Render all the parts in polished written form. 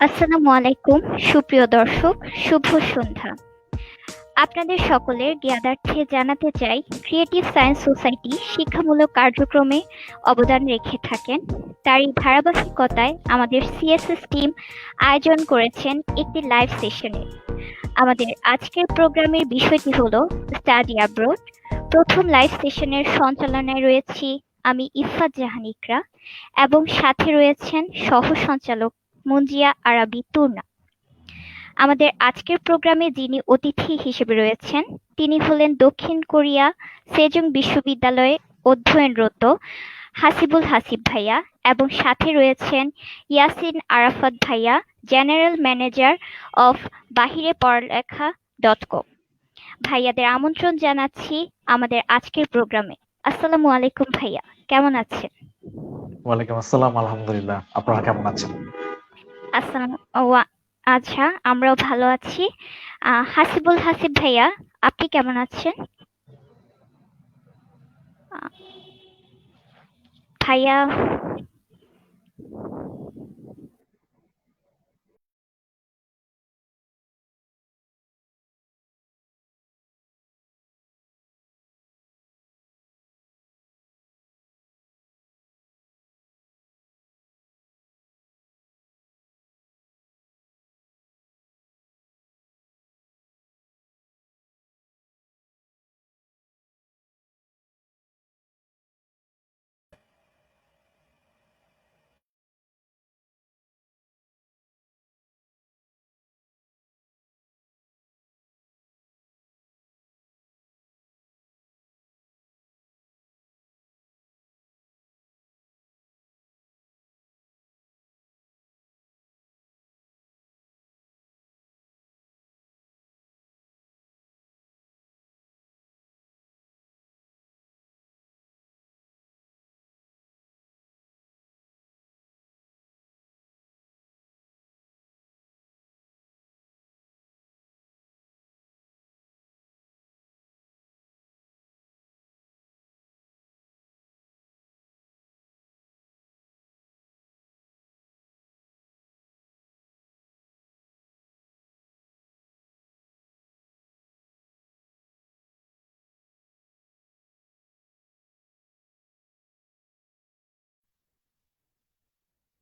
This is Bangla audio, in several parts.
আসসালামু আলাইকুম সুপ্রিয় দর্শক, শুভ সন্ধ্যা। আপনাদের সকলের জ্ঞাতার্থে জানাতে চাই, ক্রিয়েটিভ সায়েন্স সোসাইটি শিক্ষামূলক কার্যক্রমে অবদান রেখে থাকেন। তারই ধারাবাহিকতায় আমাদের সিএসএস টিম আয়োজন করেছেন একটি লাইভ সেশনের। আমাদের আজকের প্রোগ্রামের বিষয়টি হলো স্টাডি অ্যাব্রোড। প্রথম লাইভ সেশনের সঞ্চালনায় রয়েছি আমি ইফফাত জাহান ইকরা এবং সাথে রয়েছেন সহ সঞ্চালক মুঞ্জিয়া আরাবী তুর্না। আমাদের আজকের প্রোগ্রামে যিনি অতিথি হিসেবে রয়েছেন তিনি হলেন দক্ষিণ কোরিয়া সেজং বিশ্ববিদ্যালয়ে অধ্যয়নরত হাসিবুল হাসিব ভাইয়া এবং সাথে রয়েছেন ইয়াসিন আরাফাত ভাইয়া, জেনারেল ম্যানেজার অফ বাহিরে পড়ালেখা .com। ভাইয়াদের আমন্ত্রণ জানাচ্ছি আমাদের আজকের প্রোগ্রামে। আসসালামু আলাইকুম ভাইয়া, কেমন আছেন? ওয়ালাইকুম আসসালাম, আলহামদুলিল্লাহ। আপনারা কেমন আছেন? আচ্ছা, আমরাও ভালো আছি। হাসিবুল হাসিব ভাইয়া, আপনি কেমন আছেন? ভাইয়া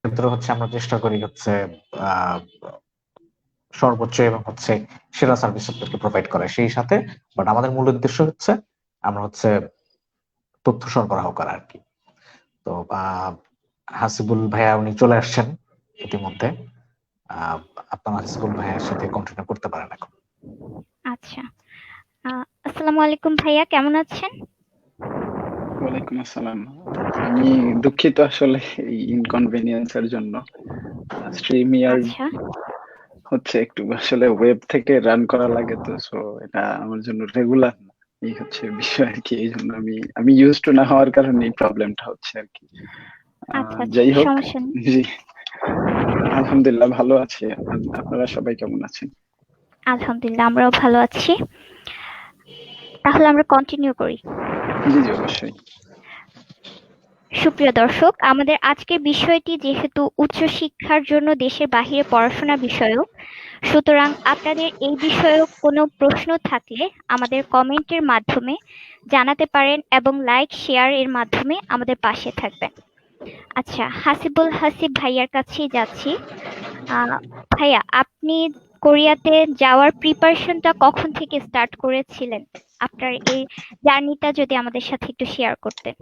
ক্ষেত্রে আমরা চেষ্টা করি আহ, সর্বোচ্চ এবং সেরা সার্ভিস আপনাদেরকে প্রোভাইড করা। সেই সাথে বাট আমাদের মূল উদ্দেশ্য আমরা তথ্য সরবরাহ করা আর কি। তো হাসিবুল ভাইয়া উনি চলে আসছেন ইতিমধ্যে। আপনারা হাসিবুল ভাইয়ার সাথে কন্টিনিউ করতে পারেন এখন। আচ্ছা, আসসালামু আলাইকুম ভাইয়া, কেমন আছেন? ওয়ালাইকুম আসসালাম। আমি দুঃখিত আসলে এই ইনকনভেনিয়েন্সের জন্য। স্ট্রিমিয়ার আচ্ছা, একটু আসলে ওয়েব থেকে রান করা লাগে, তো সো এটা আমার জন্য রেগুলার না। এই বিষয় আর কি। এই জন্য আমি ইউজ টু না হওয়ার কারণে এই প্রবলেমটা হচ্ছে আর কি। আচ্ছা, যাই হোক, সমস্যা নেই। জি আলহামদুলিল্লাহ ভালো আছি। আপনারা সবাই কেমন আছেন? আলহামদুলিল্লাহ, আমরাও ভালো আছি। তাহলে আমরা কন্টিনিউ করি। জি জি অবশ্যই। সুপ্রিয় দর্শক, আমাদের আজকের বিষয়টি যেহেতু উচ্চশিক্ষার জন্য দেশের বাহিরে পড়াশোনা বিষয়ক, সুতরাং আপনাদের এই বিষয়ক কোনো প্রশ্ন থাকলে আমাদের কমেন্টের মাধ্যমে জানাতে পারেন এবং লাইক শেয়ার এর মাধ্যমে আমাদের পাশে থাকবেন। আচ্ছা, হাসিবুল হাসিব ভাইয়ার কাছেই যাচ্ছি। ভাইয়া, আপনি কোরিয়াতে যাওয়ার প্রিপারেশনটা কখন থেকে স্টার্ট করেছিলেন? আপনার এই জার্নিটা যদি আমাদের সাথে একটু শেয়ার করতেন।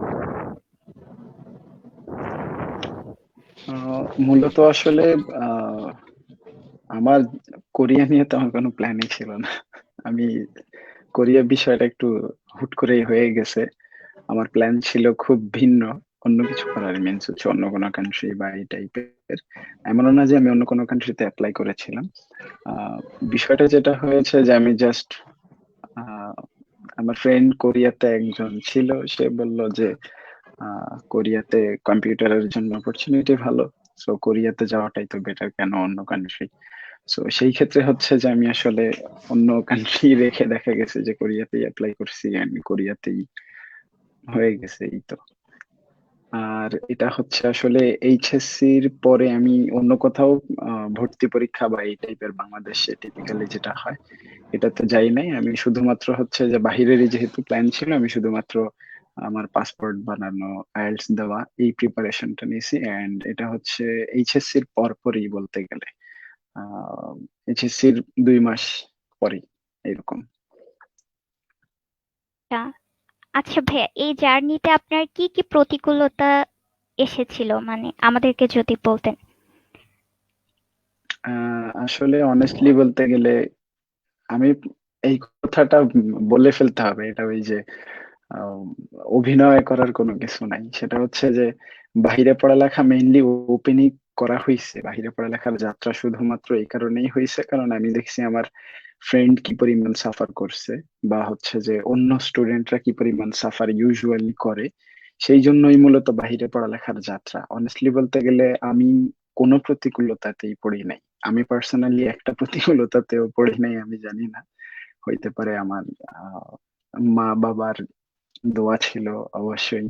মূলত আসলে আহ, আমার কোরিয়া নিয়ে তেমন কোনো প্ল্যানই ছিল না। আমি কোরিয়া বিষয়টা একটু হুট করেই হয়ে গেছে। আমার প্ল্যান ছিল খুব ভিন্ন, অন্য কিছু করার, মিনস হচ্ছে অন্য কোনো কান্ট্রি বা এই টাইপের। এমনও না যে আমি অন্য কোনো কান্ট্রিতে অ্যাপ্লাই করেছিলাম। আহ, বিষয়টা যেটা হয়েছে যে আমি জাস্ট আমার ফ্রেন্ড কোরিয়াতে একজন ছিল, সে বলল যে কোরিয়াতে কম্পিউটারের জন্য অপরচুনিটি ভালো, সো কোরিয়াতে যাওয়াটাই তো বেটার, কেন অন্য কান্ট্রি। সো সেই ক্ষেত্রে হচ্ছে যে আমি আসলে অন্য কান্ট্রি রেখে দেখা গেছে যে কোরিয়াতেই অ্যাপ্লাই করছি, এন্ড কোরিয়াতেই হয়ে গেছে এই তো। আর এটা হচ্ছে আসলে এইচএসসির পরে আমি অন্য কোথাও ভর্তি পরীক্ষা বা এই টাইপের বাংলাদেশে টিপিক্যালি যেটা হয় এটাতে যাই নাই। আমি শুধুমাত্র হচ্ছে যে বাহিরেরই যেহেতু প্ল্যান ছিল, আমি শুধুমাত্র আমার পাসপোর্ট বানানো, আইএলটিএস দেওয়া, এই প্রিপারেশনটা নিয়েছি। এন্ড এটা হচ্ছে এইচএসসির পরপরই বলতে গেলে, এইচএসসির 2 মাস পরেই এরকম। তা, আচ্ছা ভাইয়া, এই জার্নিতে আপনার কি কি প্রতিকূলতা এসেছিল, মানে আমাদেরকে যদি বলতেন। আসলে অনেস্টলি বলতে গেলে আমি এই কথাটা বলে ফেলতে হবে, এটা ওই যে আহ, অভিনয় করার কোনো কিছু নাই। সেটা হচ্ছে যে বাহিরে পড়ালেখা মেইনলি ওপেনই করা হয়েছে। বাহিরে পড়ালেখার যাত্রা শুধুমাত্র এই কারণেই হয়েছে কারণ আমি দেখছি আমার ফ্রেন্ড কি পরিমাণ সাফার করছে, বা হচ্ছে যে অন্য স্টুডেন্টরা কি পরিমাণ সাফার ইউজুয়ালি করে। সেই জন্যই মূলত বাহিরে পড়ালেখার যাত্রা। অনেস্টলি বলতে গেলে আমি কোনো প্রতিকূলতাতেই পড়ি নাই। আমি পার্সোনালি একটা প্রতিকূলতাতেও পড়ি নাই, আমি জানি না, হইতে পারে আমার আহ, মা বাবার দোয়া ছিল অবশ্যই।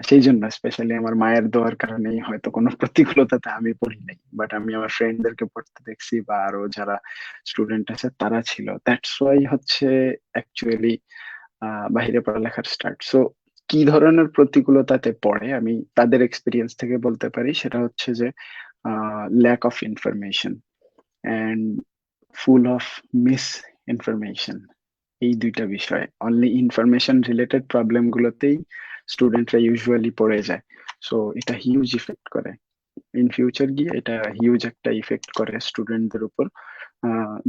সেই জন্য স্পেশালি আমার মায়ের দোয়ার কারণেই হয়তো কোনো প্রতিকূলতাতে আমি পড়ি নাই, বাট আমি আমার ফ্রেন্ডদেরকে পড়তে দেখছি বা আরো যারা স্টুডেন্ট আছে তারা ছিল, দ্যাটস ওয়াই হচ্ছে অ্যাকচুয়ালি বাইরে পড়ালেখার স্টার্ট। সো কি ধরনের প্রতিকূলতাতে পড়ে আমি তাদের এক্সপিরিয়েন্স থেকে বলতে পারি, সেটা হচ্ছে যে lack of information and full of misinformation. এই দুইটা বিষয়, অনলি ইনফরমেশন রিলেটেড প্রবলেম গুলোতেই স্টুডেন্টরা ইউজুয়ালি পড়ে যায়। সো এটা হিউজ ইফেক্ট করে, ইন ফিউচার গিয়ে এটা হিউজ একটা ইফেক্ট করে স্টুডেন্টদের উপর।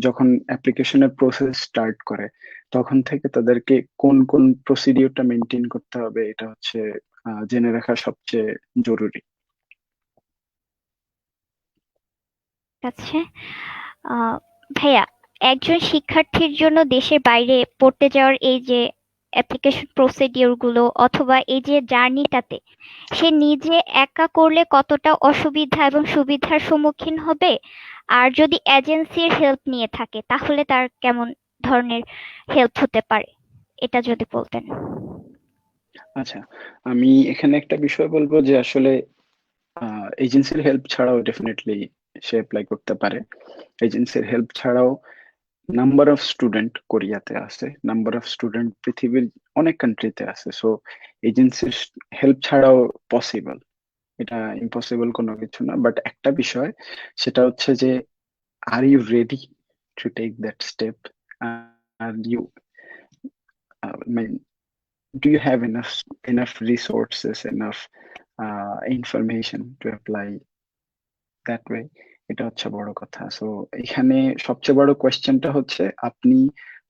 যখন অ্যাপ্লিকেশনের প্রসেস স্টার্ট করে তখন থেকে তাদেরকে কোন কোন প্রসিডিওরটা মেনটেন করতে হবে, এটা হচ্ছে জেনে রাখা সবচেয়ে জরুরি। আছে আহ ভাইয়া, একজন শিক্ষার্থীর জন্য দেশের বাইরে পড়তে যাওয়ার এই যে অ্যাপ্লিকেশন প্রসিডিওর গুলো অথবা এই যে জার্নিটাতে সে নিজে একা করলে কতটা অসুবিধা এবং সুবিধার সম্মুখীন হবে, আর যদি এজেন্সির হেল্প নিয়ে থাকে তাহলে তার কেমন ধরনের হেল্প হতে পারে, এটা যদি বলতেন। আচ্ছা, আমি এখানে একটা বিষয় বলবো যে আসলে এজেন্সির হেল্প ছাড়াও ডেফিনেটলি সে অ্যাপ্লাই করতে পারে। এজেন্সির হেল্প ছাড়াও নাম্বার অফ স্টুডেন্ট কোরিয়াতে আছে, নাম্বার অফ স্টুডেন্ট পৃথিবীর অনেক কান্ট্রিতে আছে। সো এজেন্সির হেল্প ছাড়াও পসিবল, এটা ইম্পসিবল কোনো কিছু না। বাট একটা বিষয়, সেটা হচ্ছে যে are you ready to take that step? Are you mean do you have enough resources, enough information to apply that way? এটা হচ্ছে বড় কথা। সো এখানে সবচেয়ে বড় কোয়েশ্চেনটা হচ্ছে আপনি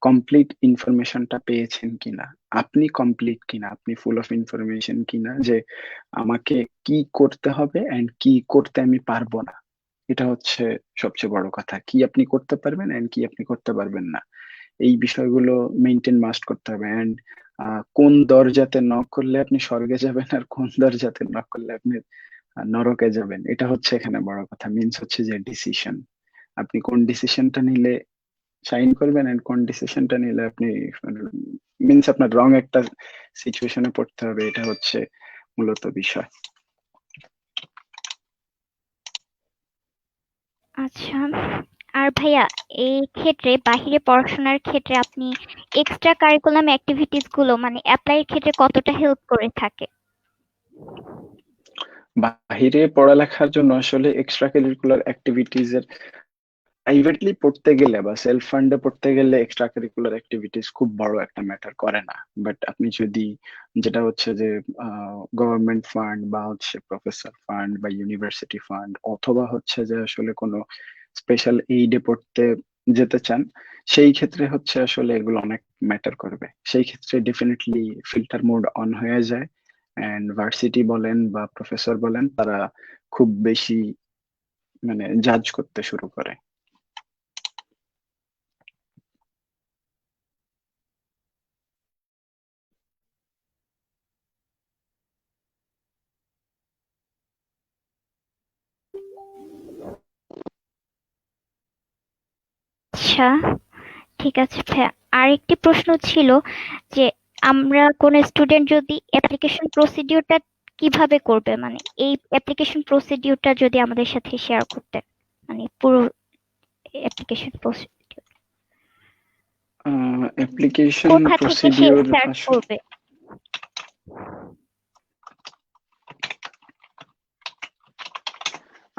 কমপ্লিট ইনফরমেশনটা পেয়েছেন কিনা, আপনি কমপ্লিট কিনা, আপনি ফুল অফ ইনফরমেশন কিনা, যে আমাকে কি করতে হবে এন্ড কি করতে আমি পারবো না। এটা হচ্ছে সবচেয়ে বড় কথা, কি আপনি করতে পারবেন এন্ড কি আপনি করতে পারবেন না। এই বিষয়গুলো মেনটেন মাস্ট করতে হবে। এন্ড কোন দরজাতে নক করলে আপনি স্বর্গে যাবেন আর কোন দরজাতে নক করলে আপনি নরকে যাবেন, এটা হচ্ছে এখানে বড় কথা। মিন্স হচ্ছে যে ডিসিশন, আপনি কোন ডিসিশনটা নিলে সাইন করবেন এন্ড কোন ডিসিশনটা নিলে আপনি মিন্স আপনার রং একটা সিচুয়েশনে পড়তে হবে, এটা হচ্ছে মূলত বিষয়। আচ্ছা, আর ভাইয়া, এই ক্ষেত্রে বাহিরে পড়াশোনার ক্ষেত্রে আপনি এক্সট্রা কারিকুলাম অ্যাক্টিভিটিস গুলো মানে অ্যাপ্লাইয়ের ক্ষেত্রে কতটা হেল্প করে থাকে? বাহিরে পড়ালেখার জন্য আসলে এক্সট্রা কারিকুলার অ্যাক্টিভিটিজ এর প্রাইভেটলি পড়তে গেলে বা সেলফ ফান্ডে পড়তে গেলে এক্সট্রা কারিকুলার অ্যাক্টিভিটিস খুব বড় একটা ম্যাটার করে না। বাট আপনি যদি যেটা হচ্ছে যে গভর্নমেন্ট ফান্ড বা হচ্ছে প্রফেসর ফান্ড বা ইউনিভার্সিটি ফান্ড অথবা হচ্ছে যে আসলে কোনো স্পেশাল এইডে পড়তে যেতে চান, সেই ক্ষেত্রে হচ্ছে আসলে এগুলো অনেক ম্যাটার করবে। সেই ক্ষেত্রে ডেফিনেটলি ফিল্টার মোড অন হয়ে যায়, অ্যান্ড ভার্সিটি বলেন বা প্রফেসর বলেন তারা খুব বেশি মানে জাজ করতে শুরু করে। আচ্ছা, ঠিক আছে ভাইয়া। আরেকটি প্রশ্ন ছিল যে আমরা কোন স্টুডেন্ট যদি অ্যাপ্লিকেশন প্রসিডিউরটা কিভাবে করবে, মানে এই অ্যাপ্লিকেশন প্রসিডিউরটা যদি আমাদের সাথে শেয়ার করতে, মানে পুরো অ্যাপ্লিকেশন প্রসিডিউর অ্যাপ্লিকেশন কোথা থেকে সে প্রসিডিওর স্টার্ট করবে।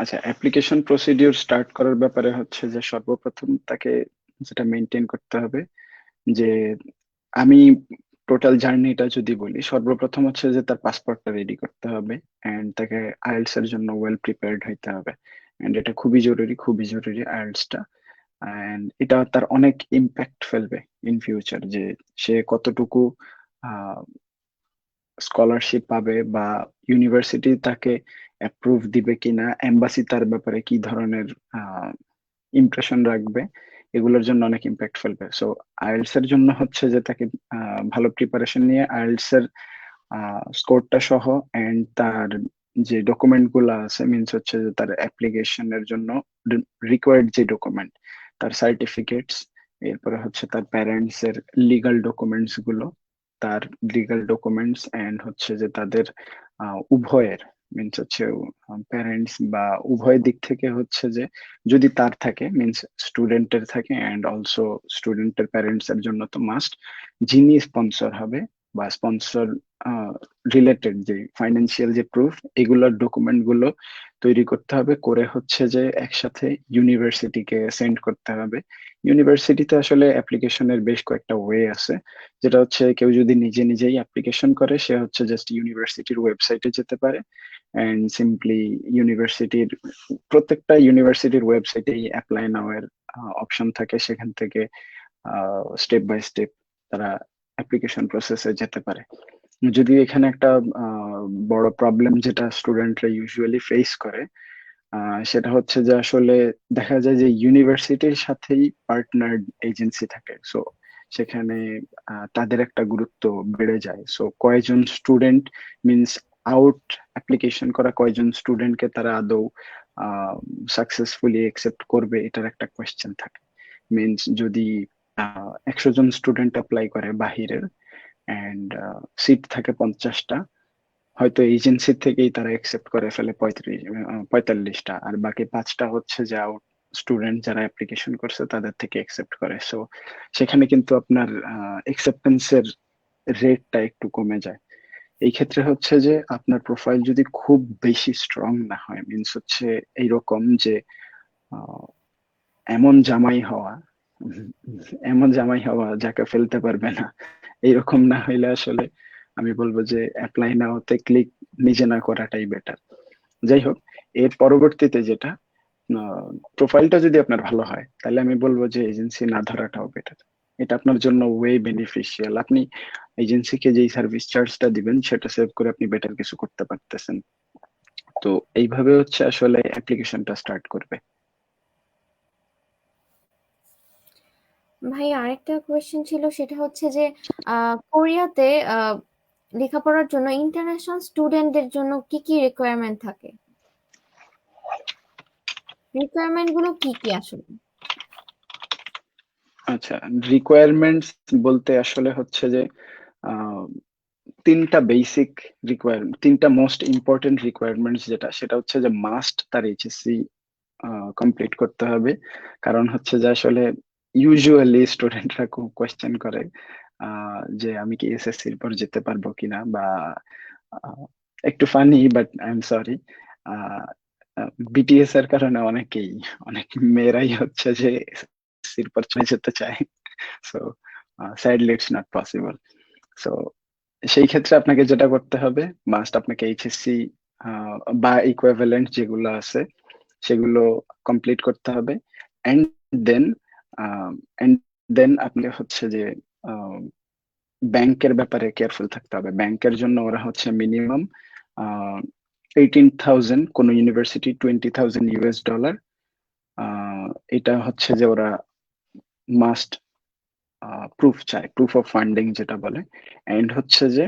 আচ্ছা, অ্যাপ্লিকেশন প্রসিডিওর স্টার্ট করার ব্যাপারে হচ্ছে যে সর্বপ্রথম তাকে যেটা মেনটেন করতে হবে যে আমি টোটাল জার্নিটা যদি বলি, সর্বপ্রথম হচ্ছে যে তার পাসপোর্টটা রেডি করতে হবে, এন্ড তাকে আইএলটিএস এর জন্য ওয়েল প্রিপেয়ার্ড হইতে হবে। এন্ড এটা খুবই জরুরি আইএলটিএসটা। এন্ড এটা তার অনেক ইম্প্যাক্ট ফেলবে ইন ফিউচার, যে সে কতটুকু স্কলারশিপ পাবে বা ইউনিভার্সিটি তাকে অ্যাপ্রুভ দিবে কিনা, এম্বাসি তার ব্যাপারে কি ধরনের ইমপ্রেশন রাখবে, এগুলোর জন্য অনেক ইম্প্যাক্ট ফেলবে। সো আইএলটিএস এর জন্য হচ্ছে যে তাকে ভালো প্রিপারেশন নিয়ে আইএলটিএস এর স্কোরটা সহ এন্ড তার যে ডকুমেন্ট গুলো আছে, মিনস হচ্ছে যে তার অ্যাপ্লিকেশনের জন্য রিকোয়ার্ড যে ডকুমেন্ট, তার সার্টিফিকেটস, এরপরে হচ্ছে তার প্যারেন্টস এর লিগাল ডকুমেন্টস গুলো, তার লিগাল ডকুমেন্টস এন্ড হচ্ছে যে তাদের উভয়ের, মিনস হচ্ছে প্যারেন্টস বা উভয় দিক থেকে হচ্ছে যে যদি তার থাকে, মিনস স্টুডেন্টের থাকে এন্ড অলসো স্টুডেন্টের প্যারেন্টস এর জন্য তো মাস্ট, যিনি স্পন্সর হবে বা স্পন্সর রিলেটেড যে ফাইন্যান্সিয়াল যে প্রুফ, এগুলোর ডকুমেন্ট গুলো তৈরি করতে হবে, করে হচ্ছে যে একসাথে ইউনিভার্সিটিকে সেন্ড করতে হবে। ইউনিভার্সিটিতে আসলে অ্যাপ্লিকেশনের বেশ কয়েকটা ওয়ে আছে, যেটা হচ্ছে কেউ যদি নিজেই অ্যাপ্লিকেশন করে, সে হচ্ছে জাস্ট ইউনিভার্সিটির ওয়েবসাইটে যেতে পারে এন্ড সিম্পলি ইউনিভার্সিটির প্রত্যেকটা ইউনিভার্সিটির ওয়েবসাইটেই অ্যাপ্লাই নাও এর অপশন থাকে, সেখান থেকে স্টেপ বাই স্টেপ তারা অ্যাপ্লিকেশন প্রসেসে যেতে পারে। যদি এখানে একটা বড় প্রবলেম যেটা স্টুডেন্টরা ইউজুয়ালি ফেস করে, সেটা হচ্ছে যে আসলে দেখা যায় যে ইউনিভার্সিটির সাথেই পার্টনার এজেন্সি থাকে। সো সেখানে তাদের একটা গুরুত্ব বেড়ে যায়। সো কয়জন স্টুডেন্ট, মিনস আউট অ্যাপ্লিকেশন করা কয়জন স্টুডেন্টকে তারা আদৌ সাকসেসফুলি একসেপ্ট করবে, এটার একটা কোয়েশ্চেন থাকে। মিনস যদি 100 জন স্টুডেন্ট অ্যাপ্লাই করে বাহিরের এন্ড সিট থাকে 50টা, হয়তো এজেন্সি থেকেই তারা একসেপ্ট করে ফেলে 45টা, আর বাকি 5টা হচ্ছে যে আউট স্টুডেন্ট যারা অ্যাপ্লিকেশন করছে তাদের থেকে একসেপ্ট করে। সো সেখানে কিন্তু আপনার একসেপ্টেন্সের রেটটা একটু কমে যায়। এই ক্ষেত্রে হচ্ছে যে আপনার প্রোফাইল যদি খুব বেশি স্ট্রং না হয়, মিনস হচ্ছে এইরকম যে আহ, এমন জামাই হওয়া এমন জামাই হওয়া যাকে ফেলতে পারবে না, এইরকম না হইলে আসলে আমি বলবো যে অ্যাপ্লাই না হতে ক্লিক নিজে না করাটাই বেটার। যাই হোক, এর পরবর্তীতে যেটা, প্রোফাইলটা যদি আপনার ভালো হয়, তাহলে আমি বলবো যে এজেন্সি না ধরাটাও বেটার। এটা আপনার জন্য ওয়ে বেনিফিশিয়াল। আপনি এজেন্সিকে যেই সার্ভিস চার্জটা দিবেন সেটা সেভ করে আপনি বেটার কিছু করতে পারতেছেন। তো এইভাবে হচ্ছে আসলে অ্যাপ্লিকেশনটা স্টার্ট করবে। ভাই আরেকটা কোয়েশ্চেন ছিল, সেটা হচ্ছে যে কোরিয়াতে লেখাপড়ার জন্য ইন্টারন্যাশনাল স্টুডেন্টদের জন্য কি কি রিকোয়ারমেন্ট থাকে? রিকোয়ারমেন্ট গুলো কি কি আসলে? আচ্ছা, রিকোয়ারমেন্টস বলতে আসলে হচ্ছে যে আহ, তিনটা বেসিক রিকোয়ারমেন্ট, তিনটা মোস্ট ইম্পর্টেন্ট রিকোয়ারমেন্টস, যেটা সেটা হচ্ছে যে মাস্ট তার এইচএসসি কমপ্লিট করতে হবে। কারণ হচ্ছে যে আসলে ইউজুয়ালি স্টুডেন্টরা খুব কোয়েশ্চেন করে যে আমি কি এসএসসির পর যেতে পারবো কিনা, বা একটু funny but I am sorry, BTS এর কারণে অনেক মেয়েরাই হচ্ছে যে এসএসসির পর চলে যেতে চায়। So sadly it's not possible. So সেই ক্ষেত্রে আপনাকে যেটা করতে হবে, মাস্ট আপনাকে এইচএসসি বা ইকুইভ্যালেন্ট যেগুলো আছে সেগুলো কমপ্লিট করতে হবে। এন্ড দেন এন্ড দেন আপনি হচ্ছে যে ব্যাংকের ব্যাপারে কেয়ারফুল থাকতে হবে। ব্যাংকের জন্য ওরা হচ্ছে মিনিমাম 18,000, কোন ইউনিভার্সিটি $20,000। এটা হচ্ছে যে ওরা মাস্ট প্রুফ চায়, প্রুফ অফ ফান্ডিং যেটা বলে। এন্ড হচ্ছে যে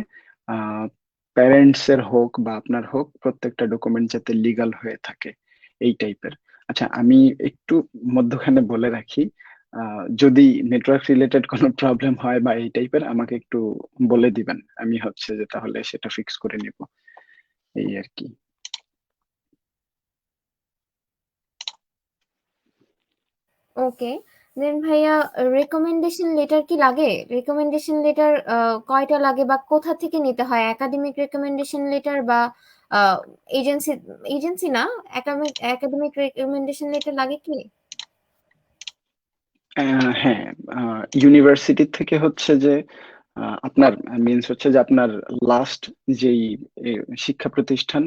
প্যারেন্টস এর হোক বা আপনার হোক, প্রত্যেকটা ডকুমেন্ট যাতে লিগাল হয়ে থাকে, এই টাইপের। আচ্ছা, আমি একটু মধ্যখানে বলে রাখি, যদি নেটওয়ার্ক রিলেটেড কোনো প্রবলেম হয় বা এই টাইপের, আমাকে একটু বলে দিবেন, আমি হচ্ছে যে তাহলে সেটা ফিক্স করে নিব, এই আর কি। ওকে, দেন ভাইয়া, রেকমেন্ডেশন লেটার কি লাগে? রেকমেন্ডেশন লেটার কয়টা লাগে বা কোথা থেকে নিতে হয়? একাডেমিক রেকমেন্ডেশন লেটার বা এজেন্সি, এজেন্সি না, একাডেমিক রেকমেন্ডেশন লেটার লাগে কি? হ্যাঁ, ইউনিভার্সিটি থেকে হচ্ছে যে আপনার মিনস হচ্ছে যে আপনার লাস্ট যেই শিক্ষা প্রতিষ্ঠান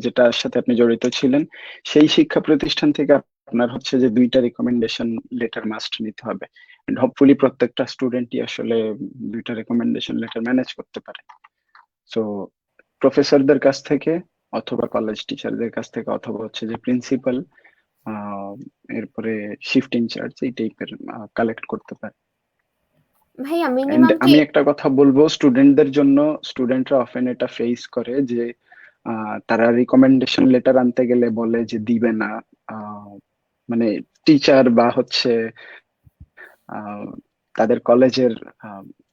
যেটার সাথে আপনি জড়িত ছিলেন, সেই শিক্ষা প্রতিষ্ঠান থেকে আপনার হচ্ছে যে 2টা রিকমেন্ডেশন লেটার মাস্ট নিতে হবে। এন্ড হোপফুলি প্রত্যেকটা স্টুডেন্টই আসলে 2টা রিকমেন্ডেশন লেটার ম্যানেজ করতে পারে। সো প্রফেসরদের কাছ থেকে, অথবা কলেজ টিচারদের কাছ থেকে, অথবা হচ্ছে যে প্রিন্সিপাল, এরপরে শিফট ইনচার্জ, এই টাইপের কালেক্ট করতে পারে। ভাইয়া এন্ড মিনিমাম কি? আমি একটা কথা বলবো স্টুডেন্টদের জন্য, স্টুডেন্টরা অফেন এটা ফেস করে যে তারা রিকমেন্ডেশন লেটার আনতে গেলে বলে যে দিবে না। মানে টিচার বা হচ্ছে আহ, তাদের কলেজের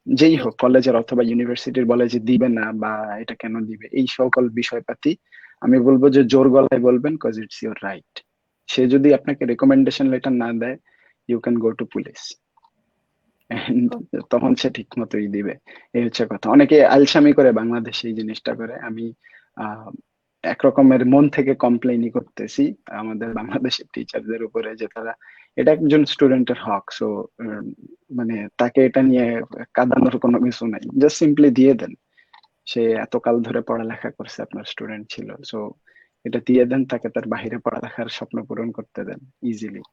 যেই হোক, কলেজের অথবা ইউনিভার্সিটির বলে যে দিবে না বা এটা কেন দিবে, এই সকল বিষয়পাতি আমি বলবো যে জোর গলায় বলবেন, কজ ইটস ইউর রাইট। সে যদি আপনাকে রেকমেন্ডেশন লেটার না দেয়, you can go to police, তখন সে ঠিক মতোই দিবে। এই হচ্ছে কথা। অনেকে আলসামি করে বাংলাদেশে এই জিনিসটা করে। আমি আহ একরকমের মন থেকে কমপ্লেইনই করতেছি আমাদের বাংলাদেশের টিচারদের উপরে, যে তারা, এটা একজন স্টুডেন্টের হক। সো মানে তাকে এটা নিয়ে কাঁদানোর কোনো কিছু নাই, জাস্ট সিম্পলি দিয়ে দেন। সে এতকাল ধরে পড়ালেখা করছে, আপনার স্টুডেন্ট ছিল, সো এটা দিয়ে দেন তাকে, তার বাহিরে পড়ালেখার স্বপ্ন পূরণ করতে দেন ইজিলি।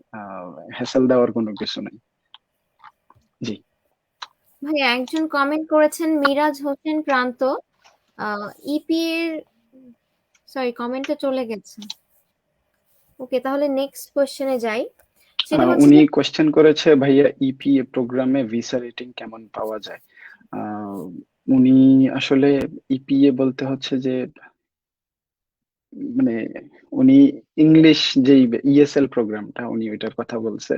হ্যাসেল দেওয়ার কোনো কিছু নাই। জি। ভাইয়া একজন কমেন্ট করেছেন, মিরাজ হোসেন প্রান্ত, ইপি এর, সরি কমেন্টটা চলে গেছে। ওকে, তাহলে নেক্সট কোশ্চেনে যাই। সেটা হচ্ছে উনি যে কোয়েশ্চেন করেছে, ভাইয়া ইপিএ প্রোগ্রামে ভিসা রেটিং কেমন পাওয়া যায়? আহ, উনি আসলে ইপিএ বলতে হচ্ছে যে মানে উনি ইংলিশ যেই ইএসএল প্রোগ্রামটা, উনি ওইটার কথা বলছে।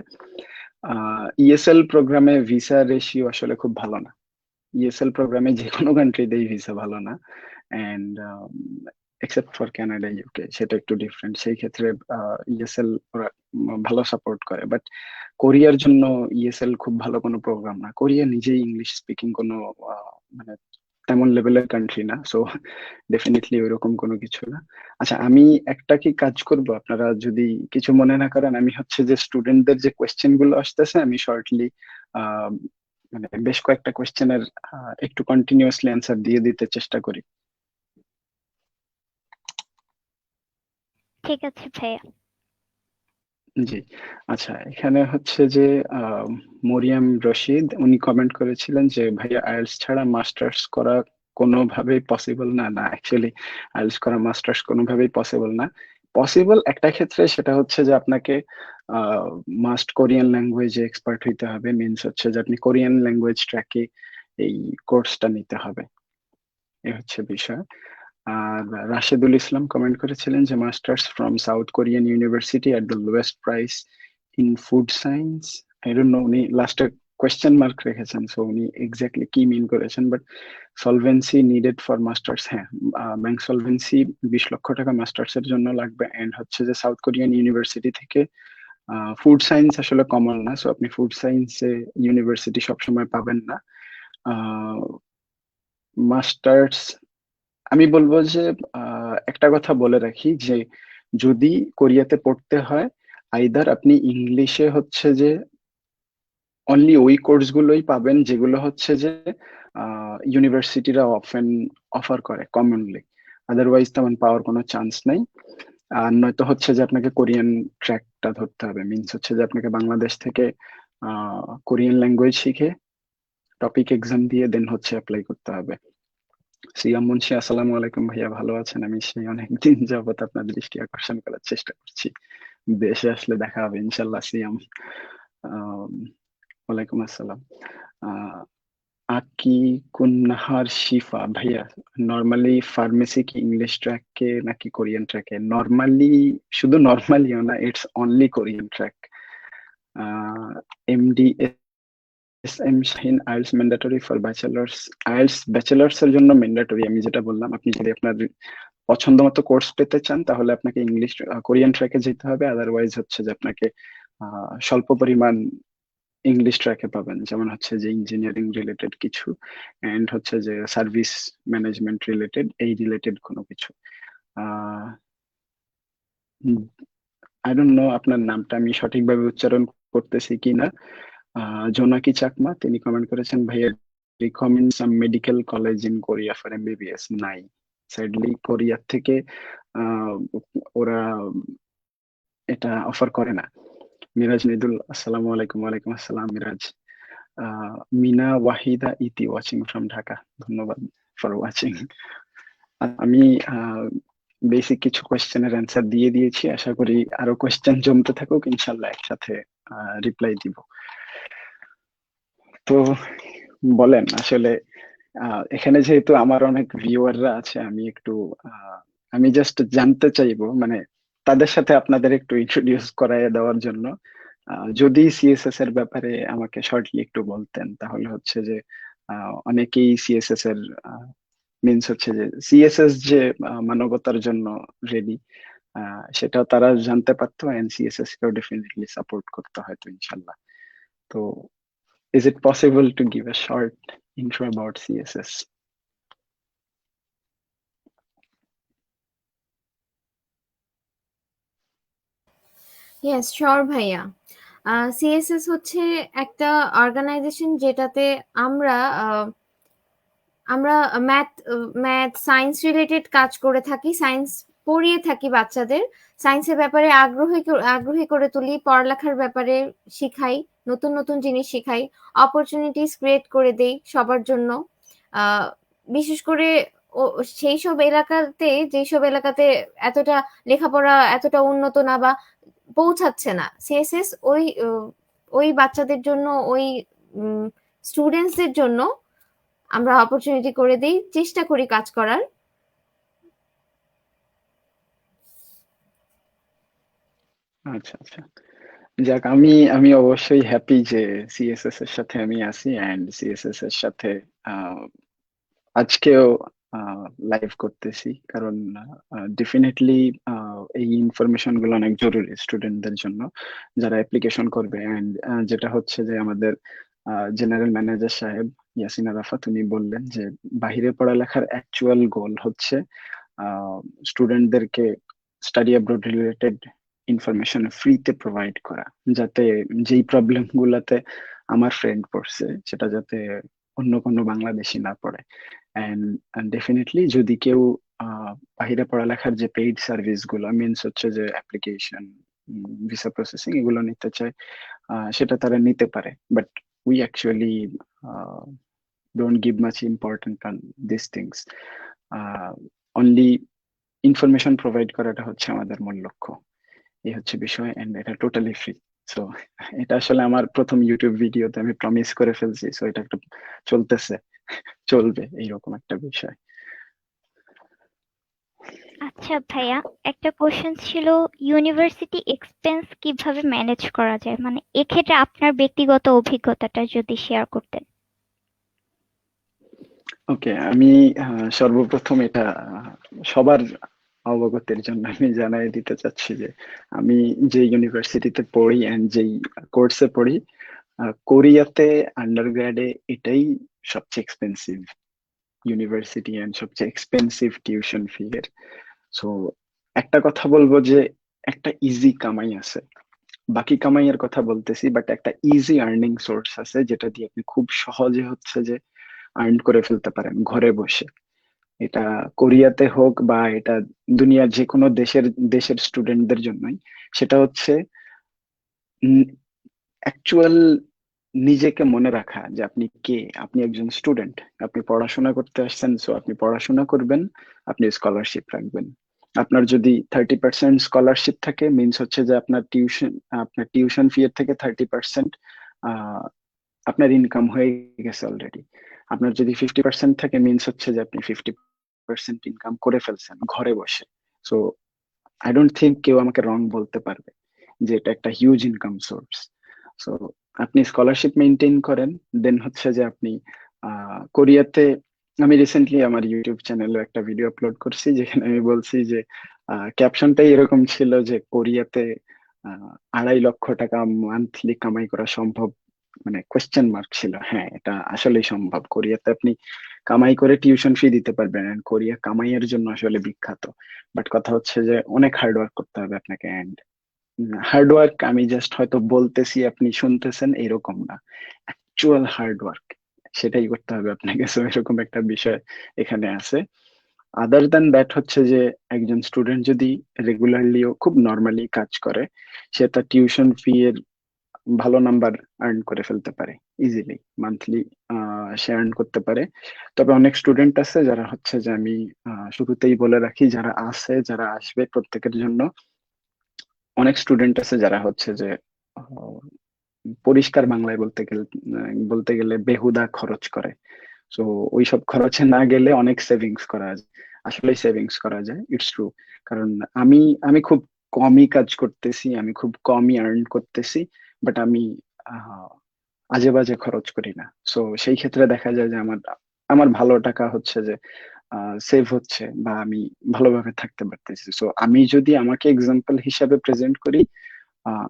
ইএসএল প্রোগ্রামে ভিসা রেশিও আসলে খুব ভালো না। ইএসএল প্রোগ্রামে যে কোনো কান্ট্রিতেই ভিসা ভালো না। And except for Canada, UK, সেটা একটু ডিফারেন্ট। সেই ক্ষেত্রে ইএসএল ওরা ভালো সাপোর্ট করে, বাট কোরিয়ার জন্য ইএসএল খুব ভালো কোনো প্রোগ্রাম না। কোরিয়া নিজেই ইংলিশ স্পিকিং কোনো মানে তেমন লেভেলের কান্ট্রি না। সো ডেফিনেটলি ওইরকম কোনো কিছু না। আচ্ছা, আমি একটা কি কাজ করব, আপনারা যদি কিছু মনে না করেন, আমি হচ্ছে যে স্টুডেন্টদের যে কোয়েশ্চেন গুলো আসতেছে, আমি শর্টলি মানে বেশ কয়েকটা কোয়েশ্চেনের একটু কন্টিনিউয়াসলি অ্যান্সার দিয়ে দিতে চেষ্টা করি। ঠিক আছে ভাইয়া। জি। আচ্ছা, এখানে হচ্ছে যে মরিয়াম রশিদ, উনি কমেন্ট করেছিলেন যে ভাইয়া আইএলটিএস ছাড়া মাস্টার্স করা কোনোভাবেই পসিবল না। না, অ্যাকচুয়ালি আইএলটিএস করা মাস্টার্স কোনোভাবেই পসিবল না। পসিবল একটা ক্ষেত্রে, সেটা হচ্ছে যে আপনাকে মাস্ট কোরিয়ান ল্যাঙ্গুয়েজে এক্সপার্ট হইতে হবে। মিনস হচ্ছে যে আপনি কোরিয়ান ল্যাঙ্গুয়েজ ট্র্যাকে এই কোর্সটা নিতে হবে, এ হচ্ছে বিষয়। আর রাশেদুল ইসলাম কমেন্ট করেছিলেন যে masters from South Korean university at the lowest price in food science. I don't know, উনি লাস্টে কোয়েশ্চেন মার্ক রেখেছেন, সো উনি এক্স্যাক্টলি কি মিন করেছেন, but solvency needed for masters, হ্যাঁ, ব্যাংক সলভেন্সি 20 লক্ষ টাকা মাস্টার্স এর জন্য লাগবে। এন্ড হচ্ছে যে সাউথ কোরিয়ান ইউনিভার্সিটি থেকে ফুড সায়েন্স আসলে কমন না, সো আপনি ফুড সায়েন্সে ইউনিভার্সিটি সবসময় পাবেন না। মাস্টার্স, আমি বলবো যে একটা কথা বলে রাখি, যে যদি কোরিয়াতে পড়তে হয়, আইদার আপনি ইংলিশে হচ্ছে যে অনলি ওই কোর্স গুলোই পাবেন যেগুলো হচ্ছে যে ইউনিভার্সিটিরা অফেন অফার করে কমনলি, আদারওয়াইজ তেমন পাওয়ার কোনো চান্স নাই। আর নয়তো হচ্ছে যে আপনাকে কোরিয়ান ট্র্যাকটা ধরতে হবে, মিনস হচ্ছে যে আপনাকে বাংলাদেশ থেকে কোরিয়ান ল্যাঙ্গুয়েজ শিখে টপিক এক্সাম দিয়ে দেন হচ্ছে অ্যাপ্লাই করতে হবে। সিয়াম মুন্সি, আসসালামু আলাইকুম ভাইয়া, ভালো আছেন? আমি সেই অনেকদিন যাবত আপনার দৃষ্টি আকর্ষণ করার চেষ্টা করছি, দেশে আসলে দেখা হবে ইনশাল্লাহ। সিয়াম, ওয়ালাইকুম আসসালাম। আহ আকি কুন্নাহার শিফা ভাইয়া, নর্মালি ফার্মেসি কি ইংলিশ ট্র্যাকে নাকি কোরিয়ান ট্র্যাকে? নর্মালি, শুধু নর্মালিও না, it's only Korean track. MD S M Shahin, IELTS mandatory for bachelors. IELTS bachelors এর জন্য ম্যান্ডেটরি, আমি যেটা বললাম। আপনি যদি আপনার পছন্দ মতো কোর্স পেতে চান তাহলে আপনাকে ইংলিশ কোরিয়ান ট্র্যাকে যেতে হবে, আদারওয়াইজ হচ্ছে যে আপনাকে স্বল্প পরিমাণ ইংলিশ ট্র্যাকে পাবেন, যেমন হচ্ছে যে ইঞ্জিনিয়ারিং রিলেটেড কিছু এন্ড হচ্ছে যে সার্ভিস ম্যানেজমেন্ট রিলেটেড, এই রিলেটেড কোনো কিছু। আই ডোন্ট নো আপনার নামটা আমি সঠিকভাবে উচ্চারণ করতেছি কিনা। জোনাকি চাকমা, তিনি কমেন্ট করেছেন, ভাইয়া recommend some medical college in Korea for MBBS. নাই, স্যাডলি কোরিয়া থেকে ওরা এটা অফার করে না। মিরাজ নিদুল, আসসালামু আলাইকুম। ওয়ালাইকুম আসসালাম মিরাজ। মিনা ওয়াহিদা ইতি, ওয়াচিং ফ্রম ঢাকা, ধন্যবাদ ফর ওয়াচিং। আমি বেসিক কিছু কোয়েশ্চেনের অ্যান্সার দিয়ে দিয়েছি, আশা করি আরো কোয়েশ্চেন জমতে থাকুক, ইনশাল্লাহ একসাথে রিপ্লাই দিব। তো বলেন আসলে, এখানে যেহেতু আমার অনেক ভিউয়াররা আছে, আমি জাস্ট জানতে চাইবো, মানে তাদের সাথে আপনাদের একটু ইন্ট্রোডিউস করায় দেওয়ার জন্য, যদি সিএসএস এর ব্যাপারে আমাকে শর্টলি একটু বলতেন, তাহলে হচ্ছে যে অনেকেই সিএসএস এর মিনস হচ্ছে যে সিএসএস যে মানবতার জন্য রেডি, সেটাও তারা জানতে পারতো, এন্ড সিএসএস কেও ডেফিনেটলি সাপোর্ট করতে হয়তো ইনশাল্লাহ। তো is it possible to give a short intro about CSS? Yes, sure ভাইয়া। সিএসএস হচ্ছে একটা অর্গানাইজেশন যেটাতে আমরা আমরা ম্যাথ ম্যাথ সায়েন্স রিলেটেড কাজ করে থাকি, সায়েন্স পড়িয়ে থাকি বাচ্চাদের, সায়েন্সের ব্যাপারে আগ্রহী করে তুলি, পড়ালেখার ব্যাপারে শিখাই, নতুন নতুন জিনিস শিখাই, অপরচুনিটিস ক্রিয়েট করে দেই সবার জন্য। বিশেষ করে সেই সব এলাকাতে, যেসব এলাকাতে এতটা লেখাপড়া এতটা উন্নত না বা পৌঁছাচ্ছে না, সিএসএস ওই বাচ্চাদের জন্য, ওই স্টুডেন্টসদের জন্য আমরা অপরচুনিটি করে দিই, চেষ্টা করি কাজ করার। আচ্ছা আচ্ছা, যাক, আমি অবশ্যই হ্যাপি যে সিএসএস এর সাথে আমি আছি, এন্ড সিএসএস এর সাথে আজকেও লাইভ করতেছি, কারণ ডেফিনেটলি এই ইনফরমেশন গুলো অনেক জরুরি স্টুডেন্টদের জন্য যারা অ্যাপ্লিকেশন করবে। এন্ড যেটা হচ্ছে যে আমাদের জেনারেল ম্যানেজার সাহেব ইয়াসিন আরাফাত, উনি বললেন যে বাহিরে পড়ালেখার অ্যাকচুয়াল গোল হচ্ছে স্টুডেন্টদেরকে স্টাডি অ্যাব্রড রিলেটেড ইনফরমেশন ফ্রিতে প্রোভাইড করা, যাতে যেই প্রবলেম গুলাতে আমার ফ্রেন্ড পড়ছে সেটা যাতে অন্য কোনো বাংলাদেশি না পড়ে। এন্ড ডেফিনেটলি যদি কেউ বাহিরে পড়ালেখার যে পেইড সার্ভিস গুলো, মিনস হচ্ছে যে অ্যাপ্লিকেশন, ভিসা প্রসেসিং, এগুলো নিতে চায়, সেটা তারা নিতে পারে, but we actually don't give much important on this things. Only information provide করাটা হচ্ছে আমাদের মূল লক্ষ্য, এই হচ্ছে বিষয়, এন্ড এটা টোটালি ফ্রি। সো এটা আসলে আমার প্রথম ইউটিউব ভিডিওতে আমি প্রমিস করে ফেলছি, সো এটা একটা চলতেছে, চলবে, এইরকম একটা বিষয়। আচ্ছা ভাইয়া, একটা কোশ্চেন ছিল, ইউনিভার্সিটি এক্সপেন্স কিভাবে ম্যানেজ করা যায়, মানে এক্ষেত্রে আপনার ব্যক্তিগত অভিজ্ঞতাটা যদি শেয়ার করতেন। ওকে, আমি সর্বপ্রথম এটা সবার অবগতির জন্য আমি জানাই দিতে চাচ্ছি যে আমি যে ইউনিভার্সিটিতে পড়ি এন্ড যেই কোর্সে পড়ি, কোরিয়াতে আন্ডারগ্র্যাডে এটাই সবচেয়ে এক্সপেন্সিভ ইউনিভার্সিটি এন্ড সবচেয়ে এক্সপেন্সিভ টিউশন ফি এর। সো একটা কথা বলবো যে একটা ইজি কামাই আছে, বাকি কামাইয়ের কথা বলতেছি, বাট একটা ইজি আর্নিং সোর্স আছে যেটা দিয়ে আপনি খুব সহজে হচ্ছে যে আর্ন করে ফেলতে পারেন ঘরে বসে। এটা কোরিয়াতে হোক বা এটা দুনিয়ার যে কোনো দেশের দেশের স্টুডেন্টদের জন্যই। সেটা হচ্ছে অ্যাকচুয়াল নিজেকে মনে রাখা যে আপনি কে। আপনি একজন স্টুডেন্ট, আপনি পড়াশোনা করতে আসছেন, সো আপনি পড়াশোনা করবেন, আপনি স্কলারশিপ রাখবেন। আপনার যদি 30% স্কলারশিপ থাকে, মিনস হচ্ছে যে আপনার টিউশন ফি এর থেকে 30% আপনার ইনকাম হয়ে গেছে অলরেডি। আপনার যদি 50% থাকে, মিনস হচ্ছে যে আপনি 50% ইনকাম করে ফেলছেন ঘরে বসে। সো আই ডোন্ট থিঙ্ক কেউ আমাকে রং বলতে পারবে যে এটা একটা হিউজ ইনকাম সোর্স। সো আপনি স্কলারশিপ মেনটেন করেন, দেন হচ্ছে যে আপনি কোরিয়াতে, আমি রিসেন্টলি আমার ইউটিউব চ্যানেলে একটা ভিডিও আপলোড করছি যেখানে আমি বলছি যে ক্যাপশনটাই এরকম ছিল যে কোরিয়াতে 2.5 লক্ষ টাকা মান্থলি কামাই করা সম্ভব, মানে কোয়েশ্চেন মার্ক ছিল। হ্যাঁ, এটা আসলেই সম্ভব। কোরিয়াতে আপনি কামাই করে টিউশন ফি দিতে পারবেন, and কোরিয়া কামাইয়ের জন্য আসলে বিখ্যাত। বাট কথা হচ্ছে যে অনেক হার্ড ওয়ার্ক করতে হবে আপনাকে। এন্ড হার্ড ওয়ার্ক আমি জাস্ট হয়তো বলতেছি, আপনি শুনতেছেন, এরকম না। অ্যাকচুয়াল হার্ড ওয়ার্ক সেটাই করতে হবে আপনাকে। সো এরকম একটা বিষয় এখানে আছে। আদার দ্যান দ্যাট হচ্ছে যে একজন স্টুডেন্ট যদি রেগুলারলিও খুব নর্মালি কাজ করে, সে তার টিউশন ফি এর ভালো নাম্বার আর্ন করে ফেলতে পারে ইজিলি মান্থলি। সে আর্ন করতে পারে। তবে অনেক স্টুডেন্ট আছে যারা হচ্ছে যে, আমি শুরুতেই বলে রাখি, যারা আছে যারা আসবে প্রত্যেকের জন্য, অনেক স্টুডেন্ট আছে যারা হচ্ছে যে আহ, পরিষ্কার বাংলায় বলতে গেলে বেহুদা খরচ করে। সো ওইসব খরচে না গেলে অনেক সেভিংস করা যায়। আসলে সেভিংস করা যায়, ইটস ট্রু। কারণ আমি আমি খুব কমই কাজ করতেছি, আমি খুব কমই আর্ন করতেছি, বাট আমি আহ, আজে বাজে খরচ করি না। সো সেই ক্ষেত্রে দেখা যায় যে আমার আমার ভালো টাকা হচ্ছে যে সেভ হচ্ছে, বা আমি ভালোভাবে থাকতে পারতেছি। সো আমি যদি আমাকে এক্সাম্পল হিসাবে প্রেজেন্ট করি,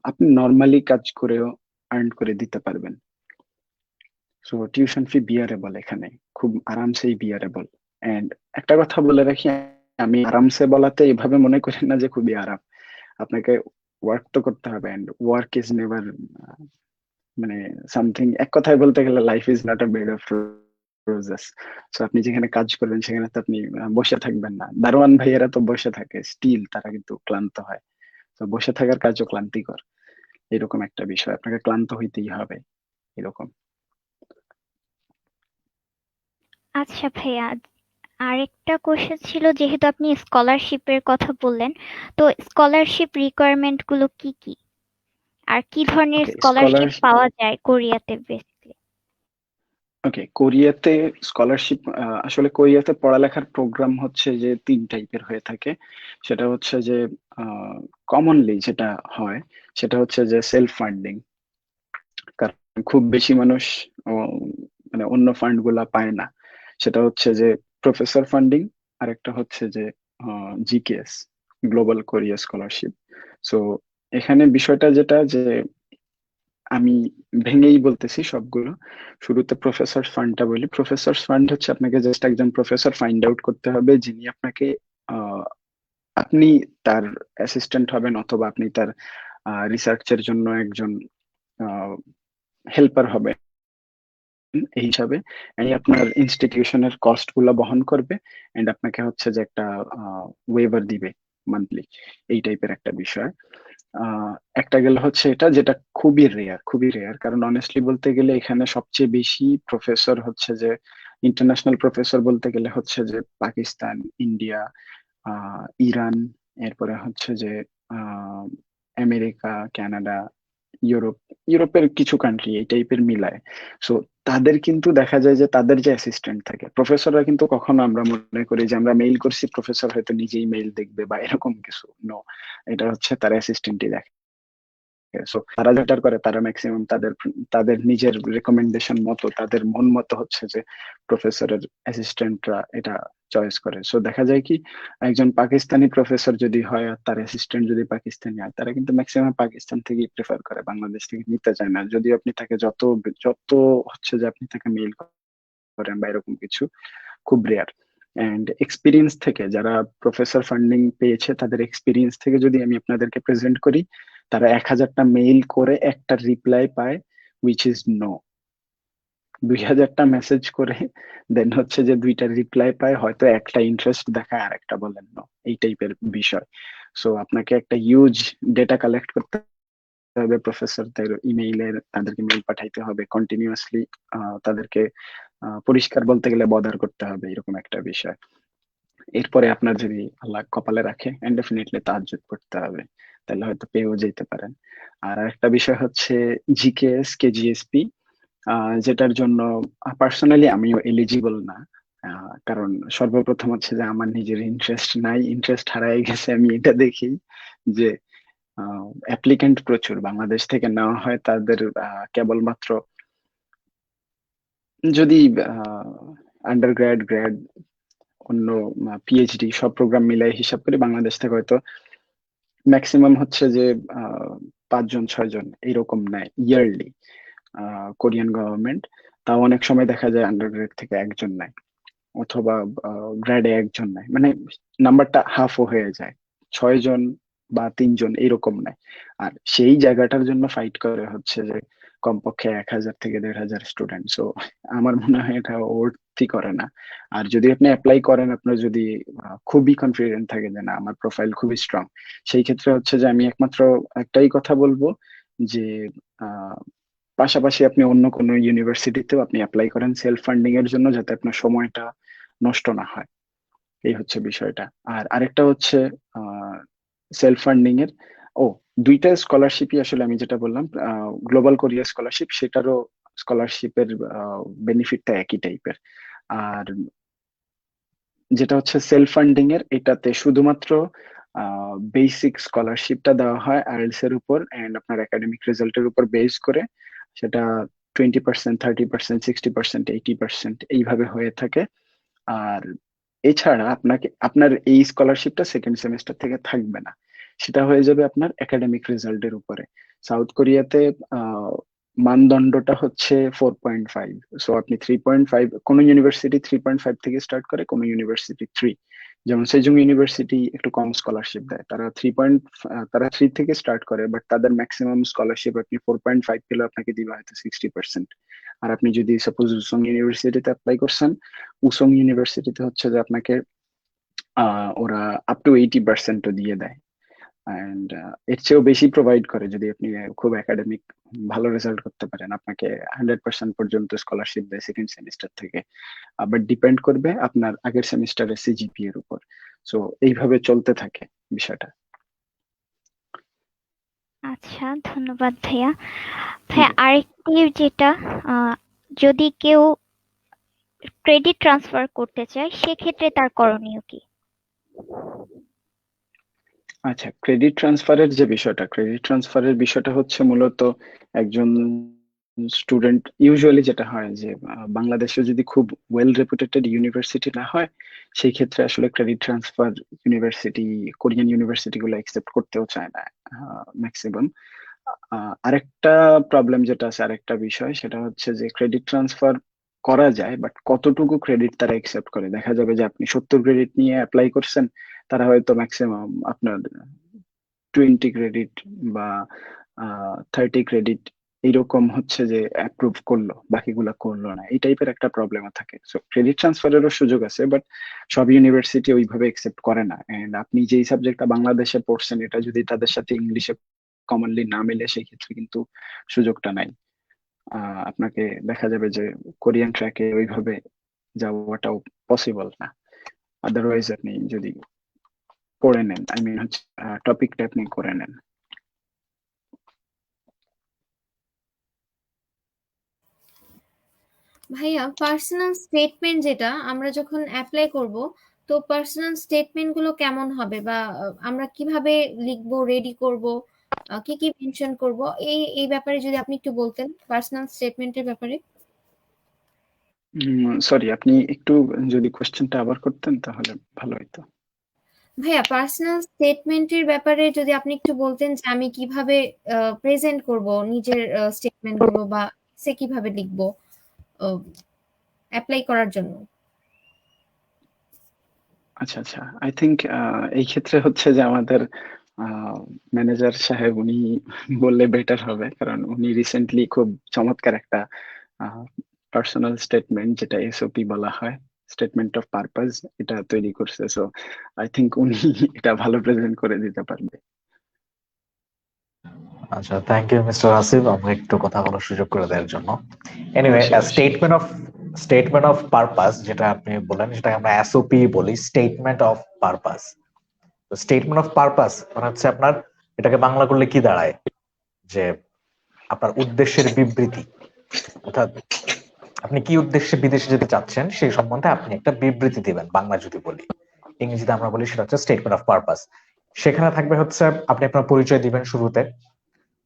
আপনি নর্মালি কাজ করেও আর্ন করে দিতে পারবেন। সো টিউশন ফি বিয়ারেবল এখানে, খুব আরামসেই বিয়ারেবল। এন্ড একটা কথা বলে রাখি, আমি আরামসে বলাতে এভাবে মনে করি না যে খুবই আরাম। আপনাকে ওয়ার্ক তো করতে হবে, এন্ড ওয়ার্ক ইজ নেভার, মানে সামথিং, এক কথায় বলতে গেলে life is not a bed of roses. So আপনি যেখানে কাজ করবেন সেখানে তো আপনি বসে থাকবেন না। দারোয়ান ভাইয়েরা তো বসে থাকে, স্টিল তারা কিন্তু ক্লান্ত হয়। তো বসে থাকার কাজও ক্লান্তিকর। এরকম একটা বিষয়, আপনাকে ক্লান্ত হইতেই হবে এরকম। আচ্ছা ভাইয়া, আরেকটা কোশ্চেন ছিল, যেহেতু আপনি স্কলারশিপের কথা বললেন, তো স্কলারশিপ রিকোয়ারমেন্ট গুলো কি কি, আর কি ধরনের ওকে, স্কলারশিপ পাওয়া যায় কোরিয়াতে বেসিক্যালি? কোরিয়াতে স্কলারশিপ, আসলে কোরিয়াতে পড়ালেখার প্রোগ্রাম হচ্ছে যে 3 টাইপের হয়ে থাকে। সেটা হচ্ছে যে কমনলি যেটা হয় সেটা হচ্ছে যে সেলফ ফান্ডিং। কারণ খুব বেশি মানুষ আহ, মানে অন্য ফান্ড গুলা পায় না। সেটা হচ্ছে যে প্রফেসর ফান্ডিং, আর একটা হচ্ছে যে GKS, global Korea scholarship. So এখানে বিষয়টা যেটা যে, আমি ভেঙেই বলতেছি সবগুলো। শুরুতে প্রফেসর ফান্ডটা বলি। প্রফেসর ফান্ড হচ্ছে আপনাকে জাস্ট একজন প্রফেসর ফাইন্ড আউট করতে হবে যিনি আপনাকে, আহ, আপনি তার অ্যাসিস্ট্যান্ট হবেন, অথবা আপনি তার রিসার্চের জন্য একজন হেল্পার হবেন এই হিসাবে। এই আপনার ইনস্টিটিউশনের কস্ট গুলা বহন করবে, এন্ড আপনাকে হচ্ছে যে একটা ওয়েভার দিবে মান্থলি। এই টাইপের একটা বিষয়। আহ, একটা গেল হচ্ছে এটা, যেটা খুবই রেয়ার, খুবই রেয়ার। কারণ অনেস্টলি বলতে গেলে এখানে সবচেয়ে বেশি প্রফেসর হচ্ছে যে, ইন্টারন্যাশনাল প্রফেসর বলতে গেলে হচ্ছে যে পাকিস্তান, ইন্ডিয়া, ইরান, এরপরে হচ্ছে যে আহ আমেরিকা, কানাডা, ইউরোপ, ইউরোপের কিছু কান্ট্রি এই টাইপের মিলায়। সো তাদের কিন্তু দেখা যায় যে তাদের যে অ্যাসিস্ট্যান্ট থাকে, প্রফেসররা কিন্তু কখনো আমরা মনে করি যে আমরা মেইল করছি, প্রফেসর হয়তো নিজেই মেইল দেখবে বা এরকম কিছু। নো, এটা হচ্ছে তার অ্যাসিস্ট্যান্টই দেখে। সো তারা যেটা করে, তারা ম্যাক্সিমাম তাদের তাদের নিজের রেকমেন্ডেশন মতো, তাদের মন মতো হচ্ছে যে প্রফেসরের অ্যাসিস্ট্যান্টরা এটা চয়েস করে। সো দেখা যায় কি, একজন পাকিস্তানি প্রফেসর যদি হয় আর তার অ্যাসিস্ট্যান্ট যদি পাকিস্তানি হয়, তারা কিন্তু ম্যাক্সিমাম পাকিস্তান থেকেই প্রেফার করে, বাংলাদেশ থেকে নিতে চায় না। যদিও আপনি তাকে যত যত হচ্ছে যে আপনি তাকে মেইল করেন বা এরকম কিছু, খুব রেয়ার। অ্যান্ড এক্সপিরিয়েন্স থেকে যারা প্রফেসর ফান্ডিং পেয়েছে তাদের এক্সপিরিয়েন্স থেকে যদি আমি আপনাদেরকে প্রেজেন্ট করি, তারা 1000টা মেইল করে একটা রিপ্লাই পায় উইচ ইজ নো। 2000টা মেসেজ করে দেন হচ্ছে যে 2টা রিপ্লাই পায়, হয়তো একটা ইন্টারেস্ট দেখায় আর একটা বলেন নো, এই টাইপের বিষয়। সো আপনাকে একটা হিউজ ডেটা কালেক্ট করতে হবে, প্রফেসরদের ইমেইলের, তাদেরকে মেইল পাঠাইতে হবে কন্টিনিউয়াসলি, তাদেরকে পরিষ্কার বলতে গেলে বদার করতে হবে, এরকম একটা বিষয়। এরপরে আপনার যদি আল্লাহ কপালে রাখে এন্ড ডেফিনেটলি তাহাজ্জুদ পড়তে হবে, তাহলে হয়তো পেয়েও যেতে পারেন। আর একটা বিষয় হচ্ছে জিকেএস কেজিএসপি, যেটার জন্য পার্সোনালি আমিও এলিজিবল না। কারণ সর্বপ্রথম হচ্ছে যে আমার নিজের ইন্টারেস্ট নাই, ইন্টারেস্ট হারাই গেছে আমি এটা দেখি যে অ্যাপ্লিকেন্ট প্রচুর বাংলাদেশ থেকে নেওয়া হয়, তাদের কেবলমাত্র যদি আন্ডার গ্র্যাড গ্র্যাড অন্য পিএইচডি সব প্রোগ্রাম মিলাই হিসাব করে বাংলাদেশ থেকে হয়তো ম্যাক্সিমাম হচ্ছে যে 5 জন 6 জন এইরকম নেয় ইয়ারলি কোরিয়ান গভর্নমেন্ট। তাও অনেক সময় দেখা যায় আন্ডার গ্রেড থেকে 1 জন নেয়, অথবা গ্রেডে 1 জন নেয়, মানে নাম্বারটা হাফও হয়ে যায়, 6 জন বা 3 জন এইরকম নেয়। আর সেই জায়গাটার জন্য ফাইট করে হচ্ছে যে কমপক্ষে 1000 থেকে 1500 স্টুডেন্ট। সো আমার মনে হয় এটা ওর্থই করে না। আর যদি আপনি অ্যাপ্লাই করেন, আপনার যদি খুবই কনফিডেন্ট থাকে যে না আমার প্রোফাইল খুবই স্ট্রং, সেই ক্ষেত্রে হচ্ছে যে আমি একমাত্র একটাই কথা বলবো যে আহ, পাশাপাশি আপনি অন্য কোনো ইউনিভার্সিটিতেও আপনি অ্যাপ্লাই করেন সেলফ ফান্ডিং এর জন্য, যাতে আপনার সময়টা নষ্ট না হয়। এই হচ্ছে বিষয়টা। আর আরেকটা হচ্ছে সেলফ ফান্ডিং এর, ও 2টা স্কলারশিপই আসলে আমি যেটা বললাম গ্লোবাল কোরিয়া স্কলারশিপ, সেটারও স্কলারশিপের বেনিফিটটা একই টাইপের। আর যেটা হচ্ছে সেলফ ফান্ডিং এর, এটাতে শুধুমাত্র বেসিক স্কলারশিপটা দেওয়া হয় আইএলটিএস এর উপর এন্ড আপনার একাডেমিক রেজাল্টের উপর বেস করে, সেটা 20%, 30%, 60%, 80% এইভাবে হয়ে থাকে। আর এছাড়া আপনাকে আপনার এই স্কলারশিপটা সেকেন্ড সেমিস্টার থেকে থাকবে না, সেটা হয়ে যাবে আপনার একাডেমিক রেজাল্টের উপরে। সাউথ কোরিয়াতে আহ, মানদণ্ডটা হচ্ছে 4.5। সো আপনি 3.5, কোনো ইউনিভার্সিটি 3.5 থেকে স্টার্ট করে, কোনো ইউনিভার্সিটি 3। যেমন সেজুং ইউনিভার্সিটি একটু কম স্কলারশিপ দেয়, তারা 3 থেকে স্টার্ট করে, বাট তাদের ম্যাক্সিমাম স্কলারশিপ আপনি 4.5 পেলে আপনাকে দিবে হয়তো 60%। আর আপনি যদি সাপোজ উসং ইউনিভার্সিটিতে অ্যাপ্লাই করছেন, উসং ইউনিভার্সিটিতে হচ্ছে যে আপনাকে ওরা আপ টু 80%ও দিয়ে দেয়। অ্যান্ড এর চেয়েও বেশি প্রোভাইড করে যদি আপনি খুব একাডেমিক ভালো রেজাল্ট করতে পারেন, আপনাকে 100% পর্যন্ত স্কলারশিপ দেয় সেকেন্ড সেমিস্টার থেকে। আবার ডিপেন্ড করবে আপনার আগের সেমিস্টারের সিজিপি এর উপর। সো এইভাবে চলতে থাকে বিষয়টা। আচ্ছা, ধন্যবাদ ভাইয়া। ভাইয়া আরেকটি যেটা, আহ, যদি কেউ ক্রেডিট ট্রান্সফার করতে চায় সেক্ষেত্রে তার করণীয় কি? আচ্ছা, ক্রেডিট ট্রান্সফারের বিষয়টা হচ্ছে মূলত একজন স্টুডেন্ট, ইউজুয়ালি যেটা হয় যে বাংলাদেশে যদি খুব ওয়েল রেপুটেটেড ইউনিভার্সিটি না হয়, সেই ক্ষেত্রে আসলে credit transfer university, Korean university গুলো অ্যাকসেপ্ট করতেও চায় না ম্যাক্সিমাম। আরেকটা প্রবলেম যেটা আছে, আরেকটা বিষয়, সেটা হচ্ছে যে ক্রেডিট ট্রান্সফার করা যায়, বাট কতটুকু ক্রেডিট তারা একসেপ্ট করে। দেখা যাবে যে আপনি 70 ক্রেডিট নিয়ে অ্যাপ্লাই করছেন, তারা হয়তো ম্যাক্সিমাম আপনার 20 ক্রেডিট বা 30 ক্রেডিট এইরকম হচ্ছে যে অ্যাপ্রুভ করলো, বাকিগুলা করলো না, এই টাইপের একটা প্রবলেম থাকে। সো ক্রেডিট ট্রান্সফারেরও সুযোগ আছে, বাট সব ইউনিভার্সিটি ওইভাবে একসেপ্ট করে না। এন্ড আপনি যেই সাবজেক্টটা বাংলাদেশে পড়ছেন, এটা যদি তাদের সাথে ইংলিশে কমনলি না মিলে, সেই ক্ষেত্রে কিন্তু সুযোগটা নাই। আপনাকে দেখা যাবে যে কোরিয়ান ট্র্যাকে ওইভাবে যাওয়াটাও পসিবল না। আদারওয়াইজ আপনি যদি পড়ে নেন, আই মিন হচ্ছে টপিকটা আপনি করে নেন। ভাইয়া পার্সোনাল স্টেটমেন্ট যেটা আমরা যখন অ্যাপ্লাই করব, তো পার্সোনাল স্টেটমেন্ট গুলো কেমন হবে, বা আমরা কিভাবে লিখবো, রেডি করব, কি কি মেনশন করব, এই এই ব্যাপারে যদি আপনি একটু বলতেন, পার্সোনাল স্টেটমেন্টের ব্যাপারে। সরি, আপনি একটু যদি কোশ্চেনটা আবার করতেন তাহলে ভালো হতো। ভাইয়া পার্সোনাল স্টেটমেন্টের ব্যাপারে যদি আপনি একটু বলতেন যে আমি কিভাবে প্রেজেন্ট করব নিজের স্টেটমেন্ট গুলো, বা সে কিভাবে লিখবো অ্যাপ্লাই করার জন্য। আচ্ছা আচ্ছা, আই থিংক এই ক্ষেত্রে হচ্ছে যে আমাদের ম্যানেজার সাহেব উনি বললে বেটার হবে, কারণ উনি রিসেন্টলি খুব চমৎকার একটা পার্সোনাল স্টেটমেন্ট, যেটা এসওপি বলা হয়, স্টেটমেন্ট অফ পারপাস, এটা তৈরি করছে। সো আই থিংক উনি এটা ভালো প্রেজেন্ট করে দিতে পারবে। আচ্ছা, থ্যাংক ইউ মিস্টার আসিফ আমাকে একটু কথা বলার সুযোগ করে দেওয়ার জন্য। এনিওয়ে, অবশ্যই অবশ্যই। স্টেটমেন্ট অফ পারপাস যেটা আপনি বললেন, সেটা আমরা এসওপি বলি, স্টেটমেন্ট অফ পারপাস। তো স্টেটমেন্ট অফ পারপাস মানে হচ্ছে আপনার, এটাকে বাংলা করলে কি দাঁড়ায়, যে আপনার উদ্দেশ্যের বিবৃতি। অর্থাৎ আপনি কি উদ্দেশ্যে বিদেশে যেতে চাচ্ছেন সেই সম্বন্ধে আপনি একটা বিবৃতি দিবেন, বাংলা যদি বলি। ইংরেজিতে আমরা বলি সেটা হচ্ছে স্টেটমেন্ট অফ পারপাস। সেখানে থাকবে হচ্ছে আপনি আপনার পরিচয় দিবেন শুরুতে।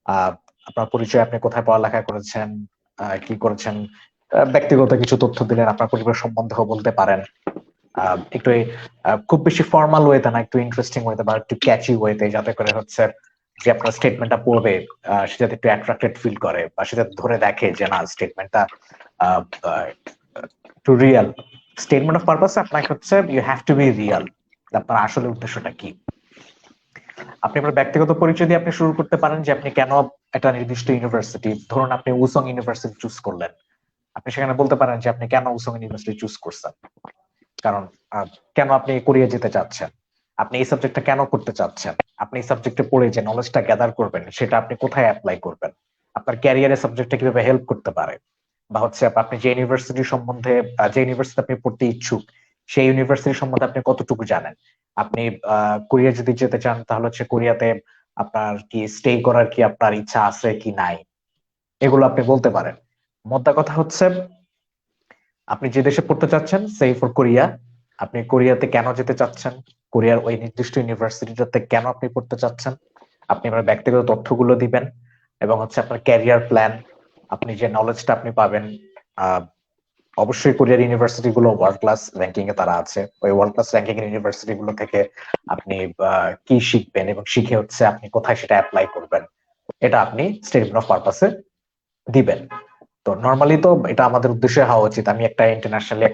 আহ আপনার পরিচয়, আপনি কোথায় পড়ালেখা করেছেন, কি করেছেন, ব্যক্তিগত কিছু তথ্য দিলেন, আপনার পরিবার সম্বন্ধেও বলতে পারেন। একটু খুব বেশি ফর্মাল ওয়েতে না, একটু ইন্টারেস্টিং ওয়েতে বা একটু ক্যাচি ওয়েতে, যাতে করে হচ্ছে যে আপনার স্টেটমেন্টটা পড়বে সে যাতে একটু অ্যাট্রাক্টেড ফিল করে, বা সে যাতে ধরে দেখে যে না, স্টেটমেন্টটা একটু রিয়েল। স্টেটমেন্ট অফ পারপাস আপনাকে হচ্ছে you have to be real, আপনার আসলে উদ্দেশ্যটা কি। আপনি আপনার ব্যক্তিগত পরিচয় দিয়ে আপনি শুরু করতে পারেন, যে আপনি কেন একটা নির্দিষ্ট ইউনিভার্সিটি, ধরুন আপনি উসং ইউনিভার্সিটি চুজ করলেন, আপনি সেখানে বলতে পারেন যে আপনি কেন উসং ইউনিভার্সিটি চুজ করছেন, কারণ কেন আপনি কোরিয়া যেতে চাচ্ছেন, আপনি এই সাবজেক্টটা কেন করতে চাচ্ছেন, আপনি এই সাবজেক্টে পড়ে যে নলেজটা গ্যাদার করবেন সেটা আপনি কোথায় অ্যাপ্লাই করবেন, আপনার ক্যারিয়ারে সাবজেক্টটা কিভাবে হেল্প করতে পারে, বা হচ্ছে আপনি যে ইউনিভার্সিটি সম্বন্ধে, যে ইউনিভার্সিটি আপনি পড়তে ইচ্ছুক সেই ইউনিভার্সিটি সম্বন্ধে আপনি কতটুকু জানেন। আপনি কোরিয়া যদি যেতে চান তাহলে হচ্ছে কোরিয়াতে আপনার কি স্টে করার কি আপনার ইচ্ছা আছে কি নাই, এগুলো আপনি বলতে পারেন। মোদ্দা কথা হচ্ছে আপনি যে দেশে পড়তে চাচ্ছেন, সেই ফর কোরিয়া, আপনি কোরিয়াতে কেন যেতে চাচ্ছেন, কোরিয়ার ওই নির্দিষ্ট ইউনিভার্সিটিটাতে কেন আপনি পড়তে চাচ্ছেন, আপনি আপনার ব্যক্তিগত তথ্যগুলো দিবেন, এবং হচ্ছে আপনার ক্যারিয়ার প্ল্যান, আপনি যে নলেজটা আপনি পাবেন। আহ অবশ্যই কোরিয়ার ইউনিভার্সিটি গুলো ওয়ার্ল্ড ক্লাস র্যাঙ্কিং এ তারা আছে, ওই ওয়ার্ল্ড ক্লাস র্যাঙ্কিং এর ইউনিভার্সিটি গুলো থেকে আপনি কি শিখবেন এবং শিখে হচ্ছে আপনি কোথায় সেটা অ্যাপ্লাই করবেন, এটা আপনি স্টেটমেন্ট অফ পারপাসে দিবেন। তো নর্মালি তো এটা আমাদের উদ্দেশ্যে হওয়া উচিত, আমি একটা ইন্টারন্যাশনালি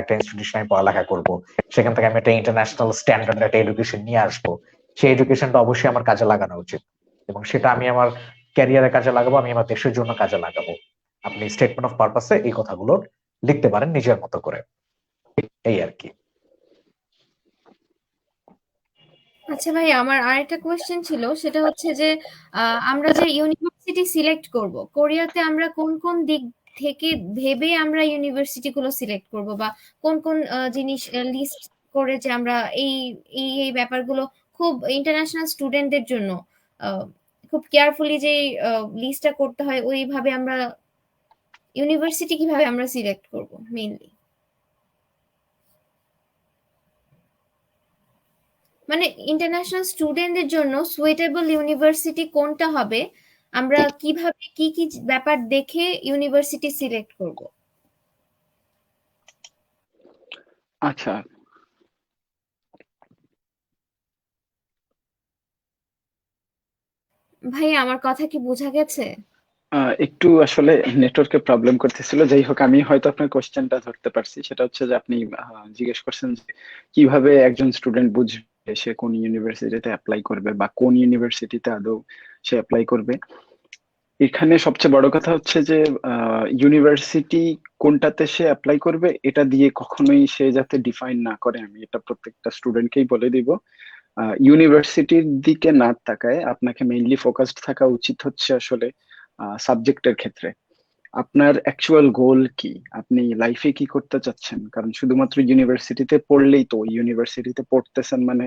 একটা ইনস্টিটিউশনে পড়ালেখা করব, সেখান থেকে আমি একটা ইন্টারন্যাশনাল স্ট্যান্ডার্ড একটা এডুকেশন নিয়ে আসবো, সেই এডুকেশনটা অবশ্যই আমার কাজে লাগানো উচিত, এবং সেটা আমি আমার ক্যারিয়ারে কাজে লাগাবো, আমি আমার দেশের জন্য কাজে লাগাবো। আপনি স্টেটমেন্ট অফ পারপাসে এই কথাগুলো লিখতে পারেন নিজের মতো করে, এই আর কি। আচ্ছা ভাই, আমার আরেকটা কোয়েশ্চেন ছিল, সেটা হচ্ছে যে আমরা যে ইউনিভার্সিটি সিলেক্ট করব, কোরিয়াতে আমরা কোন কোন দিক থেকে ভেবে আমরা ইউনিভার্সিটি গুলো সিলেক্ট করব, বা কোন কোন জিনিস লিস্ট করে, যে আমরা এই এই এই ব্যাপারগুলো খুব ইন্টারন্যাশনাল স্টুডেন্টদের জন্য আহ, খুব কেয়ারফুলি যে লিস্টটা করতে হয়, ওইভাবে আমরা ইউনিভার্সিটি কিভাবে আমরা সিলেক্ট করব মেইনলি, মানে ইন্টারন্যাশনাল স্টুডেন্টদের জন্য সুইটেবল ইউনিভার্সিটি কোনটা হবে, আমরা কিভাবে কি কি ব্যাপার দেখে ইউনিভার্সিটি সিলেক্ট করব। আচ্ছা, ভাই আমার কথা কি বোঝা গেছে? একটু আসলে নেটওয়ার্কের প্রবলেম করতেছিল। যাই হোক, আমি হয়তো আপনার কোশ্চেনটা ধরতে পারছি। সেটা হচ্ছে যে আপনি জিজ্ঞেস করছেন যে কিভাবে একজন স্টুডেন্ট বুঝবে সে কোন ইউনিভার্সিটিতে অ্যাপ্লাই করবে, বা কোন ইউনিভার্সিটিতে আদৌ সে অ্যাপ্লাই করবে। এখানে সবচেয়ে বড় কথা হচ্ছে যে ইউনিভার্সিটি কোনটাতে সে অ্যাপ্লাই করবে এটা দিয়ে কখনোই সে যাতে ডিফাইন না করে, আমি এটা প্রত্যেকটা স্টুডেন্টকেই বলে দিব। ইউনিভার্সিটির দিকে না তাকায় আপনাকে মেইনলি ফোকাসড থাকা উচিত হচ্ছে আসলে সাবজেক্টের ক্ষেত্রে। আপনার অ্যাকচুয়াল গোল কি, আপনি লাইফে কি করতে চাচ্ছেন। কারণ শুধুমাত্র ইউনিভার্সিটিতে পড়লেই তো, ইউনিভার্সিটিতে পড়তেছেন মানে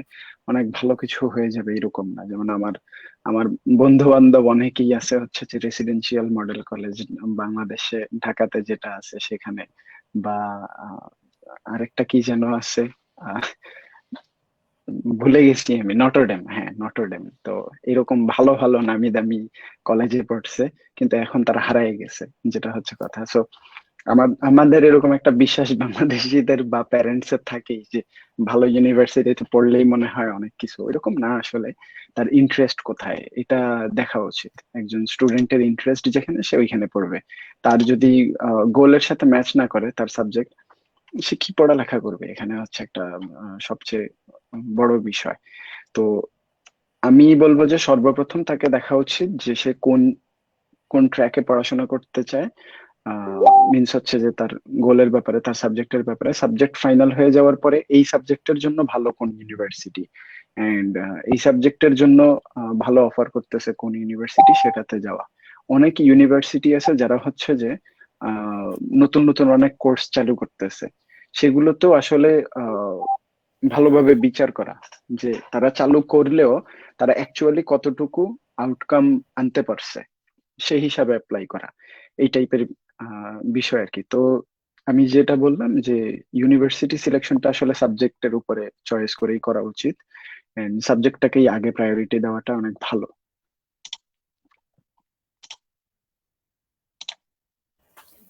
অনেক ভালো কিছু হয়ে যাবে এরকম না। যেমন আমার আমার বন্ধু বান্ধব অনেকেই আছে হচ্ছে যে রেসিডেন্সিয়াল মডেল কলেজ বাংলাদেশে, ঢাকাতে যেটা আছে সেখানে, বা আহ, আরেকটা কি যেন আছে, আহ, ভুলে গেছি আমি, নটরডেম, হ্যাঁ নটরডেম। তো এরকম ভালো ভালো নামি দামি কলেজে পড়ছে, কিন্তু এখন তারা হারায় গেছে, যেটা হচ্ছে কথা। সো আমাদের এরকম একটা বিশ্বাস বাংলাদেশিদের বা প্যারেন্টস এর থাকেই যে ভালো ইউনিভার্সিটিতে পড়লেই মনে হয় অনেক কিছু, এরকম না। আসলে তার ইন্টারেস্ট কোথায় এটা দেখা উচিত। একজন স্টুডেন্টের ইন্টারেস্ট যেখানে, সে ওইখানে পড়বে। তার যদি গোলের সাথে ম্যাচ না করে তার সাবজেক্ট, সে কি পড়ালেখা করবে, এখানে হচ্ছে একটা সবচেয়ে বড় বিষয়। তো আমি বলবো যে সর্বপ্রথম তাকে দেখা উচিত যে সে কোন কোন ট্র্যাকে পড়াশোনা করতে চায়। মিনস হচ্ছে যে তার গোলের ব্যাপারে, তার সাবজেক্টের ব্যাপারে, সাবজেক্ট ফাইনাল হয়ে যাওয়ার পরে এই সাবজেক্টের জন্য ভালো কোন ইউনিভার্সিটি এন্ড এই সাবজেক্টের জন্য ভালো অফার করতেছে কোন ইউনিভার্সিটি, সেটাতে যাওয়া। অনেক ইউনিভার্সিটি আছে যারা হচ্ছে যে আহ, নতুন নতুন অনেক কোর্স চালু করতেছে, সেগুলোতেও আসলে ভালোভাবে বিচার করা যে তারা চালু করলেও তারা অ্যাকচুয়ালি কতটুকু আউটকাম আনতে পারছে, সেই হিসাবে অ্যাপ্লাই করা, এই টাইপের বিষয় আর কি। তো আমি যেটা বললাম যে ইউনিভার্সিটি সিলেকশনটা আসলে সাবজেক্টের উপরে চয়েস করেই করা উচিত, সাবজেক্টটাকেই আগে প্রায়োরিটি দেওয়াটা অনেক ভালো।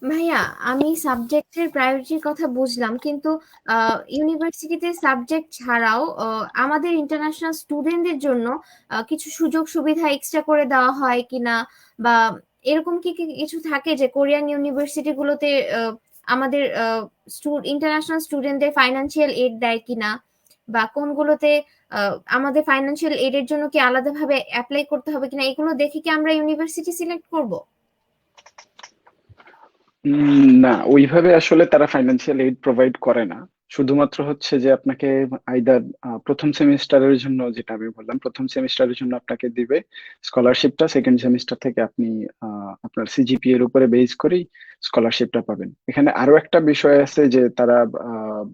ভাইয়া, আমি সাবজেক্টের প্রায়োরিটির কথা বুঝলাম, কিন্তু ইউনিভার্সিটিতে সাবজেক্ট ছাড়াও আমাদের ইন্টারন্যাশনাল স্টুডেন্টদের জন্য কিছু সুযোগ সুবিধা এক্সট্রা করে দেওয়া হয় কিনা, বা এরকম কি কি কিছু থাকে যে কোরিয়ান ইউনিভার্সিটি গুলোতে আমাদের ইন্টারন্যাশনাল স্টুডেন্টদের ফাইনান্সিয়াল এড দেয় কিনা, বা কোনগুলোতে আমাদের ফাইনান্সিয়াল এড এর জন্য কি আলাদাভাবে অ্যাপ্লাই করতে হবে কিনা, এগুলো দেখে কি আমরা ইউনিভার্সিটি সিলেক্ট করব? না, ওইভাবে আসলে তারা ফাইন্যান্সিয়াল এইড প্রোভাইড করে না। শুধুমাত্র হচ্ছে যে আপনাকে আইদার প্রথম সেমিস্টারের জন্য, যেটা আমি বললাম, প্রথম সেমিস্টারের জন্য আপনাকে দিবে স্কলারশিপটা, সেকেন্ড সেমিস্টার থেকে আপনি আপনার সিজিপি এর উপরে বেস করেই স্কলারশিপটা পাবেন। এখানে আরো একটা বিষয় আছে যে তারা আহ,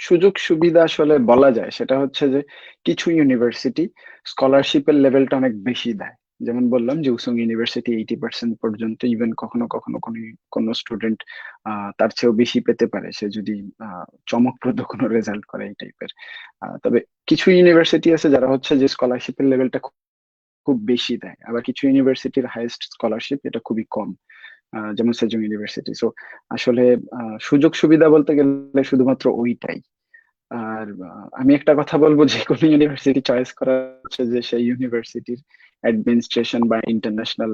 সুযোগ সুবিধা আসলে বলা যায়, সেটা হচ্ছে যে কিছু ইউনিভার্সিটি স্কলারশিপের লেভেলটা অনেক বেশি দেয়। যেমন বললাম যে উসুং ইউনিভার্সিটি 80% পর্যন্ত, ইভেন কখনো কখনো কোনো স্টুডেন্ট তার চেয়েও বেশি পেতে পারে সে যদি চমকপ্রদ কোনো রেজাল্ট করে, এই টাইপের। তবে কিছু ইউনিভার্সিটি আছে যারা হচ্ছে যে স্কলারশিপের লেভেলটা খুব বেশি দেয়, আবার কিছু ইউনিভার্সিটির হাইয়েস্ট স্কলারশিপ এটা খুবই কম, যেমন সেজং ইউনিভার্সিটি। সো আসলে সুযোগ সুবিধা বলতে গেলে শুধুমাত্র ওইটাই। আর আমি একটা কথা বলবো, যে কোনো ইউনিভার্সিটি চয়েস করা হচ্ছে যে সেই ইউনিভার্সিটির অ্যাডমিনিস্ট্রেশন বা ইন্টারন্যাশনাল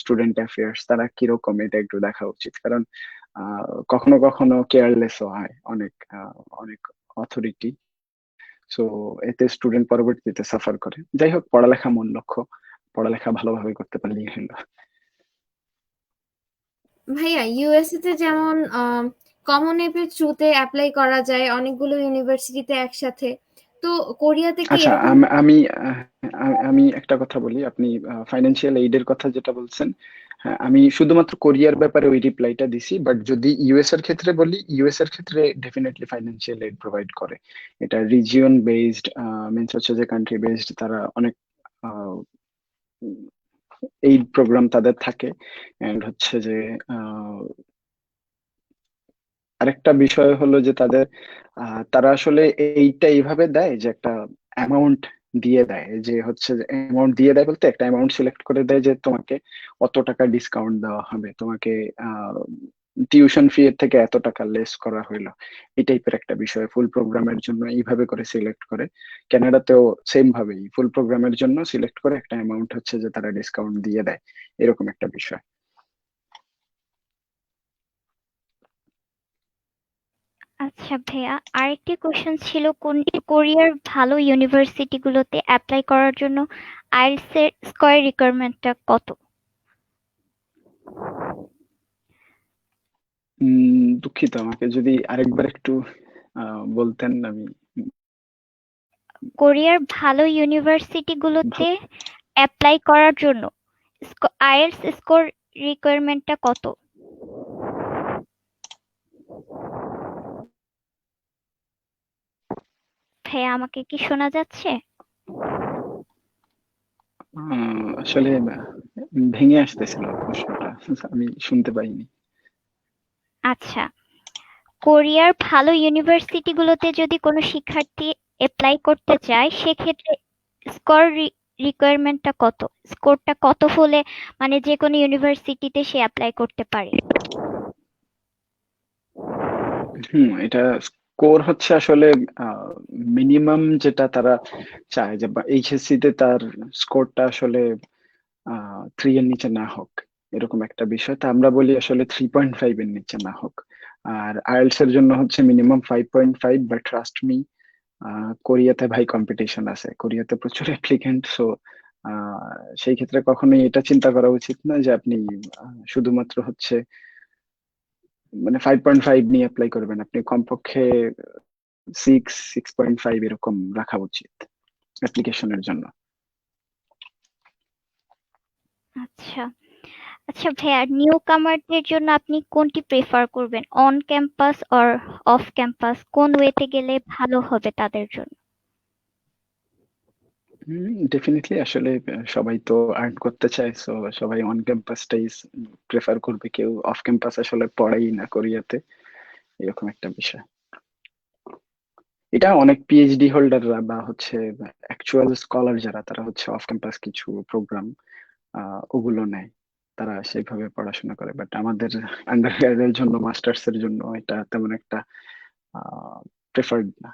স্টুডেন্ট অ্যাফেয়ার্স তারা কিরকম, এটা একটু দেখা উচিত। কারণ কখনো কখনো কেয়ারলেসও হয় অনেক অনেক অথরিটি। সো এতে স্টুডেন্ট পরবর্তীতে সাফার করে। যাই হোক, পড়ালেখা মূল লক্ষ্য, পড়ালেখা ভালোভাবে করতে পারলেই হলো। ভাইয়া, ইউএসএ তে যেমন কমন অ্যাপের থ্রুতে অ্যাপ্লাই করা যায় অনেকগুলো ইউনিভার্সিটিতে একসাথে, তো কোরিয়াতে কি আচ্ছা, এরকম? আমি একটা কথা বলি। আপনি ফাইন্যান্সিয়াল এইডের কথা যেটা বলছেন, হ্যাঁ, আমি শুধুমাত্র কোরিয়ার ব্যাপারে ওই রিপ্লাইটা দিছি। বাট যদি ইউএস এর ক্ষেত্রে বলি, ইউএস এর ক্ষেত্রে ডেফিনেটলি ফাইন্যান্সিয়াল এইড প্রোভাইড করে। এটা রিজিয়ন বেসড, মিনস হচ্ছে যে কান্ট্রি বেসড, তারা অনেক এইড প্রোগ্রাম তাদের থাকে। এন্ড হচ্ছে যে আহ, আরেকটা বিষয় হলো যে তারা আসলে এইটা এইভাবে দেয় যে একটা অ্যামাউন্ট দিয়ে দেয়, যে হচ্ছে অ্যামাউন্ট দিয়ে দেয় বলতে একটা অ্যামাউন্ট সিলেক্ট করে দেয় যে তোমাকে অত টাকা ডিসকাউন্ট দেওয়া হবে, তোমাকে টিউশন ফি এর থেকে এত টাকা লেস করা হইলো, এই টাইপের একটা বিষয় ফুল প্রোগ্রামের জন্য এইভাবে করে সিলেক্ট করে। কানাডাতেও সেম ভাবেই ফুল প্রোগ্রামের জন্য সিলেক্ট করে একটা অ্যামাউন্ট হচ্ছে যে তারা ডিসকাউন্ট দিয়ে দেয়, এরকম একটা বিষয়। আচ্ছা ভাইয়া, আরেকটি কোশ্চেন ছিল, কোরিয়ার ভালো ইউনিভার্সিটি গুলোতে অ্যাপ্লাই করার জন্য আইএলটিএস এর স্কয়ার রিকোয়ারমেন্টটা কত? দুঃখিত, আমাকে যদি আরেকবার একটু বলতেন আমি কোরিয়ার ভালো ইউনিভার্সিটি গুলোতে ভালো। অ্যাপ্লাই করার জন্য আইএলটিএস স্কোর রিকোয়ারমেন্টটা কত? ভাইয়া, আমাকে কি শোনা যাচ্ছে? আসলে ভেঙে আসতেছিল প্রশ্নটা, আমি শুনতে পাইনি। আচ্ছা, কোরিয়ার ভালো ইউনিভার্সিটি গুলোতে যদি কোনো শিক্ষার্থী অ্যাপ্লাই করতে চায়, সেক্ষেত্রে স্কোর রিকোয়ারমেন্টটা কত? স্কোরটা কত হলে মানে যে কোনো ইউনিভার্সিটিতে সে অ্যাপ্লাই করতে পারে? এটা স্কোর হচ্ছে আসলে মিনিমাম যেটা তারা চায় যে এইচএসসি তে তার স্কোরটা আসলে 3 এর নিচে না হোক, এরকম একটা বিষয়। তা আমরা বলি আসলে 3.5 এর নিচে না হোক। আর আইএলটিএস এর জন্য হচ্ছে মিনিমাম 5.5, বাট ট্রাস্ট মি কোরিয়াতে ভাই কম্পিটিশন আছে, কোরিয়াতে প্রচুর অ্যাপ্লিকেন্ট। সো সেই ক্ষেত্রে কখনোই এটা চিন্তা করা উচিত না যে আপনি শুধুমাত্র হচ্ছে মানে 5.5 নিয়ে অ্যাপ্লাই করবেন, আপনি কমপক্ষে 6.5 এরকম রাখা উচিত অ্যাপ্লিকেশনের জন্য। আচ্ছা আচ্ছা ভাইয়া, নিউ কামারদের জন্য আপনি কোনটি প্রেফার করবেন, on campus or of campus? কোন ওয়েতে গেলে ভালো হবে তাদের জন্য? ডেফিনেটলি আসলে সবাই তো আর্ন করতে চায়, সো সবাই অন ক্যাম্পাসটাই প্রেফার করবে, কেউ অফ ক্যাম্পাস আসলে পড়াই না কোরিয়াতে, এরকম একটা বিষয়। এটা অনেক পিএইচডি হোল্ডাররা বা হচ্ছে অ্যাকচুয়াল স্কলার যারা, তারা হচ্ছে অফ ক্যাম্পাস কিছু প্রোগ্রাম ওগুলো নেয়, তারা সেইভাবে পড়াশোনা করে। বাট আমাদের আন্ডারগ্র্যাডের জন্য, মাস্টার্স এর জন্য এটা তেমন একটা প্রেফার্ড না,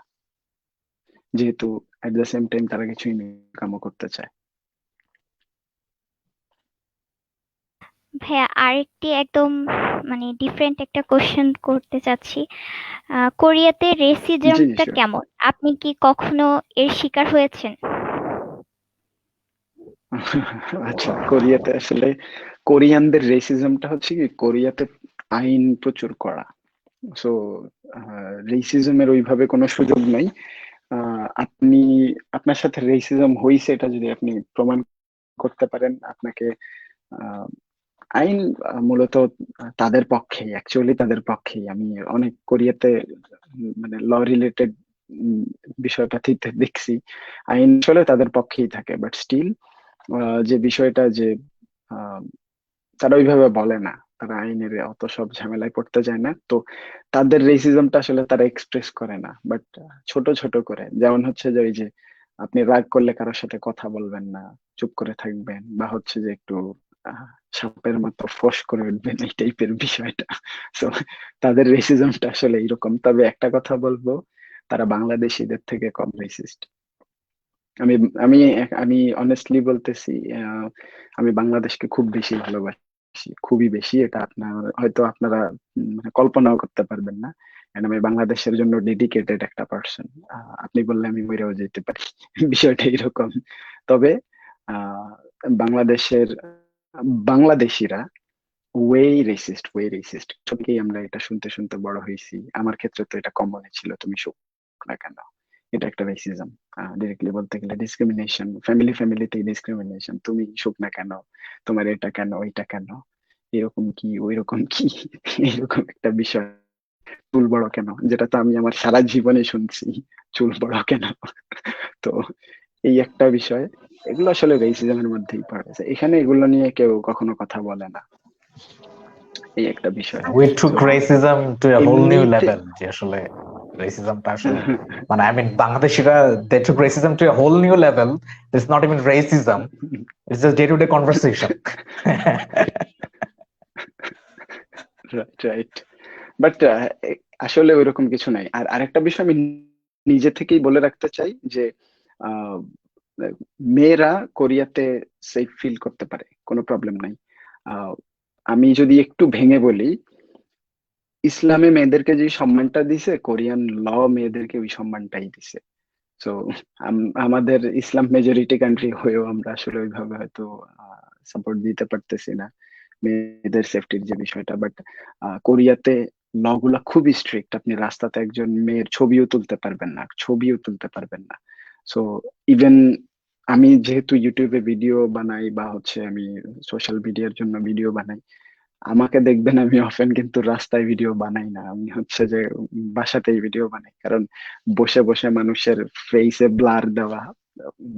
যেহেতু এট দ্য সেম টাইম তারা কিছু ইনকামও করতে চায়। ভাইয়া আরেকটি একদম মানে ডিফারেন্ট একটা কোশ্চেন করতে চাচ্ছি। কোরিয়াতে জি জি রেসিজমটা sure. কেমন? আপনি কি কখনো এর শিকার হয়েছেন? আচ্ছা, কোরিয়াতে আসলে কোরিয়ানদের রেসিজমটা হচ্ছে কি, কোরিয়াতে আইন প্রচুর কড়া। সো রেসিজমের ওইভাবে কোনো সুযোগ নাই। আপনি, আপনার সাথে রেসিজম হয়েছে এটা যদি আপনি প্রমাণ করতে পারেন, আপনাকে আহ, আইন মূলত তাদের পক্ষেই, অ্যাকচুয়ালি তাদের পক্ষেই। আমি অনেক কোরিয়াতে মানে ল রিলেটেড বিষয়পাতিতে দেখছি, আইন আসলে তাদের পক্ষেই থাকে, বাট স্টিল যে বিষয়টা যে আহ, তারা ওইভাবে বলে না, তারা আইনের অত সব ঝামেলায় পড়তে যায় না, তো তাদের রেসিজমটা আসলে তারা এক্সপ্রেস করে না, বাট ছোট ছোট করে। যেমন হচ্ছে যে ওই যে আপনি রাগ করলে কারোর সাথে কথা বলবেন না, চুপ করে থাকবেন, বা হচ্ছে যে একটু আহ, সাপের মতো ফোঁস করে উঠবেন, এই টাইপের বিষয়টা। তো তাদের রেসিজমটা আসলে এইরকম। তবে একটা কথা বলবো, তারা বাংলাদেশিদের থেকে কম রেসিস্ট। আমি আমি আমি অনেস্টলি বলতেছি, আহ, আমি বাংলাদেশকে খুব বেশি ভালোবাসি, খুবই বেশি। এটা আপনার হয়তো আপনারা মানে কল্পনাও করতে পারবেন না। And আমি বাংলাদেশের জন্য ডেডিকেটেড একটা পার্সন। আপনি বললে আমি মরেও যেতে পারি। বিষয়টা এরকম। তবে আহ, বাংলাদেশের বাংলাদেশিরা ওয়ে রেসিস্ট, ছোটকেই আমরা এটা শুনতে শুনতে বড় হয়েছি। আমার ক্ষেত্রে তো এটা কমনই ছিল, তুমি শুক না কেন, এটা একটা রেসিজম। ডিরেক্টলি বলতে গেলে ডিসক্রিমিনেশন, ফ্যামিলিতেই ডিসক্রিমিনেশন, তুমি শুক না কেন, তোমার এটা কেন, ওইটা কেন, এরকম কি ওই রকম কি, এরকম একটা বিষয়। চুল বড় কেন, যেটা তো আমি আমার সারা জীবনে শুনছি, চুল বড় কেন। তো এই একটা বিষয়, এগুলো আসলে রেসিজমের মধ্যেই পড়ে গেছে, এখানে এগুলো নিয়ে কেউ কখনো কথা বলে না, এই একটা বিষয়। উই তো took racism to a whole new এমনিতে লেভেল, যে আসলে রেসিজমটা আসলে মানে আই মিন বাংলাদেশিরা they took racism to a whole new level. It's not even racism, it's just day to day conversation. Right right, but আসলে ওইরকম কিছু নাই। আর আরেকটা বিষয় আমি নিজে থেকেই বলে রাখতে চাই যে আহ, মেয়েরা কোরিয়াতে সেফ ফিল করতে পারে, কোনো প্রবলেম নাই। আহ, আমি যদি একটু ভেঙে বলি, ইসলামে মেয়েদেরকে যে সম্মানটা দিছে, কোরিয়ান ল মেয়েদেরকে ওই সম্মানটাই দিছে। তো আমাদের ইসলাম মেজরিটি কান্ট্রি হয়েও আমরা আসলে ওইভাবে হয়তো সাপোর্ট দিতে পারতেছি না মেয়েদের সেফটির যে বিষয়টা। বাট কোরিয়াতে ল গুলা খুবই স্ট্রিক্ট, আপনি রাস্তাতে একজন মেয়ের ছবিও তুলতে পারবেন না, ছবিও তুলতে পারবেন না। সো ইভেন আমি যেহেতু ইউটিউবে ভিডিও বানাই বা হচ্ছে আমি সোশ্যাল মিডিয়ার জন্য ভিডিও বানাই, আমাকে দেখবেন আমি অফেন কিন্তু রাস্তায় ভিডিও বানাই না, আমি হচ্ছে যে বাসাতেই ভিডিও বানাই। কারণ বসে বসে মানুষের ফেসে ব্লার দেওয়া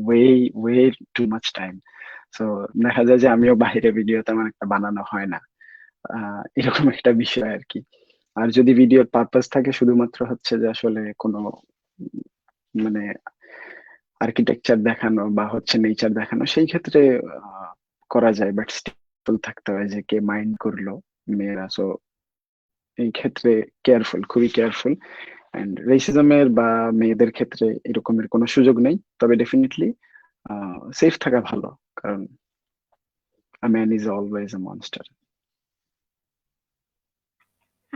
way way too much time. তো দেখা যায় যে আমিও বাইরে ভিডিও তেমন একটা বানানো হয় না, এরকম একটা বিষয় আর কি। আর যদি ভিডিওর পারপাস থাকে শুধুমাত্র হচ্ছে যে আসলে কোনো মানে আর্কিটেকচার দেখানো বা হচ্ছে নেচার দেখানো, সেই ক্ষেত্রে আহ, করা যায়, বাট স্টিল থাকতে হয় যে কে মাইন্ড করলো, মেয়েরা। সো এই ক্ষেত্রে কেয়ারফুল, খুবই কেয়ারফুল। অ্যান্ড রেসিজমের বা মেয়েদের ক্ষেত্রে এরকমের কোনো সুযোগ নেই, তবে ডেফিনেটলি সেফ থাকা ভালো, কারণ a man is always a monster.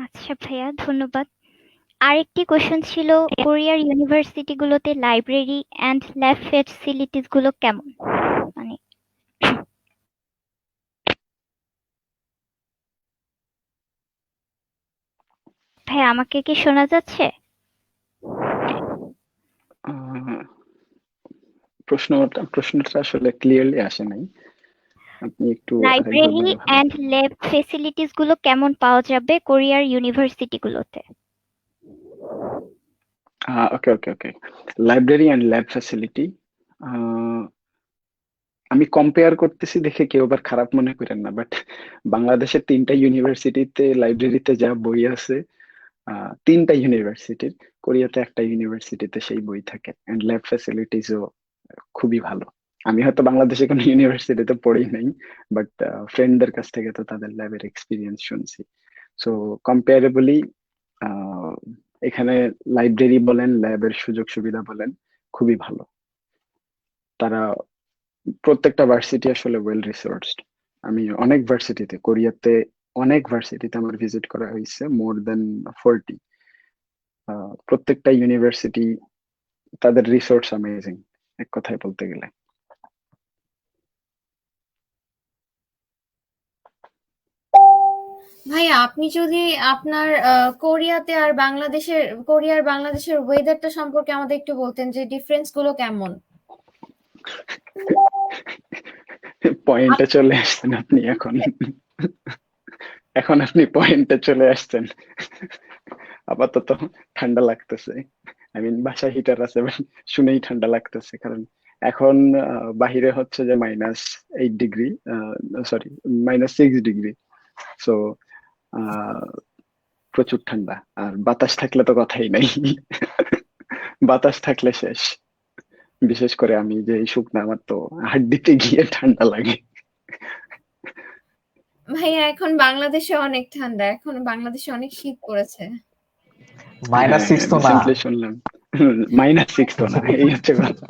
আচ্ছা ভাইয়া, ধন্যবাদ। আরেকটি কোশ্চেন ছিল, কোরিয়ার ইউনিভার্সিটিগুলোতে লাইব্রেরি অ্যান্ড ল্যাব ফ্যাসিলিটিস গুলো কেমন? মানে ভাই, আমাকে কি শোনা যাচ্ছে? আহ, প্রশ্নটা আসলে ক্লিয়ারলি আসে নাই। আপনি একটু আরেকবার লাইব্রেরি বললে ভালো অ্যান্ড হতো। ল্যাব ফ্যাসিলিটিস গুলো কেমন পাওয়া যাবে কোরিয়ার ইউনিভার্সিটিগুলোতে? ওকে ওকে ওকে। লাইব্রেরি অ্যান্ড ল্যাব ফ্যাসিলিটি, আমি কম্পেয়ার করতেছি দেখে কেউ আবার খারাপ মনে করেন না, বাট বাংলাদেশের 3টা ইউনিভার্সিটিতে লাইব্রেরিতে যা বই আছে, 3টা ইউনিভার্সিটির, কোরিয়াতে একটা ইউনিভার্সিটিতে সেই বই থাকে, অ্যান্ড ল্যাব ফ্যাসিলিটিসও খুবই ভালো। আমি হয়তো বাংলাদেশে কোনো ইউনিভার্সিটিতে পড়ি নাই, বাট ফ্রেন্ডদের কাছ থেকে তো তাদের ল্যাবের এক্সপিরিয়েন্স শুনছি। সো কম্পারেবলি এখানে লাইব্রেরি বলেন, ল্যাবের সুযোগ সুবিধা বলেন, খুবই ভালো। তারা প্রত্যেকটা ভার্সিটি আসলে ওয়েল রিসোর্সড। আমি অনেক ভার্সিটিতে, কোরিয়াতে অনেক ভার্সিটিতে আমার ভিজিট করা হয়েছে, মোর দেন 40। প্রত্যেকটা ইউনিভার্সিটি, তাদের রিসোর্স অ্যামেজিং, এক কথায় বলতে গেলে। ভাইয়া, আপনি যদি আপনার কোরিয়ার বাংলাদেশের ওয়েদারটা সম্পর্কে আমাদের একটু বলতেন, যে ডিফারেন্স গুলো কেমন? পয়েন্টে চলে আসছেন আপনি এখন। এখন আপনি পয়েন্টে চলে আসছেন। আপাতত ঠান্ডা লাগতেছে। আই মিন বাসায় হিটার আছে, but শুনেই ঠান্ডা লাগতেছে, কারণ এখন বাহিরে হচ্ছে যে -8 ডিগ্রি, সরি -6 ডিগ্রি। সো প্রচুর ঠান্ডা, আর বাতাস থাকলে তো কথাই নাই। বাতাস থাকলে শেষ। বিশেষ করে আমি যে এই শুকনা, আমার তো হাড্ডিতে গিয়ে ঠান্ডা লাগে। ভাইয়া, এখন বাংলাদেশে অনেক ঠান্ডা, এখন বাংলাদেশে অনেক শীত পড়েছে। -6 তো না। রিসেন্টলি শুনলাম -6 তো না, এই হচ্ছে কথা।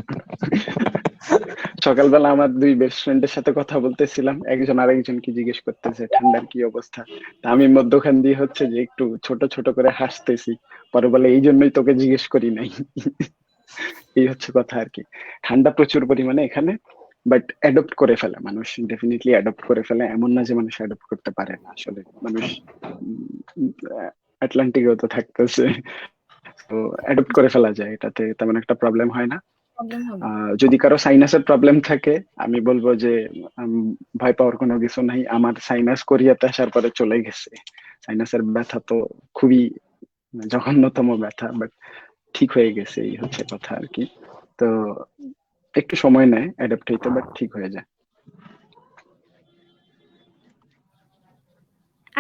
সকালবেলা আমার 2 বেস্ট ফ্রেন্ডের সাথে কথা বলতেছিলাম, একজন আরেকজনকে জিজ্ঞেস করতেছে ঠান্ডার কি অবস্থা। তা আমি মধ্যখান দিয়ে হচ্ছে যে একটু ছোট ছোট করে হাসতেছি, পরে বলে এই জন্যই তোকে জিজ্ঞেস করি নাই। এই হচ্ছে কথা আর কি। ঠান্ডা প্রচুর পরিমাণে এখানে, বাট অ্যাডপ্ট করে ফেলে মানুষ, ডেফিনেটলি অ্যাডপ্ট করে ফেলে, এমন না যে মানুষ অ্যাডপ্ট করতে পারে না। আসলে মানুষ আটলান্টিকেও তো থাকতেছে, তো অ্যাডপ্ট করে ফেলা যায়, এটাতে তেমন একটা প্রবলেম হয় না। প্রবলেম হবে? যদি কারো সাইনাসের প্রবলেম থাকে, আমি বলবো যে ভয় পাওয়ার কোনো কিছু নাই। আমার সাইনাস কোরিয়াতে আসার পরে চলে গেছে। সাইনাসের ব্যথা তো খুবই জঘন্যতম ব্যথা, বাট ঠিক হয়ে গেছে, এই হচ্ছে কথা আর কি। তো একটু সময় নেয় অ্যাডাপ্ট হইতে, বাট ঠিক হয়ে যায়।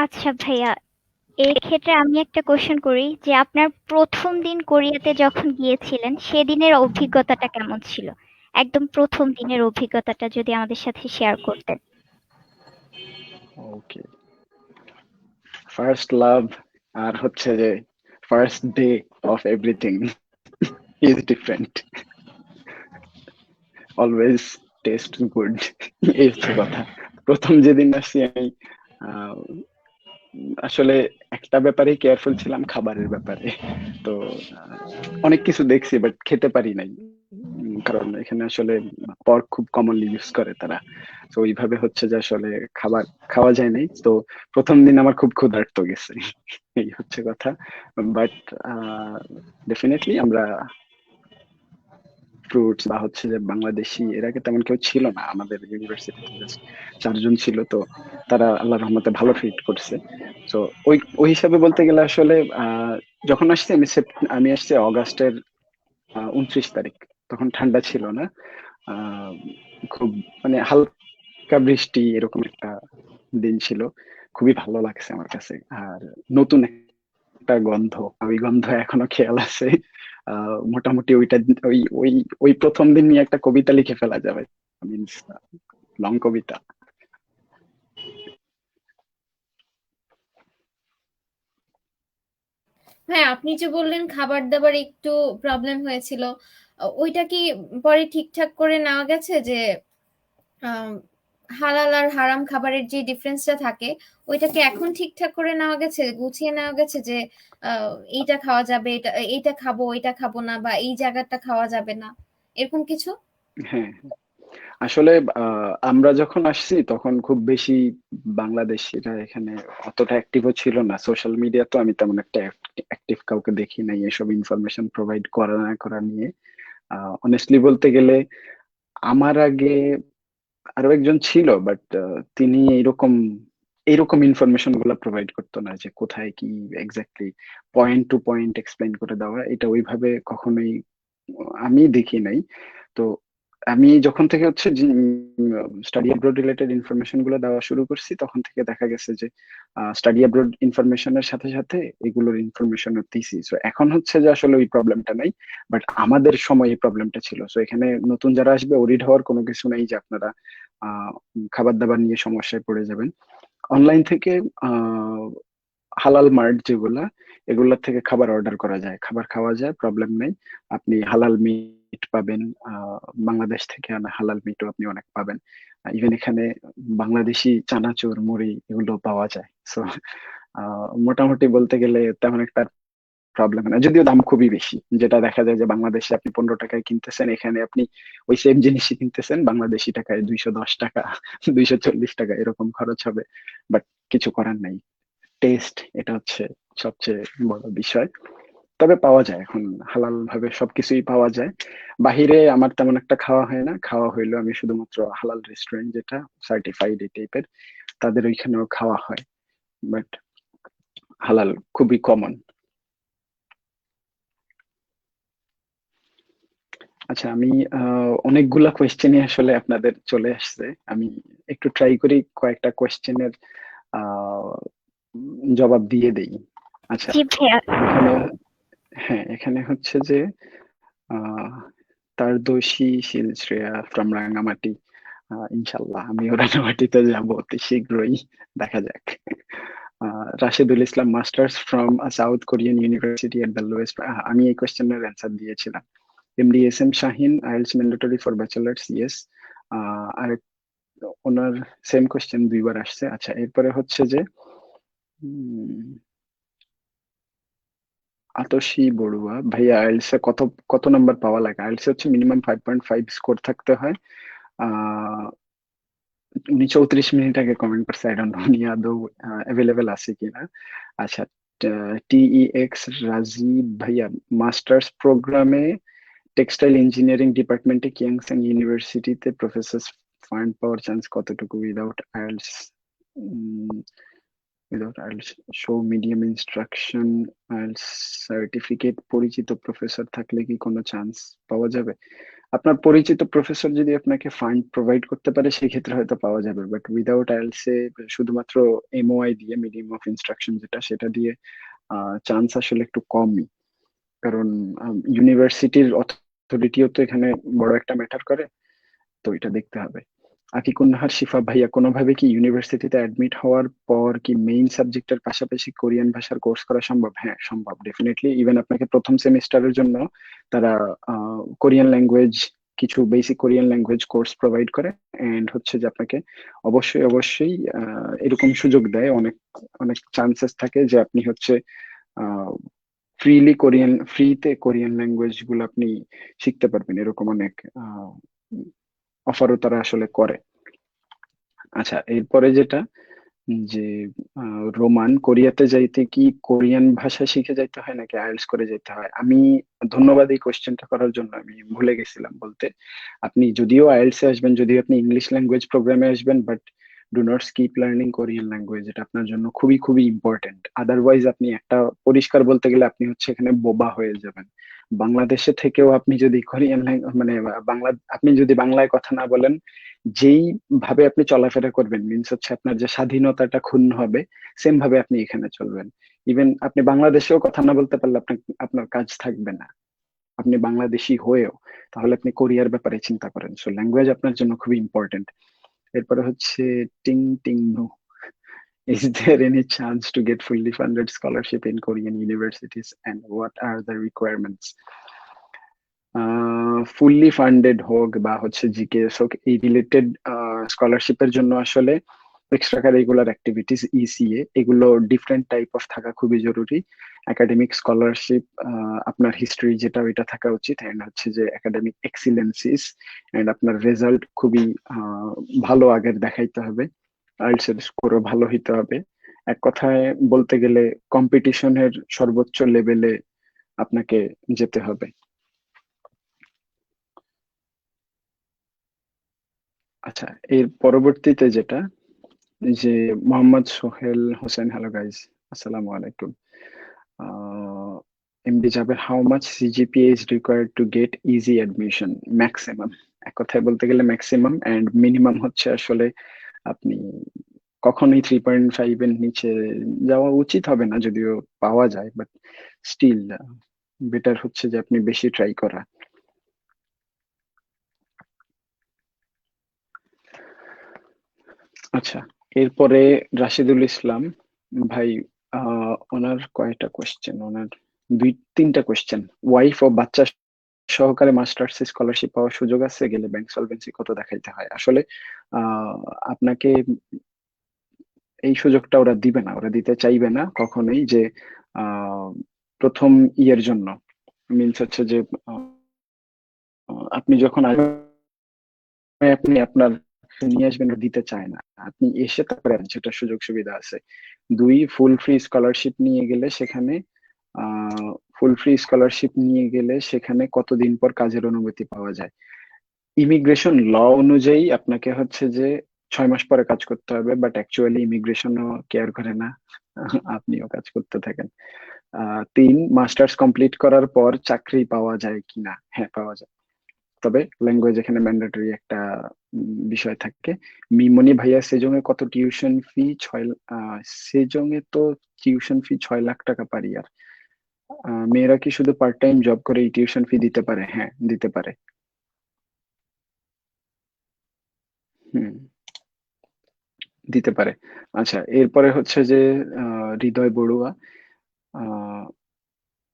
আচ্ছা ভাইয়া, এক্ষেত্রে আমি একটা কোশ্চেন করি, যে আপনার প্রথম দিন কোরিয়াতে যখন গিয়েছিলেন সেদিনের অভিজ্ঞতাটা কেমন ছিল? একদম প্রথম দিনের অভিজ্ঞতাটা যদি আমাদের সাথে শেয়ার করতেন। ওকে, ফার্স্ট লাভ আর হচ্ছে যে first day of everything is different, always taste good. এই হচ্ছে কথা। প্রথম যেদিন আসছি আমি, আহ, আসলে একটা ব্যাপারেই কেয়ারফুল ছিলাম, খাবারের ব্যাপারে। তো অনেক কিছু দেখছি বাট খেতে পারি নাই, কারণ এখানে আসলে পর্ক খুব কমনলি ইউজ করে তারা। তো ওইভাবে হচ্ছে যে আসলে খাবার খাওয়া যায় নাই। তো প্রথম দিন আমার খুব ক্ষুধার্ত গেছে, এই হচ্ছে কথা। বাট ডেফিনেটলি আমরা ফ্রুটস বা হচ্ছে যে বাংলাদেশি, এর আগে তেমন কেউ ছিল না আমাদের ইউনিভার্সিটিতে, জাস্ট 4 জন ছিল। তো তারা আল্লাহর রহমতে ভালো ট্রিট করছে। তো ওই ওই হিসাবে বলতে গেলে আসলে যখন আসছি আমি আসছি অগাস্টের 29 তারিখ। তখন ঠান্ডা ছিল না, আহ খুব মানে হালকা বৃষ্টি, এরকম একটা দিন ছিল। খুবই ভালো লাগছে আমার কাছে। আর নতুন একটা গন্ধ, ওই গন্ধ এখনো খেয়াল আছে। মোটামুটি ওইটা, ওই ওই ওই প্রথম দিন নিয়ে একটা কবিতা লিখে ফেলা যাবে, মিনস লং কবিতা। হ্যাঁ, আপনি যে বললেন খাবার দাবার একটু প্রবলেম হয়েছিল, ওইটা কি পরে ঠিকঠাক করে নেওয়া গেছে? যে আম, হালাল আর হারাম খাবারের যে ডিফারেন্সটা থাকে ওইটাকে এখন ঠিকঠাক করে নেওয়া গেছে, গুছিয়ে নেওয়া গেছে যে এইটা খাওয়া যাবে, এইটা খাবো, এইটা খাবো না, বা এই জায়গাটা খাওয়া যাবে না, এরকম কিছু? হ্যাঁ, আসলে আমরা যখন আসছি তখন খুব বেশি বাংলাদেশিরা এখানে অতটা অ্যাক্টিভও ছিল না। সোশ্যাল মিডিয়া তো আমি তেমন একটা অ্যাক্টিভ কাউকে দেখি নাই এসব ইনফরমেশন প্রোভাইড করা না করা নিয়ে। অনেস্টলি বলতে গেলে আমার আগে আরো একজন ছিল, বাট তিনি এইরকম এইরকম ইনফরমেশন গুলা প্রোভাইড করতো না, যে কোথায় কি exactly point to point explain করে দেওয়া, এটা ওইভাবে কখনোই আমি দেখি নাই। তো আমি যখন থেকে হচ্ছে স্টাডি অ্যাব্রোড রিলেটেড ইনফরমেশন গুলো দেওয়া শুরু করছি, তখন থেকে দেখা গেছে যে স্টাডি অ্যাব্রোড ইনফরমেশনের সাথে সাথে এগুলোর ইনফরমেশন দিছি। সো এখন হচ্ছে যে আসলে ওই প্রবলেমটা নাই, বাট আমাদের সময় এই প্রবলেমটা ছিল। সো এখানে নতুন যারা আসবে ওরিড হওয়ার কোনো কিছু নাই যে আপনারা খাবার দাবার নিয়ে সমস্যায় পড়ে যাবেন। অনলাইন থেকে আহ হালাল মার্ট যেগুলা, এগুলোর থেকে খাবার অর্ডার করা যায়, খাবার খাওয়া যায়, প্রবলেম নেই। আপনি হালাল মিট পাবেন, বাংলাদেশ থেকে আনা হালাল মিটও আপনি অনেক পাবেন। ইভেন এখানে বাংলাদেশি চানাচুর মুড়ি এগুলো পাওয়া যায়। সো মোটামুটি বলতে গেলে তেমন একটা প্রবলেম না, যদিও দাম খুবই বেশি। যেটা দেখা যায় যে বাংলাদেশে আপনি 15 টাকায় কিনতেছেন, এখানে আপনি ওই সেম জিনিসই কিনতেছেন বাংলাদেশি টাকায় 210 টাকা, 240 টাকা এরকম খরচ হবে। বাট কিছু করার নাই, টেস্ট এটা হচ্ছে সবচেয়ে বড় বিষয়। তবে পাওয়া যায় এখন, হালাল ভাবে সবকিছুই পাওয়া যায়। বাহিরে আমার তেমন একটা খাওয়া হয় না, খাওয়া হইলো আমি শুধুমাত্র হালাল রেস্টুরেন্ট যেটা সার্টিফাইড এই টাইপের, তাদের ওইখানেও খাওয়া হয়, বাট হালাল খুবই কমন। আচ্ছা, আমি অনেকগুলা কোয়েশ্চেনই আসলে আপনাদের চলে আসছে। আমি একটু ট্রাই করি কয়েকটা কোয়েশ্চেনের জবাব দিয়ে দেই। আচ্ছা, জি ভাইয়া। এখানে, হ্যাঁ এখানে হচ্ছে যে আহ তার দোষী শিল শ্রেয়া ফ্রম রাঙ্গামাটি। ইনশাল্লাহ আমিও রাঙ্গামাটিতে যাবো অতি শীঘ্রই, দেখা যাক। Rashedul Islam masters from South Korean university at the lowest, আমি এই কোয়েশ্চেনের অ্যান্সার দিয়েছিলাম। MD S M Shahin, IELTS mandatory for bachelors, yes. আর ওনার সেম কোয়েশ্চেন দুইবার আসছে। আচ্ছা, এরপরে হচ্ছে যে আতসী বড়ুয়া, ভাইয়া আইএলটিএস এ কত কত নাম্বার পাওয়া লাগে? আইএলটিএস হচ্ছে মিনিমাম 5.5 স্কোর থাকতে হয়। আহ উনি 34 মিনিট আগে কমেন্ট করছে, আই ডোন্ট নো উনি আদৌ অ্যাভেলেবেল আছে কিনা। আচ্ছা, টিইএক্স রাজীব ভাইয়া, মাস্টার্স প্রোগ্রামে টেক্সটাইল ইঞ্জিনিয়ারিং ডিপার্টমেন্টে কিয়াংসাং ইউনিভার্সিটিতে প্রফেসর ফান্ড পাওয়ার চান্স কতটুকু without IELTS? Without IELTS show medium instruction IELTS certificate, পরিচিত প্রফেসর থাকলে কি কোনো চান্স পাওয়া যাবে? আপনার পরিচিত প্রফেসর যদি আপনাকে ফান্ড প্রোভাইড করতে পারে সেক্ষেত্রে হয়তো পাওয়া যাবে, বাট উইদাউট আইএলটিএস এ শুধুমাত্র এমওআই দিয়ে, মিডিয়াম অফ ইনস্ট্রাকশন যেটা, সেটা দিয়ে চান্স আসলে একটু কমই। কারণ ইউনিভার্সিটির অথরিটিও তো এখানে বড় একটা ম্যাটার করে, তো এটা দেখতে হবে। আকিকুন্নাহার শিফা ভাইয়া, কোনোভাবে কি ইউনিভার্সিটিতে অ্যাডমিট হওয়ার পর কি মেইন সাবজেক্টের পাশাপাশি কোরিয়ান ভাষার কোর্স করা সম্ভব? হ্যাঁ সম্ভব, ডেফিনেটলি। ইভেন আপনাকে প্রথম সেমিস্টারের জন্য তারা কোরিয়ান ল্যাঙ্গুয়েজ, কিছু basic Korean language course provide করে, এন্ড হচ্ছে যে আপনাকে অবশ্যই অবশ্যই এরকম সুযোগ দেয়, অনেক অনেক চান্সেস থাকে যে আপনি হচ্ছে ফ্রিতে কোরিয়ান ল্যাঙ্গুয়েজ গুলো আপনি শিখতে পারবেন, এরকম অনেক অফারও তারা আসলে করে। আচ্ছা, এরপরে যেটা, যে রোমান, কোরিয়াতে যাইতে কি কোরিয়ান ভাষা শিখে যাইতে হয় নাকি আইএলটিএস করে যেতে হয়? আমি ধন্যবাদ এই কোশ্চেনটা করার জন্য, আমি ভুলে গেছিলাম বলতে। আপনি যদিও আইএলটিএস এ আসবেন, যদিও আপনি ইংলিশ ল্যাঙ্গুয়েজ প্রোগ্রামে আসবেন, but do not skip learning Korean language, এটা আপনার জন্য খুবই খুবই ইম্পর্টেন্ট। আদারওয়াইজ আপনি একটা, পরিষ্কার বলতে গেলে আপনি হচ্ছে এখানে বোবা হয়ে যাবেন। বাংলাদেশে থেকেও আপনি যদি কোরিয়ান মানে বাংলা, আপনি যদি বাংলায় কথা না বলেন, যেই ভাবে আপনি চলাফেরা করবেন, মিনস হচ্ছে আপনার যে স্বাধীনতাটা ক্ষুণ্ণ হবে, সেম ভাবে আপনি এখানে চলবেন। ইভেন আপনি বাংলাদেশেও কথা না বলতে পারলে আপনার আপনার কাজ থাকবে না, আপনি বাংলাদেশি হয়েও। তাহলে আপনি কোরিয়ার ব্যাপারে চিন্তা করেন। সো ল্যাঙ্গুয়েজ আপনার জন্য খুবই ইম্পর্টেন্ট। এরপরে হচ্ছে টিং টিং no, is there any chance to get fully funded scholarship in Korean universities and what are the requirements? Fully funded হোক বা হচ্ছে জিকেএস হোক, এই রিলেটেড স্কলারশিপের জন্য আসলে এক্সট্রা কারিকুলার অ্যাক্টিভিটিস ইসিএ এগুলো ডিফারেন্ট টাইপ অফ থাকা খুবই জরুরি। একাডেমিক স্কলারশিপ আপনার হিস্ট্রি যেটা ওইটা থাকা উচিত, অ্যান্ড হচ্ছে যে একাডেমিক এক্সিলেন্সিস অ্যান্ড আপনার রেজাল্ট খুবই ভালো আগের দেখাইতে হবে, আইএলটিএস এর স্কোরও ভালো হইতে হবে। এক কথায় বলতে গেলে কম্পিটিশনের সর্বোচ্চ লেভেলে আপনাকে যেতে হবে। আচ্ছা, এর পরবর্তীতে যেটা যে মোহাম্মদ সোহেল হোসেন, হ্যালো গাইজ, আসসালামু আলাইকুম। MD Jaber, how much CGPA is required to get easy admission? Maximum, এক কথায় বলতে গেলে ম্যাক্সিমাম, অ্যান্ড মিনিমাম হচ্ছে আসলে আপনি কখনোই 3.5 এর নিচে যাওয়া উচিত হবে না, যদিও পাওয়া যায়, বাট স্টিল বেটার হচ্ছে যে আপনি বেশি ট্রাই করা। আচ্ছা, এরপরে রাশিদুল ইসলাম ভাই, ওনার কয়টা কোশ্চেন, ওনার 2-3টা কোশ্চেন। ওয়াইফ ও বাচ্চা সহকারে মাস্টার্স স্কলারশিপ পাওয়ার সুযোগ আছে? গেলে ব্যাংক সলভেন্সি কত দেখাইতে হয়? আসলে আপনাকে এই সুযোগটা ওরা দিবে না, ওরা দিতে চাইবে না কখনোই, যে প্রথম ইয়ের জন্য মিনস হচ্ছে যে আপনি যখন আসবেন আপনি আপনার নিয়ে আসবেন, ওরা দিতে চায় না, আপনি এসে তারপরে সেটা সুযোগ সুবিধা আছে। 2, ফুল ফ্রি স্কলারশিপ নিয়ে গেলে সেখানে কতদিন পর কাজের অনুমতি পাওয়া যায়? ইমিগ্রেশন ল অনুযায়ী আপনাকে হচ্ছে যে 6 মাস পরে কাজ করতে হবে, বাট অ্যাকচুয়ালি ইমিগ্রেশনও কেয়ার করে না, আপনিও কাজ করতে থাকেন। 3, মাস্টার্স কমপ্লিট করার পর চাকরি পাওয়া যায় কিনা? হ্যাঁ, পাওয়া যায়, তবে ল্যাঙ্গুয়েজ এখানে ম্যান্ডেটরি একটা বিষয় থাকে। মিমনি ভাইয়া, সেজঙে কত টিউশন ফি? সেজঙে তো টিউশন ফি 6 লাখ টাকা পার ইয়ার। মেয়েরা কি শুধু পার্ট টাইম জব করে এই টিউশন ফি দিতে পারে? হ্যাঁ, দিতে পারে। হুম, দিতে পারে। আচ্ছা, এরপরে হচ্ছে যে হৃদয় বড়ুয়া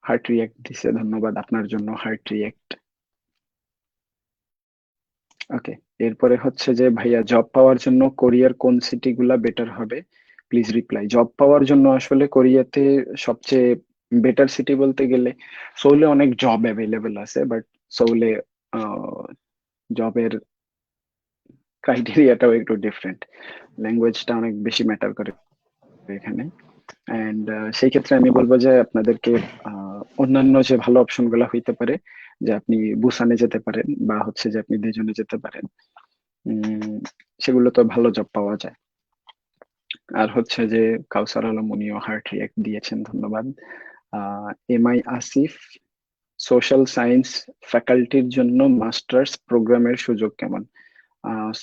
হার্ট রিয়াক্ট দিছে, ধন্যবাদ আপনার জন্য হার্ট রিয়াক্ট। ওকে, এরপরে হচ্ছে যে ভাইয়া, জব পাওয়ার জন্য কোরিয়ার কোন সিটি গুলা বেটার হবে? Please reply. জব পাওয়ার জন্য আসলে কোরিয়াতে সবচেয়ে বেটার সিটি বলতে গেলে সোলে অনেক জব অ্যাভেলেবেল আছে, বাট সোলে জবের ক্রাইটেরিয়াটাও একটু ডিফারেন্ট, ল্যাঙ্গুয়েজটা অনেক বেশি ম্যাটার করে এখানে। অ্যান্ড সেই ক্ষেত্রে আমি বলবো যে আপনাদেরকে অন্যান্য যে ভালো অপশন গুলা হইতে পারে, যে আপনি বুসানে যেতে পারেন, বা হচ্ছে যে আপনি দুজনে যেতে পারেন, সেগুলো তো ভালো জব পাওয়া যায়। আর হচ্ছে যে কাউসার আলম, উনিও হার্ট রিয়াক্ট দিয়েছেন, ধন্যবাদ। এমআই আসিফ, সোশ্যাল সায়েন্স ফ্যাকাল্টির জন্য মাস্টার্স প্রোগ্রামের সুযোগ কেমন?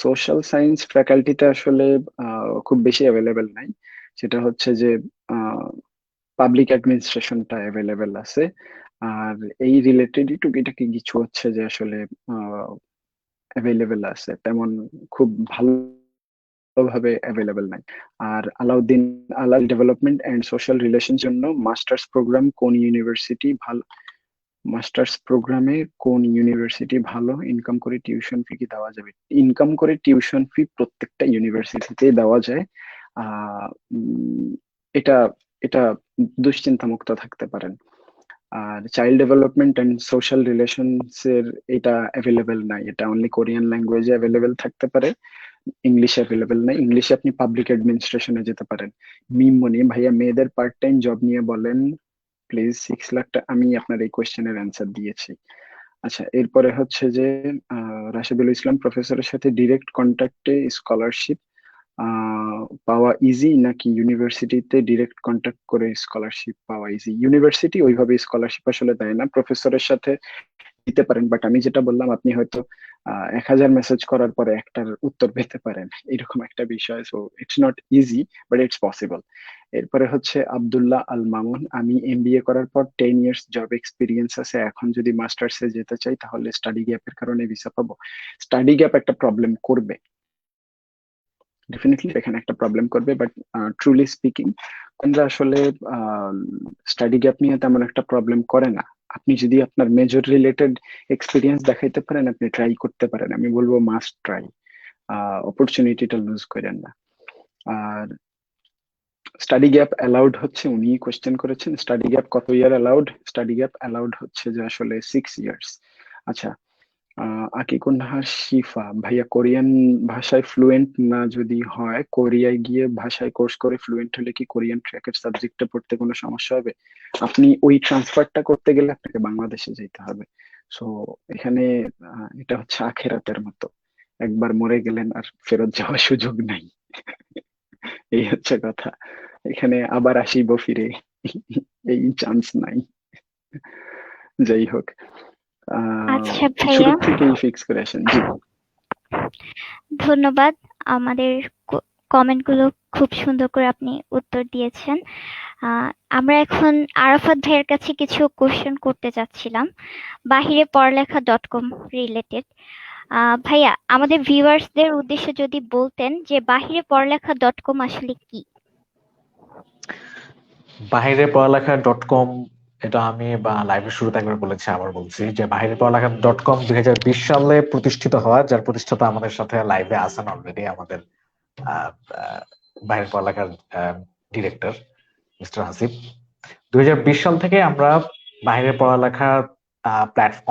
সোশ্যাল সায়েন্স ফ্যাকাল্টিতে আসলে খুব বেশি অ্যাভেলেবেল নাই, সেটা হচ্ছে যে পাবলিক অ্যাডমিনিস্ট্রেশনটা অ্যাভেলেবেল আছে, আর এই রিলেটেডই টুকিটাকি কিছু হচ্ছে যে আসলে অ্যাভেলেবেল আছে, তেমন খুব ভালোভাবে অ্যাভেলেবেল নাই। আর আলাউদ্দিন আলাল, ডেভেলপমেন্ট এন্ড সোশ্যাল রিলেশন জন্য মাস্টার্স প্রোগ্রাম কোন ইউনিভার্সিটি ভালো? মাস্টার্স প্রোগ্রামে কোন ইউনিভার্সিটি ভালো? ইনকাম করে টিউশন ফি কি দেওয়া যাবে? ইনকাম করে টিউশন ফি প্রত্যেকটা ইউনিভার্সিটিতেই দেওয়া যায়। এটা এটা দুশ্চিন্তা মুক্ত থাকতে পারেন। আর child development and social relations এর এটা অ্যাভেলেবেল নাই, এটা অনলি কোরিয়ান ল্যাঙ্গুয়েজে অ্যাভেলেবেল থাকতে পারে, ইংলিশে অ্যাভেলেবেল নাই। ইংলিশে আপনি পাবলিক অ্যাডমিনিস্ট্রেশনে যেতে পারেন। মিমনি ভাইয়া, মেয়েদের পার্ট টাইম জব নিয়ে বলেন প্লিজ। 6 লাখ টাকা, আমি আপনার এই কোয়েশ্চেনের অ্যান্সার দিয়েছি। আচ্ছা, এরপরে হচ্ছে যে রাশেদুল ইসলাম, প্রফেসরের সাথে ডিরেক্ট কন্ট্যাক্টে স্কলারশিপ পাওয়া ইজি নাকি ইউনিভার্সিটিতে ডিরেক্ট কন্ট্যাক্ট করে স্কলারশিপ পাওয়া ইজি? ইউনিভার্সিটি ওইভাবে স্কলারশিপ আসলে দেয় না, প্রফেসরের সাথে দিতে পারেন, বাট আমি যেটা বললাম, আপনি হয়তো 1000 মেসেজ করার পরে একটার উত্তর পেতে পারেন, এরকম একটা বিষয়। So it's not easy, but it's possible. এরপরে হচ্ছে আব্দুল্লাহ আল মামুন, আমি এমবিএ করার পর 10 ইয়ার্স জব এক্সপিরিয়েন্স আছে, এখন যদি মাস্টার্সে যেতে চাই তাহলে স্টাডি গ্যাপের কারণে ভিসা পাবো? স্টাডি গ্যাপ একটা প্রবলেম করবে, ডেফিনেটলি এখানে একটা প্রবলেম করবে, বাট ট্রুলি স্পিকিং আমরা আসলে স্টাডি গ্যাপ নিয়ে তেমন একটা প্রবলেম করে না। আপনি যদি আপনার মেজর রিলেটেড এক্সপিরিয়েন্স দেখাইতে পারেন, আপনি ট্রাই করতে পারেন, আমি বলবো মাস্ট ট্রাই। অপরচুনিটিটা লুজ করেন না। আর স্টাডি গ্যাপ অ্যালাউড হচ্ছে, উনি কোশ্চেন করেছেন স্টাডি গ্যাপ কত ইয়ার অ্যালাউড। স্টাডি গ্যাপ অ্যালাউড হচ্ছে যে আসলে 6 ইয়ার্স। আচ্ছা, আকিকুন্নাহার শিফা ভাইয়া, কোরিয়ান ভাষায় ফ্লুয়েন্ট না যদি হয়, কোরিয়ায় গিয়ে ভাষায় কোর্স করে ফ্লুয়েন্ট হলে কি কোরিয়ান ট্র্যাকের সাবজেক্টে পড়তে কোনো সমস্যা হবে? আপনি ওই ট্রান্সফারটা করতে গেলে আপনাকে বাংলাদেশে যেতে হবে। সো এখানে এটা হচ্ছে আখেরাতের মতো, একবার মরে গেলেন আর ফেরত যাওয়ার সুযোগ নাই। এই হচ্ছে কথা, এখানে আবার আসিব ফিরে এই চান্স নাই। যাই হোক, আচ্ছা শুরু ভাইয়া, থেকেই ফিক্স করে আসেন। জি, ধন্যবাদ। আমাদের কমেন্টগুলো খুব সুন্দর করে আপনি উত্তর দিয়েছেন। আমরা এখন আরাফাত ভাইয়ের কাছে কিছু কোশ্চেন করতে চাচ্ছিলাম বাহিরে পড়ালেখা .com রিলেটেড। ভাইয়া, আমাদের ভিউয়ার্সদের উদ্দেশ্যে যদি বলতেন যে বাহিরে পড়ালেখা .com আসলে কি? বাহিরে পড়ালেখা .com, এটা আমি বা লাইভের শুরুতে একবার বলেছি, আবার বলছি যে বাহিরে পড়ালেখা .com 2020 সালে প্রতিষ্ঠিত হওয়া, যার প্রতিষ্ঠাতা আমাদের সাথে লাইভে আছেন অলরেডি, আমাদের আহ, আহ, বাহিরে পড়ালেখার ডিরেক্টর মিস্টার হাসিব। 2020 সাল থেকে আমরা বাইরে পড়ালেখার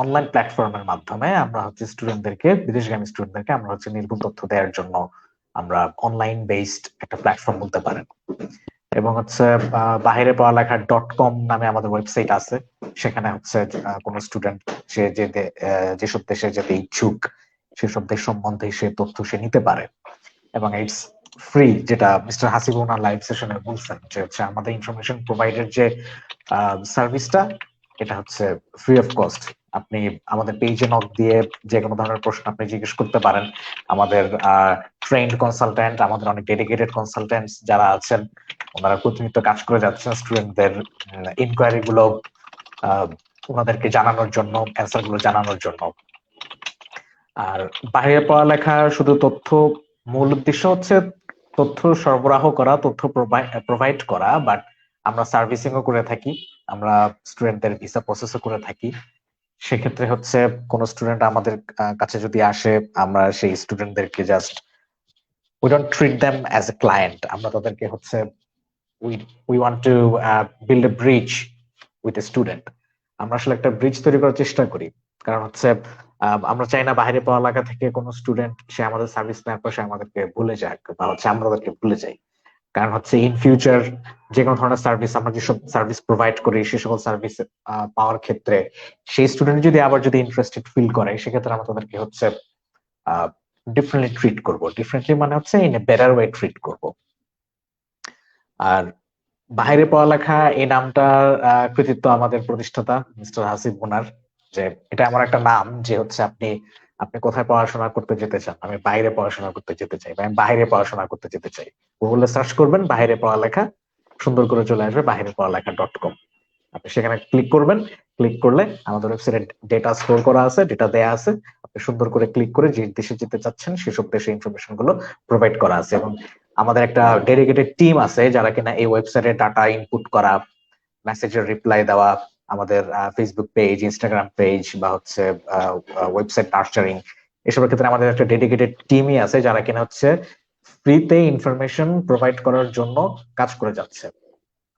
অনলাইন প্ল্যাটফর্মের মাধ্যমে আমরা হচ্ছে স্টুডেন্টদেরকে, বিদেশগামী স্টুডেন্টদেরকে আমরা হচ্ছে নির্ভুল তথ্য দেওয়ার জন্য আমরা অনলাইন বেসড একটা প্ল্যাটফর্ম বলতে পারেন। এবং হচ্ছে বাহিরে পড়ালেখা .com নামে আমাদের ওয়েবসাইট আছে। সেখানে হচ্ছে কোনো স্টুডেন্ট সে যেসব দেশে যেতে ইচ্ছুক সেসব দেশ সম্বন্ধে সে তথ্য সে নিতে পারে, এবং ইটস ফ্রি, যেটা মিস্টার হাসিব ওনার লাইভ সেশনে বলছেন যে হচ্ছে আমাদের ইনফরমেশন প্রোভাইডের যে সার্ভিসটা, এটা হচ্ছে ফ্রি অফ কস্ট। আপনি আমাদের পেজে নক দিয়ে যে কোনো ধরনের প্রশ্ন আপনি জিজ্ঞেস করতে পারেন। আমাদের ট্রেন্ড কনসালট্যান্ট, আমাদের অনেক ডেডিকেটেড কনসালট্যান্টস যারা আছেন, ওনারা প্রতিনিয়ত কাজ করে যাচ্ছেন স্টুডেন্টদের ইনকোয়ারি গুলো ওনাদেরকে জানানোর জন্য, অ্যান্সার গুলো জানানোর জন্য। আর বাইরে পড়ালেখা শুধু তথ্য, মূল উদ্দেশ্য হচ্ছে তথ্য সরবরাহ করা, তথ্য প্রোভাইড করা, বাট আমরা সার্ভিসিংও করে থাকি, আমরা স্টুডেন্টদের ভিসা প্রসেসও করে থাকি। সেক্ষেত্রে হচ্ছে কোন স্টুডেন্ট আমাদের কাছে যদি আসে, আমরা সেই স্টুডেন্টদেরকে just we don't treat them as a client, আমরা তাদেরকে হচ্ছে we want to build a bridge with a student. আমরা আসলে একটা ব্রিজ তৈরি করার চেষ্টা করি, কারণ হচ্ছে আমরা চাই না বাইরে পড়ালেখা থেকে কোনো স্টুডেন্ট সে আমাদের সার্ভিস নেওয়ার পর সে আমাদেরকে ভুলে যাক, বা হচ্ছে আমরা তাদেরকে ভুলে যাই। কারণ হচ্ছে ইন ফিউচার যে কোনো ধরনের সার্ভিস, আমরা যেসব সার্ভিস প্রোভাইড করি সে সকল সার্ভিস পাওয়ার ক্ষেত্রে সেই স্টুডেন্ট যদি আবার যদি ইন্টারেস্টেড ফিল করে, সেক্ষেত্রে আমরা তাদেরকে হচ্ছে ডিফারেন্টলি ট্রিট করব। ডিফারেন্টলি মানে হচ্ছে in a better way treat করব। আর বাইরে পড়ালেখা এই নামটার কৃতিত্ব আমাদের প্রতিষ্ঠাতা মিস্টার হাসিব ওনার, যে এটা আমার একটা নাম যে হচ্ছে আপনি আপনি কোথায় পড়াশোনা করতে যেতে চান, আমি বাইরে পড়াশোনা করতে যেতে চাই, বা আমি বাইরে পড়াশোনা করতে যেতে চাই, গুগলে সার্চ করবেন বাইরে পড়ালেখা, সুন্দর করে চলে আসবে বাইরে পড়ালেখা .com। আপনি সেখানে ক্লিক করবেন, ক্লিক করলে আমাদের ওয়েবসাইটে ডেটা স্টোর করা আছে, ডেটা দেয়া আছে, আপনি সুন্দর করে ক্লিক করে যে দেশে যেতে চাচ্ছেন সেসব দেশের ইনফরমেশন গুলো প্রোভাইড করা আছে। এবং আমাদের একটা ডেডিকেটেড টিম আছে যারা কিনা এই ওয়েবসাইটে ডাটা ইনপুট করা, মেসেজের রিপ্লাই দেওয়া, আমাদের ফেসবুক পেজ, ইনস্টাগ্রাম পেজ, বা হচ্ছে ওয়েবসাইট নার্চারিং, এসবের ক্ষেত্রে আমাদের একটা ডেডিকেটেড টিমই আছে যারা কিনা হচ্ছে ফ্রিতে ইনফরমেশন প্রোভাইড করার জন্য কাজ করে যাচ্ছে।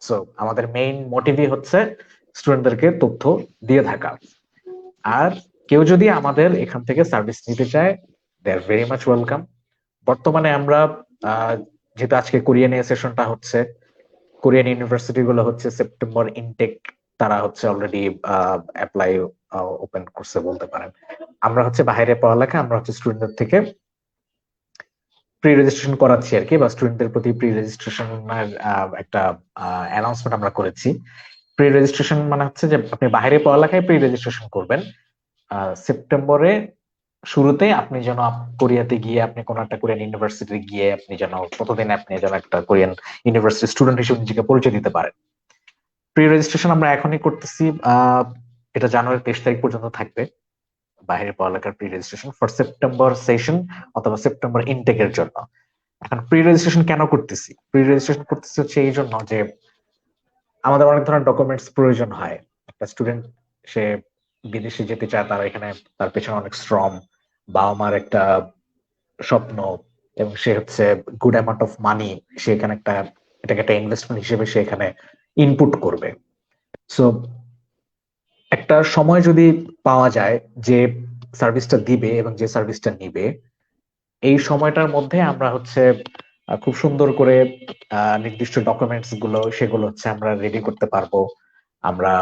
সো আমাদের মেইন মোটিভই হচ্ছে স্টুডেন্টদেরকে তথ্য দিয়ে থাকা। আর কেউ যদি আমাদের এখান থেকে সার্ভিস নিতে চায়, দে আর ভেরি মাচ ওয়েলকাম। বর্তমানে আমরা যেহেতু আজকে কোরিয়ান সেশনটা হচ্ছে, কোরিয়ান ইউনিভার্সিটি গুলো হচ্ছে সেপ্টেম্বর ইনটেক, তারা হচ্ছে অলরেডি অ্যাপ্লাই ওপেন করছে বলতে পারেন। আমরা হচ্ছে বাইরে পড়ালেখা, আমরা হচ্ছে স্টুডেন্টদের থেকে প্রি রেজিস্ট্রেশন করাচ্ছি আর কি, বা স্টুডেন্টদের প্রতি প্রি রেজিস্ট্রেশনের একটা অ্যানাউন্সমেন্ট আমরা করেছি। প্রি রেজিস্ট্রেশন মানে হচ্ছে যে আপনি বাইরে পড়ালেখায় প্রি রেজিস্ট্রেশন করবেন সেপ্টেম্বরে শুরুতে, আপনি যেন কোরিয়াতে গিয়ে আপনি কোন একটা কোরিয়ান ইউনিভার্সিটি গিয়ে আপনি যেন প্রতিদিন আপনি যেন একটা কোরিয়ান ইউনিভার্সিটি স্টুডেন্ট হিসেবে নিজেকে পরিচয় দিতে পারেন। প্রি রেজিস্ট্রেশন আমরা এখনই করতেছি, এটা জানুয়ারির 23 তারিখ পর্যন্ত থাকবে বাইরে পড়ালেখার pre registration for September session অথবা সেপ্টেম্বর ইনটেকের জন্য। এখন প্রি রেজিস্ট্রেশন কেন করতেছি? প্রি রেজিস্ট্রেশন করতেছি হচ্ছে এই জন্য যে আমাদের অনেক ধরনের ডকুমেন্টস প্রয়োজন হয়। একটা স্টুডেন্ট সে বিদেশে যেতে চায়, তার এখানে তার পেছনে অনেক শ্রম, বাবা মার একটা স্বপ্ন, এবং সে হচ্ছে গুড অ্যামাউন্ট অফ মানি সে এখানে এটাকে একটা ইনভেস্টমেন্ট হিসেবে সে এখানে ইনপুট করবে। সো একটা সময় যদি পাওয়া যায় যে সার্ভিসটা দিবে এবং যে সার্ভিসটা নিবে, এই সময়টার মধ্যে আমরা হচ্ছে খুব সুন্দর করে নির্দিষ্ট ডকুমেন্টস গুলো সেগুলো হচ্ছে আমরা রেডি করতে পারবো। আমরা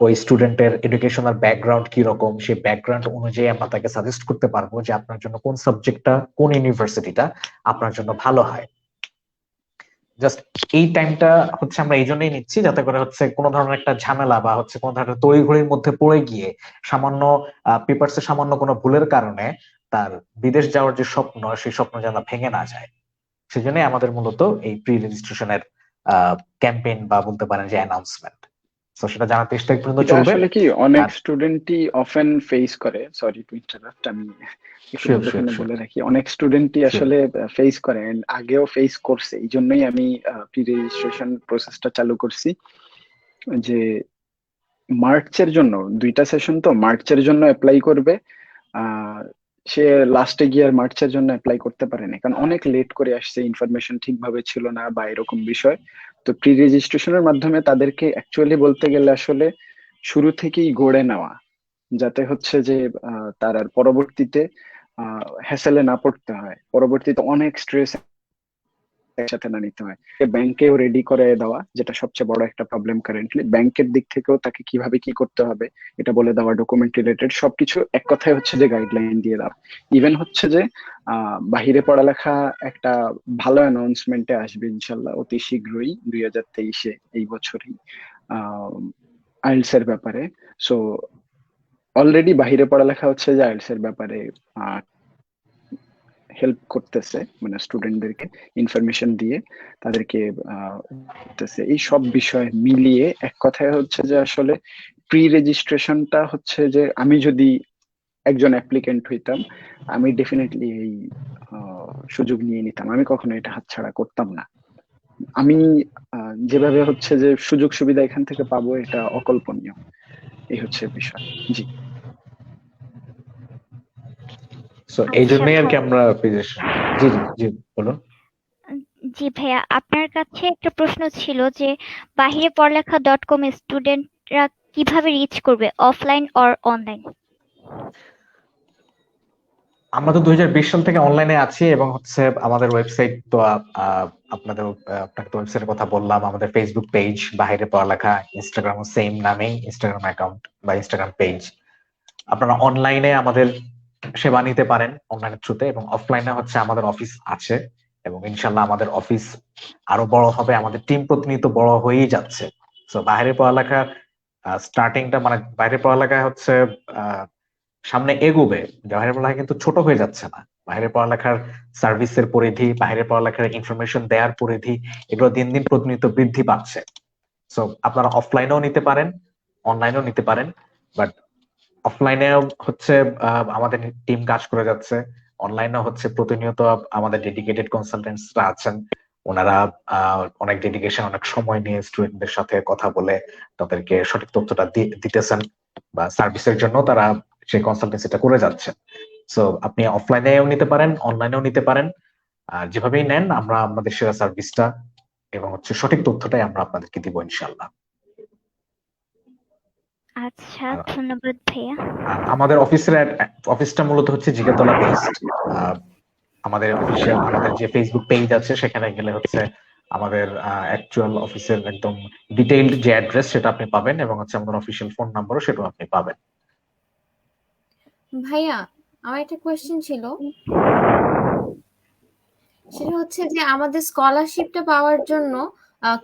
ওই স্টুডেন্টের এডুকেশনাল ব্যাকগ্রাউন্ড কি রকম সেই ব্যাকগ্রাউন্ড অনুযায়ী আমরা তাকে সাজেস্ট করতে পারবো যে আপনার জন্য কোন সাবজেক্টটা, কোন ইউনিভার্সিটিটা আপনার জন্য ভালো হয়। জাস্ট এই টাইমটা হচ্ছে আমরা এই জন্যই নিচ্ছি যাতে করে হচ্ছে কোনো ধরনের একটা ঝামেলা বা হচ্ছে কোনো ধরনের তড়িঘড়ির মধ্যে পড়ে গিয়ে সামান্য পেপারসে সামান্য কোনো ভুলের কারণে তার বিদেশ যাওয়ার যে স্বপ্ন সেই স্বপ্ন যেন ভেঙে না যায়। সেজন্যই আমাদের মূলত এই প্রি রেজিস্ট্রেশনের ক্যাম্পেইন বা বলতে পারেন যে অ্যানাউন্সমেন্ট। তো সেটা জানার 23 তারিখ পর্যন্ত এটা চলবে। আসলে কি অনেক আর স্টুডেন্টই অফেন ফেস করে, সরি টু ইন্টারাপ্ট, আমি একটু শিওর শিওর মধ্যখানে শিওর বলে রাখি, অনেক স্টুডেন্টই শিওর আসলে ফেস করে and আগেও ফেস করছে। এই জন্যই আমি প্রি রেজিস্ট্রেশন প্রসেসটা চালু করছি, যে মার্চের জন্য 2টা সেশন, তো মার্চের জন্য অ্যাপ্লাই করবে। আহ সে লাস্টে গিয়ে আর মার্চের জন্য অ্যাপ্লাই করতে পারেনি, কারণ অনেক লেট করে আসছে, ইনফরমেশন ঠিকভাবে ছিল না বা এরকম বিষয়। তো প্রি রেজিস্ট্রেশনের মাধ্যমে তাদেরকে অ্যাকচুয়ালি বলতে গেলে আসলে শুরু থেকেই গড়ে নেওয়া, যাতে হচ্ছে যে তার আর পরবর্তীতে হ্যাসেলে না পড়তে হয়, পরবর্তীতে অনেক স্ট্রেস একসাথে না নিতে হয়। ব্যাংকেও রেডি করে দেওয়া, যেটা সবচেয়ে বড় একটা প্রবলেম কারেন্টলি, ব্যাংকের দিক থেকেও তাকে কিভাবে কি করতে হবে এটা বলে দেওয়া, ডকুমেন্ট রিলেটেড সবকিছু, এক কথায় হচ্ছে যে গাইডলাইন দিয়ে দেওয়া। ইভেন হচ্ছে যে বাহিরে পড়ালেখা একটা ভালো অ্যানাউন্সমেন্টে আসবে ইনশাল্লাহ অতি শীঘ্রই, 2023-এ, এই বছরই, আইএলটিএস এর ব্যাপারে। সো অলরেডি বাহিরে পড়ালেখা হচ্ছে যে আইএলটিএস এর ব্যাপারে হেল্প করতেছে, মানে স্টুডেন্টদেরকে ইনফরমেশন দিয়ে তাদেরকে করতেছে। এই সব বিষয় মিলিয়ে এক কথায় হচ্ছে যে আসলে প্রি রেজিস্ট্রেশনটা হচ্ছে যে আমি যদি একজন অ্যাপ্লিকেন্ট হইতাম, আমি ডেফিনেটলি এই সুযোগ নিয়ে নিতাম, আমি কখনো এটা হাতছাড়া করতাম না। আমি যেভাবে হচ্ছে যে সুযোগ সুবিধা এখান থেকে পাবো এটা অকল্পনীয়, এই হচ্ছে বিষয়। জি সো এই আচ্ছা জন্যই আর কি ভাই, আমরা প্রেজেন্টেশন। জি জি জি বলুন। জি ভাইয়া, আপনার কাছে একটা প্রশ্ন ছিল যে বাহিরে পড়ালেখা .com স্টুডেন্টরা কিভাবে রিচ করবে, অফলাইন অর অনলাইন? আমরা তো 2020 সাল থেকে অনলাইনে আছি এবং হচ্ছে আমাদের ওয়েবসাইট তো আপনাকে তো ওয়েবসাইটের কথা বললাম, আমাদের ফেসবুক পেজ বাইরে পড়ালেখা, ইনস্টাগ্রাম সেম নামেই ইনস্টাগ্রাম অ্যাকাউন্ট বা ইনস্টাগ্রাম পেজ। আপনারা অনলাইনে আমাদের সেবা নিতে পারেন অনলাইনের থ্রুতে, এবং অফলাইনে হচ্ছে আমাদের অফিস আছে এবং ইনশাল্লাহ আমাদের অফিস আরো বড় হবে, আমাদের টিম প্রতিনিয়ত বড় হয়েই যাচ্ছে। তো বাইরে পড়ালেখা স্টার্টিংটা মানে বাইরে পড়ালেখায় হচ্ছে আহ সামনে এগোবে, বাইরের পড়ালেখা কিন্তু ছোট হয়ে যাচ্ছে না। বাইরের পড়ালেখার সার্ভিসের পরিধি, বাইরের পড়ালেখার ইনফরমেশন দেওয়ার পরিধি, এগুলো দিন দিন প্রতিনিয়ত বৃদ্ধি পাচ্ছে। সো আপনারা অফলাইনেও নিতে পারেন, অনলাইনেও নিতে পারেন, বাট অফলাইনেও হচ্ছে আমাদের টিম কাজ করে যাচ্ছে, অনলাইনেও হচ্ছে প্রতিনিয়ত আমাদের ডেডিকেটেড কনসালটেন্টসরা আছেন। ওনারা অনেক ডেডিকেশন, অনেক সময় নিয়ে স্টুডেন্টদের সাথে কথা বলে তাদেরকে সঠিক তথ্যটা দিতেছেন, বা সার্ভিসের জন্য তারা সেই কনসালটেন্সিটা করে যাচ্ছে। সো আপনি অফলাইনেও নিতে পারেন, অনলাইনেও নিতে পারেন, আর যেভাবেই নেন আমরা আমাদের সেরা সার্ভিসটা এবং হচ্ছে সঠিক তথ্যটাই আমরা আপনাদেরকে দিব ইনশাল্লাহ। আচ্ছা, আর ধন্যবাদ ভাইয়া। আর আমাদের অফিসটা মূলত হচ্ছে জিগাতলা বেসড। আমাদের যে ফেসবুক পেজ আছে সেখানে গেলে হচ্ছে আমাদের অ্যাকচুয়াল অফিসের একদম ডিটেইলড যে অ্যাড্রেস সেটা আপনি পাবেন, এবং হচ্ছে আমাদের অফিসিয়াল ফোন নাম্বারও সেটাও আপনি পাবেন। ভাইয়া, আমার একটা কোয়েশ্চেন ছিল, সেটা হচ্ছে যে আমাদের স্কলারশিপটা পাওয়ার জন্য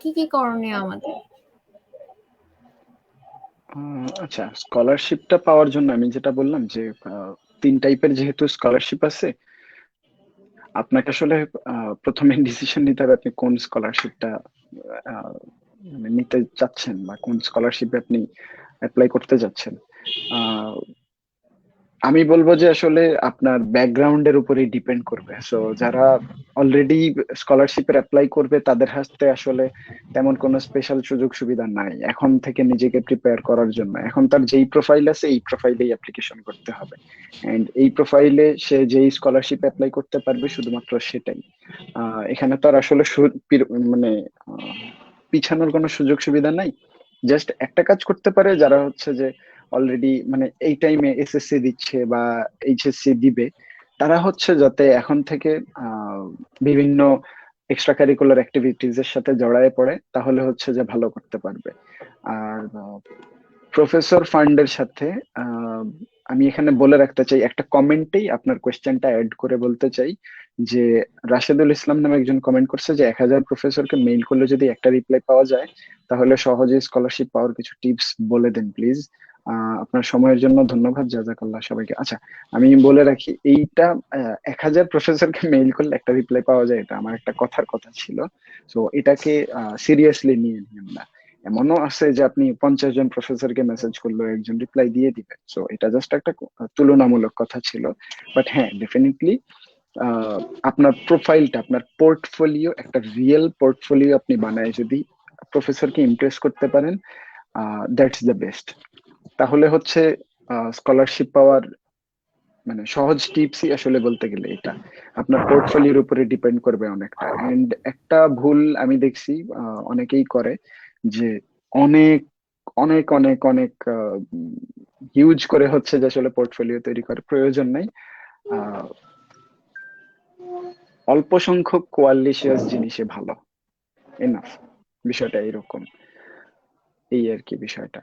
কি কি করণীয় আমাদের? আচ্ছা, স্কলারশিপটা পাওয়ার জন্য আমি যেটা বললাম যে 3 টাইপের যেহেতু স্কলারশিপ আছে, আপনাকে আসলে প্রথমে ডিসিশন নিতে হবে আপনি কোন স্কলারশিপটা মানে নিতে চাচ্ছেন বা কোন স্কলারশিপে আপনি অ্যাপ্লাই করতে যাচ্ছেন। আহ, আমি বলবো যে আসলে আপনার ব্যাকগ্রাউন্ডের উপরেই ডিপেন্ড করবে। সো যারা অলরেডি স্কলারশিপের অ্যাপ্লাই করবে তাদের হাতে আসলে তেমন কোনো স্পেশাল সুযোগ সুবিধা নাই এখন থেকে নিজেকে প্রিপেয়ার করার জন্য। এখন তার যেই প্রোফাইল আছে এই প্রোফাইলেই অ্যাপ্লিকেশন করতে হবে, এন্ড এই প্রোফাইলে সে যেই স্কলারশিপ অ্যাপ্লাই করতে পারবে শুধুমাত্র সেটাই। এখানে তো আর আসলে মানে আহ, পিছানোর কোনো সুযোগ সুবিধা নাই। জাস্ট একটা কাজ করতে পারে যারা হচ্ছে যে অলরেডি মানে এই টাইমে এসএসসি দিচ্ছে বা এইচএসসি দিবে, তারা হচ্ছে যাতে এখন থেকে বিভিন্ন এক্সট্রা কারিকুলার অ্যাক্টিভিটিজ এর সাথে জড়ায় পড়ে, তাহলে হচ্ছে যে ভালো করতে পারবে। আর প্রফেসর ফান্ডের সাথে আহ, আমি এখানে বলে রাখতে চাই, একটা কমেন্টেই আপনার কোয়েশ্চেনটা অ্যাড করে বলতে চাই যে রাশেদুল ইসলাম নামে একজন কমেন্ট করছে যে 1000 প্রফেসরকে মেইল করলে যদি একটা রিপ্লাই পাওয়া যায় তাহলে সহজে স্কলারশিপ পাওয়ার কিছু টিপস বলে দেন প্লিজ। আপনার সময়ের জন্য ধন্যবাদ, জাজাকাল্লাহ সবাইকে। আচ্ছা, আমি বলে রাখি এইটা 1000 প্রফেসরকে মেইল করলে একটা রিপ্লাই পাওয়া যায়, এটা আমার একটা কথার কথা ছিল। তো এটাকে সিরিয়াসলি নিয়ে নিন না। এমনও আছে যে আপনি 50 জন প্রফেসরকে মেসেজ করলেও একজন রিপ্লাই দিয়ে দিবে। সো এটা জাস্ট একটা তুলনামূলক কথা ছিল। বাট হ্যাঁ, ডেফিনেটলি আপনার প্রোফাইলটা, আপনার পোর্টফোলিও, একটা রিয়েল পোর্টফোলিও আপনি বানায় যদি প্রফেসরকে ইমপ্রেস করতে পারেন, দ্যাটস দ্য বেস্ট। তাহলে হচ্ছে স্কলারশিপ পাওয়ার মানে সহজ টিপসই আসলে বলতে গেলে এটা আপনার পোর্টফোলিওর উপরে ডিপেন্ড করবে অনেকটা। এন্ড একটা ভুল আমি দেখছি অনেকেই করে যে অনেক অনেক অনেক অনেক হিউজ করে হচ্ছে যে আসলে পোর্টফোলিও তৈরি করে, প্রয়োজন নাই। আহ, অল্প সংখ্যক কোয়ালিশিয়াস জিনিসে ভালো, এনাফ। বিষয়টা এরকম, এই আর কি বিষয়টা।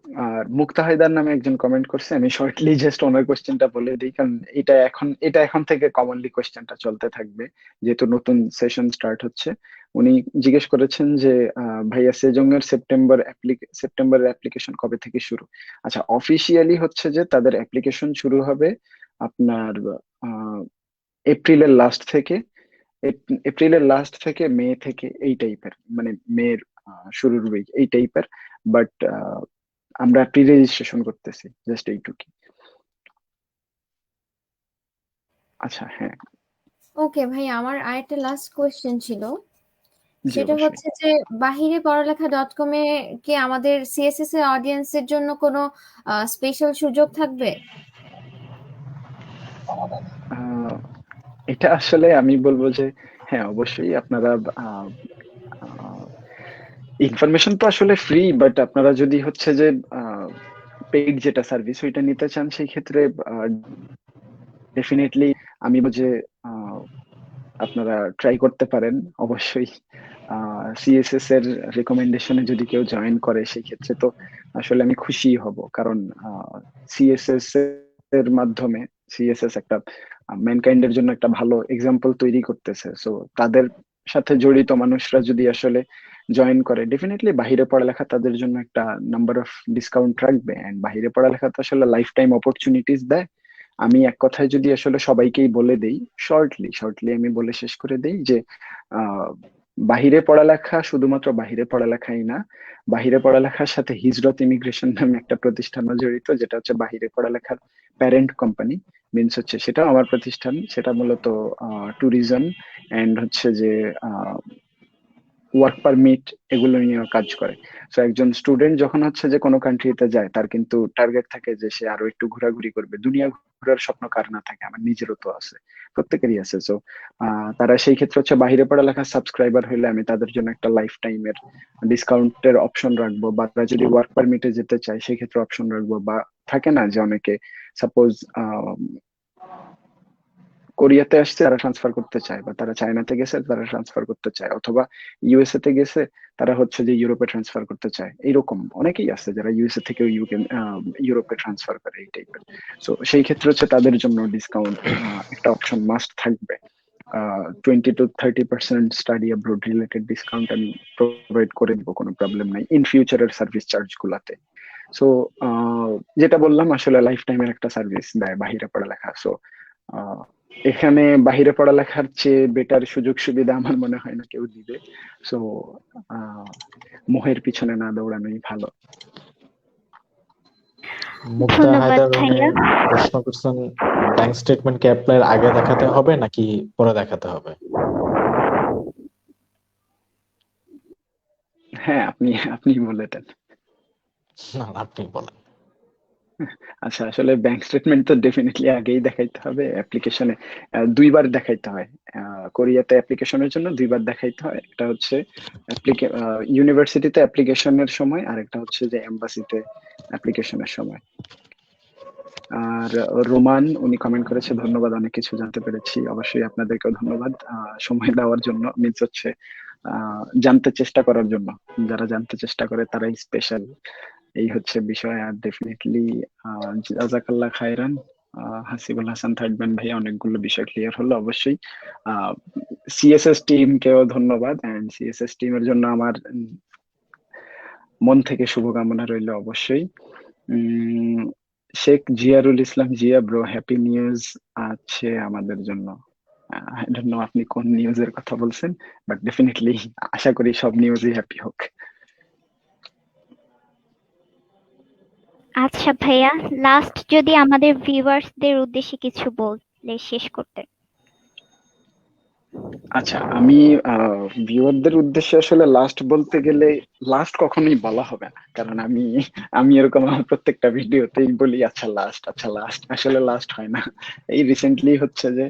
আর মুক্তা হায়দার নামে একজন কমেন্ট করছে, আমি শর্টলি জাস্ট ওনার কোশ্চেনটা বলে দিই, কারণ এটা এখন থেকে কমনলি কোশ্চেনটা চলতে থাকবে যেহেতু নতুন সেশন স্টার্ট হচ্ছে। উনি জিজ্ঞেস করেছেন যে ভাইয়া সেজং এর সেপ্টেম্বরের অ্যাপ্লিকেশন কবে থেকে শুরু? আচ্ছা, অফিসিয়ালি হচ্ছে যে তাদের অ্যাপ্লিকেশন শুরু হবে আপনার আহ, এপ্রিলের লাস্ট থেকে। এপ্রিলের লাস্ট থেকে মে থেকে এই টাইপের, মানে মের শুরুর উইক এই টাইপের। বাট আমরা প্রি রেজিস্ট্রেশন করতেছি, জাস্ট এইটুকুই। আচ্ছা, হ্যাঁ। ওকে ভাই, আমার আরেকটা লাস্ট কোয়েশ্চেন ছিল। জি, সেটা অবশ্যই। হচ্ছে যে বাহিরে পড়ালেখা .com-এ কি আমাদের সিএসএস এর অডিয়েন্সের জন্য কোনো স্পেশাল সুযোগ থাকবে? আহ, এটা আসলে আমি বলবো যে হ্যাঁ, অবশ্যই আপনারা ইনফরমেশন তো আসলে ফ্রি, বাট আপনারা যদি হচ্ছে যে পেইড যেটা সার্ভিস ওইটা নিতে চান সেই ক্ষেত্রে ডেফিনেটলি আমি বলবো যে আহ, আপনারা ট্রাই করতে পারেন অবশ্যই। সিএসএস এর রেকমেন্ডেশনে যদি কেউ জয়েন করে সেই ক্ষেত্রে তো আসলে আমি খুশি হব, কারণ সিএসএস এর মাধ্যমে সিএসএস একটা ম্যানকাইন্ড এর জন্য একটা ভালো এক্সাম্পল তৈরি করতেছে। সো তাদের সাথে জড়িত মানুষরা যদি আসলে জয়েন করে, ডেফিনেটলি বাইরে পড়ালেখা তাদের জন্য একটা নাম্বার অফ ডিসকাউন্ট রাখবে। এন্ড বাইরে পড়ালেখা তো আসলে লাইফ টাইম অপরচুনিটিস দেয়। আমি এক কথায় যদি আসলে সবাইকেই বলে দেই, শর্টলি শর্টলি আমি বলে শেষ করে দেই যে আহ বাহিরে পড়ালেখা শুধুমাত্র বাহিরে পড়ালেখাই না, বাহিরে পড়ালেখার সাথে হিজরত ইমিগ্রেশন নামে একটা প্রতিষ্ঠানও জড়িত, যেটা হচ্ছে বাহিরে পড়ালেখার প্যারেন্ট কোম্পানি। মিনস হচ্ছে সেটাও আমার প্রতিষ্ঠান, সেটা মূলত ট্যুরিজম এন্ড হচ্ছে যে ওয়ার্ক পারমিট এগুলো নিয়ে কাজ করে। তো একজন স্টুডেন্ট যখন হচ্ছে যে কোনো কান্ট্রিতে যায় তার কিন্তু টার্গেট থাকে যে সে আরো একটু ঘোরাঘুরি করবে। দুনিয়া ঘোরার স্বপ্ন কার না থাকে, আমার নিজেরও তো আছে, প্রত্যেকেরই আছে। তো তারা সেই ক্ষেত্রে হচ্ছে বাইরে পড়ালেখার সাবস্ক্রাইবার হইলে আমি তাদের জন্য একটা লাইফ টাইমের ডিসকাউন্টের অপশন রাখবো, বা তারা যদি ওয়ার্ক পারমিটে যেতে চায় সেই ক্ষেত্রে অপশন রাখবো। বা থাকে না যে অনেকে সাপোজ কোরিয়াতে আসছে তারা ট্রান্সফার করতে চায়, বা তারা চায়নাতে গেছে তারা ট্রান্সফার করতে চায়, অথবা ইউএসএ তে গেছে তারা হচ্ছে যে ইউরোপে ট্রান্সফার করতে চায়। এইরকম অনেকেই আছে যারা ইউএসএ থেকে ইউরোপে ট্রান্সফার করে এই টাইপের। তো সেই ক্ষেত্রে হচ্ছে তাদের জন্য ডিসকাউন্ট একটা অপশন মাস্ট থাকবে। 20 to 30% study abroad related discount আমি প্রোভাইড করে দিব, কোনো প্রবলেম নাই ইন ফিউচারের সার্ভিস চার্জ গুলাতে। সো যেটা বললাম আসলে লাইফ টাইমের একটা সার্ভিস দেয় বাহিরে পড়ালেখা। সো এখানে বাহিরে পড়ালেখার চেয়ে বেটার সুযোগ সুবিধা আমার মনে হয় না কেউ দিবে। সো মোহের পিছনে না দৌড়ানোই ভালো। মুক্তা ধন্যবাদ হায়দার উনি ভাইয়া। প্রশ্ন করছেন, ব্যাংক স্টেটমেন্ট কি অ্যাপ্লাইয়ের আগে দেখাতে হবে নাকি পরে দেখাতে হবে? হ্যাঁ, আপনি আপনি বলে দেন। না, আপনি বলেন। আচ্ছা, আসলে ব্যাংক স্টেটমেন্ট তো ডেফিনেটলি আগেই দেখাইতে হবে অ্যাপ্লিকেশনে। দুইবার দেখাইতে হয়। কোরিয়াতে অ্যাপ্লিকেশনের জন্য দুইবার দেখাইতে হয়। একটা হচ্ছে ইউনিভার্সিটিতে অ্যাপ্লিকেশনের সময়, আর একটা হচ্ছে যে এম্বাসিতে অ্যাপ্লিকেশনের সময়। আর রোমান উনি কমেন্ট করেছে, ধন্যবাদ, অনেক কিছু জানতে পেরেছি। অবশ্যই আপনাদেরকেও ধন্যবাদ সময় দেওয়ার জন্য, মিনস হচ্ছে জানতে চেষ্টা করার জন্য। যারা জানতে চেষ্টা করে তারাই স্পেশাল, এই হচ্ছে বিষয়। আর ডেফিনেটলি জাজাকাল্লাহ খায়রান। হাসিবুল হাসান থাকবেন ভাই, অনেকগুলো বিষয় ক্লিয়ার হলো। অবশ্যই সিএসএস টিমকেও ধন্যবাদ, এন্ড সিএসএস টিমের জন্য আমার মন থেকে শুভকামনা রইল অবশ্যই। উম, শেখ জিয়ারুল ইসলাম জিয়া, ব্রো হ্যাপি নিউজ আছে আমাদের জন্য। আই ডোন্ট নো আপনি কোন নিউজের কথা বলছেন, বাট ডেফিনেটলি আশা করি সব নিউজই হ্যাপি হোক। আচ্ছা ভাইয়া, লাস্ট যদি আমাদের ভিউয়ার্সদের উদ্দেশ্যে কিছু বললে শেষ করতে। আচ্ছা, আমি ভিউয়ারদের উদ্দেশ্যে আসলে লাস্ট বলতে গেলে, লাস্ট কখনোই বলা হবে না, কারণ আমি আমি এরকম আমার প্রত্যেকটা ভিডিওতেই বলি আচ্ছা লাস্ট, আচ্ছা লাস্ট, আসলে লাস্ট হয় না। এই রিসেন্টলি হচ্ছে যে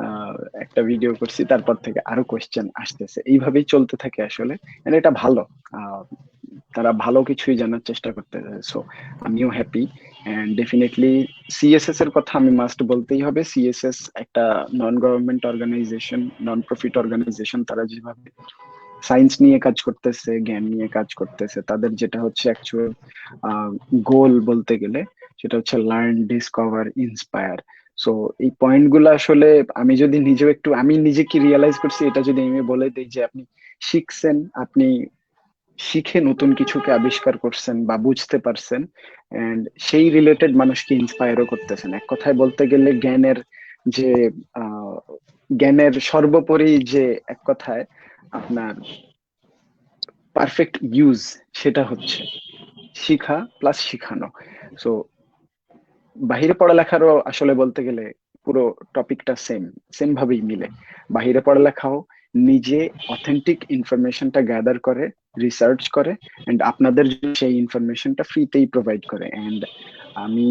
আহ, একটা ভিডিও করছি, তারপর থেকে আরো কোয়েশ্চেন আসতেছে, এইভাবেই চলতে থাকে আসলে। And এটা ভালো। আহ, তারা ভালো কিছুই জানার চেষ্টা করতেছে, সো আমিও হ্যাপি। এন্ড ডেফিনেটলি সিএসএস এর কথা আমি মাস্ট বলতেই হবে। সিএসএস একটা non government organisation, non profit organisation. তারা যেভাবে সায়েন্স নিয়ে কাজ করতেছে, জ্ঞান নিয়ে কাজ করতেছে, তাদের যেটা হচ্ছে অ্যাকচুয়াল গোল বলতে গেলে, সেটা হচ্ছে লার্ন, ডিসকভার, ইন্সপায়ার। সো এই পয়েন্ট গুলো আসলে আমি যদি নিজেও একটু, আমি নিজে কি রিয়েলাইজ করছি, এটা যদি আমি বলে দিই যে আপনি শিখছেন, আপনি শিখে নতুন কিছুকে আবিষ্কার করছেন বা বুঝতে পারছেন, এন্ড সেই রিলেটেড মানুষকে ইন্সপায়ারও করতেছেন। এক কথায় বলতে গেলে জ্ঞানের যে আহ, জ্ঞানের সর্বোপরি যে এক কথায় আপনার পারফেক্ট ইউজ, সেটা হচ্ছে শিখা প্লাস শিখানো। সো বাহিরে পড়ালেখারও আসলে বলতে গেলে পুরো টপিকটা সেম সেম ভাবেই মিলে। বাহিরে পড়ালেখাও নিজে অথেন্টিক ইনফরমেশনটা গ্যাদার করে, রিসার্চ করে, এন্ড আপনাদের জন্য সেই ইনফরমেশনটা ফ্রিতেই প্রোভাইড করে। এন্ড আমি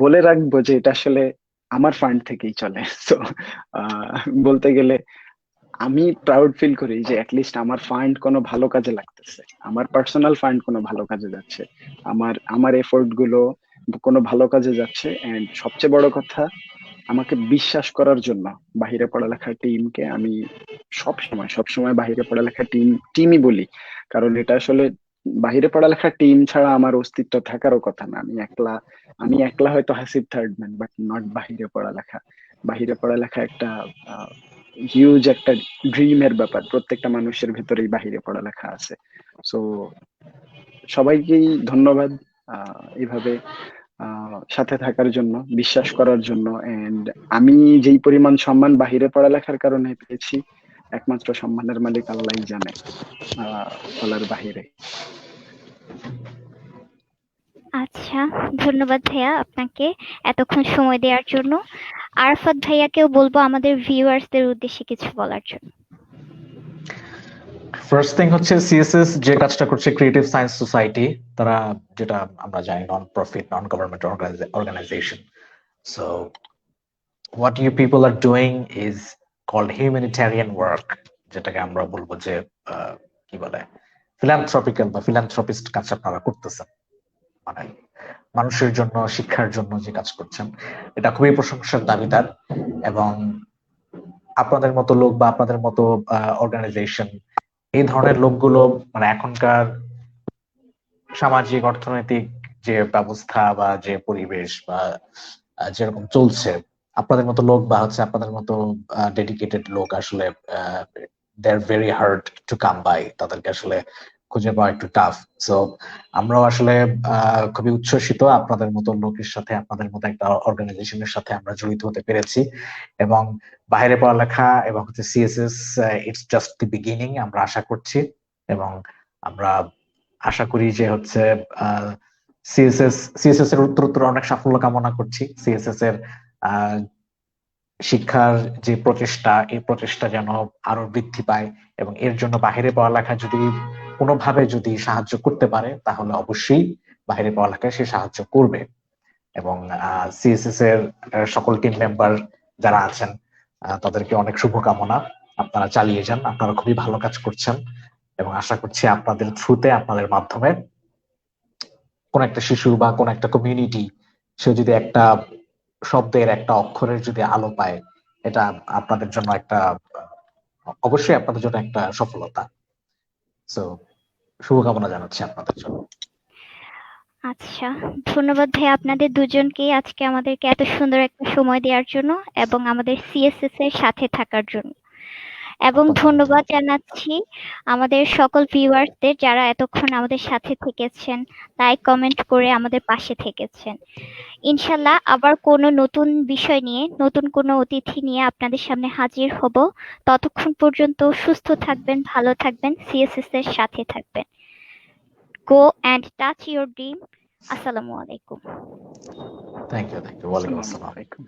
বলে রাখবো যে এটা আসলে আমার ফান্ড থেকেই চলে। সো বলতে গেলে আমি প্রাউড ফিল করি যে অ্যাটলিস্ট আমার ফান্ড কোনো ভালো কাজে লাগতেছে, আমার পার্সোনাল ফান্ড কোনো ভালো কাজে যাচ্ছে, আমার আমার এফোর্ট গুলো কোনো ভালো কাজে যাচ্ছে। এন্ড সবচেয়ে বড় কথা, আমাকে বিশ্বাস করার জন্য বাহিরে পড়ালেখার টিমকে আমি সব সময় বাহিরে পড়ালেখার টিমই বলি। কারণ এটা আসলে বাহিরে পড়ালেখার টিম ছাড়া আমার অস্তিত্ব থাকারও কথা না। আমি একলা হয়তো Hasib third man, but not বাহিরে পড়ালেখা। বাহিরে পড়ালেখা একটা হিউজ একটা ড্রিমের ব্যাপার, প্রত্যেকটা মানুষের ভেতরেই বাহিরে পড়ালেখা আছে। সো সবাইকেই ধন্যবাদ এইভাবে সাথে থাকার জন্য, বিশ্বাস করার জন্য। এন্ড আমি যেই পরিমাণ সম্মান বাহিরে পড়ালেখার কারণে পেয়েছি, একমাত্র সম্মানের মালিক আল্লাহই জানে, বলার বাহিরে। আচ্ছা, ধন্যবাদ ভাইয়া আপনাকে এতক্ষণ সময় দেওয়ার জন্য। আরাফাত ভাইয়াকেও বলবো আমাদের ভিউয়ার্সদের উদ্দেশ্যে কিছু বলার জন্য। ফার্স্ট থিং হচ্ছে সিএসএস যে কাজটা করছে, ক্রিয়েটিভ সায়েন্স সোসাইটি, তারা যেটা আমরা জানি non profit non government organisation. So what you people are doing is called humanitarian work, যেটাকে আমরা বলবো যে কি বলে ফিলান্থ্রপিক্যাল বা ফিলান্থ্রপিস্ট কাজ আপনারা করতেছেন। মানে মানুষের জন্য, শিক্ষার জন্য যে কাজ করছেন, এটা খুবই প্রশংসার দাবিদার। এবং আপনাদের মতো লোক বা আপনাদের মতো অর্গানাইজেশন, এই ধরনের লোকগুলো মানে এখনকার সামাজিক অর্থনৈতিক যে ব্যবস্থা বা যে পরিবেশ বা যেরকম চলছে, আপনাদের মতো লোক বা হচ্ছে আপনাদের মতো ডেডিকেটেড লোক আসলে they are very hard to come by, তাদেরকে আসলে খুঁজে পাওয়া একটু টাফ। সো আমরাও আসলে খুবই উচ্ছ্বসিত আপনাদের মতো লোকের সাথে, আপনাদের মতো একটা অর্গানাইজেশনের সাথে আমরা জড়িত হতে পেরেছি। এবং বাইরে পড়ালেখা এবং হচ্ছে CSS, it's just the beginning আমরা আশা করছি। এবং আমরা আশা করি যে হচ্ছে সিএসএস এর উত্তরোত্তর অনেক সাফল্য কামনা করছি। সিএসএস এর আহ, শিক্ষার যে প্রচেষ্টা, এই প্রচেষ্টা যেন আরো বৃদ্ধি পায়, এবং এর জন্য বাইরে পড়ালেখা যদি কোনোভাবে যদি সাহায্য করতে পারে তাহলে অবশ্যই বাইরে পড়ালেখায় সে সাহায্য করবে। এবং সিএসএস এর সকল টিম মেম্বার যারা আছেন তাদেরকে অনেক শুভকামনা। আপনারা চালিয়ে যান, আপনারা খুবই ভালো কাজ করছেন, এবং আশা করছি আপনাদের থ্রুতে, আপনাদের মাধ্যমে কোন একটা শিশু বা কোন একটা কমিউনিটি সে যদি একটা শব্দের, একটা অক্ষরের যদি আলো পায়, এটা আপনাদের জন্য একটা অবশ্যই আপনাদের জন্য একটা সফলতা। সো শুভকামনা জানাচ্ছি আপনাদের জন্য। আচ্ছা, ধন্যবাদ ভাই আপনাদের দুজনকে আজকে আমাদেরকে এত সুন্দর একটা সময় দেওয়ার জন্য এবং আমাদের সিএসএস এর সাথে থাকার জন্য। এবং আপনাদের ধন্যবাদ জানাচ্ছি আমাদের সকল ভিউয়ার্সদের যারা এতক্ষণ আমাদের সাথে থেকেছেন, লাইক কমেন্ট করে আমাদের পাশে থেকেছেন। ইনশাল্লাহ আবার কোনো নতুন বিষয় নিয়ে, নতুন কোনো অতিথি নিয়ে আপনাদের সামনে হাজির হব। ততক্ষণ পর্যন্ত সুস্থ থাকবেন, ভালো থাকবেন, সিএসএস এর সাথে থাকবেন। Go and touch your dream. Assalamu alaikum. Thank you. ওয়ালাইকুম আসসালামু আসসালাম। আলাইকুম।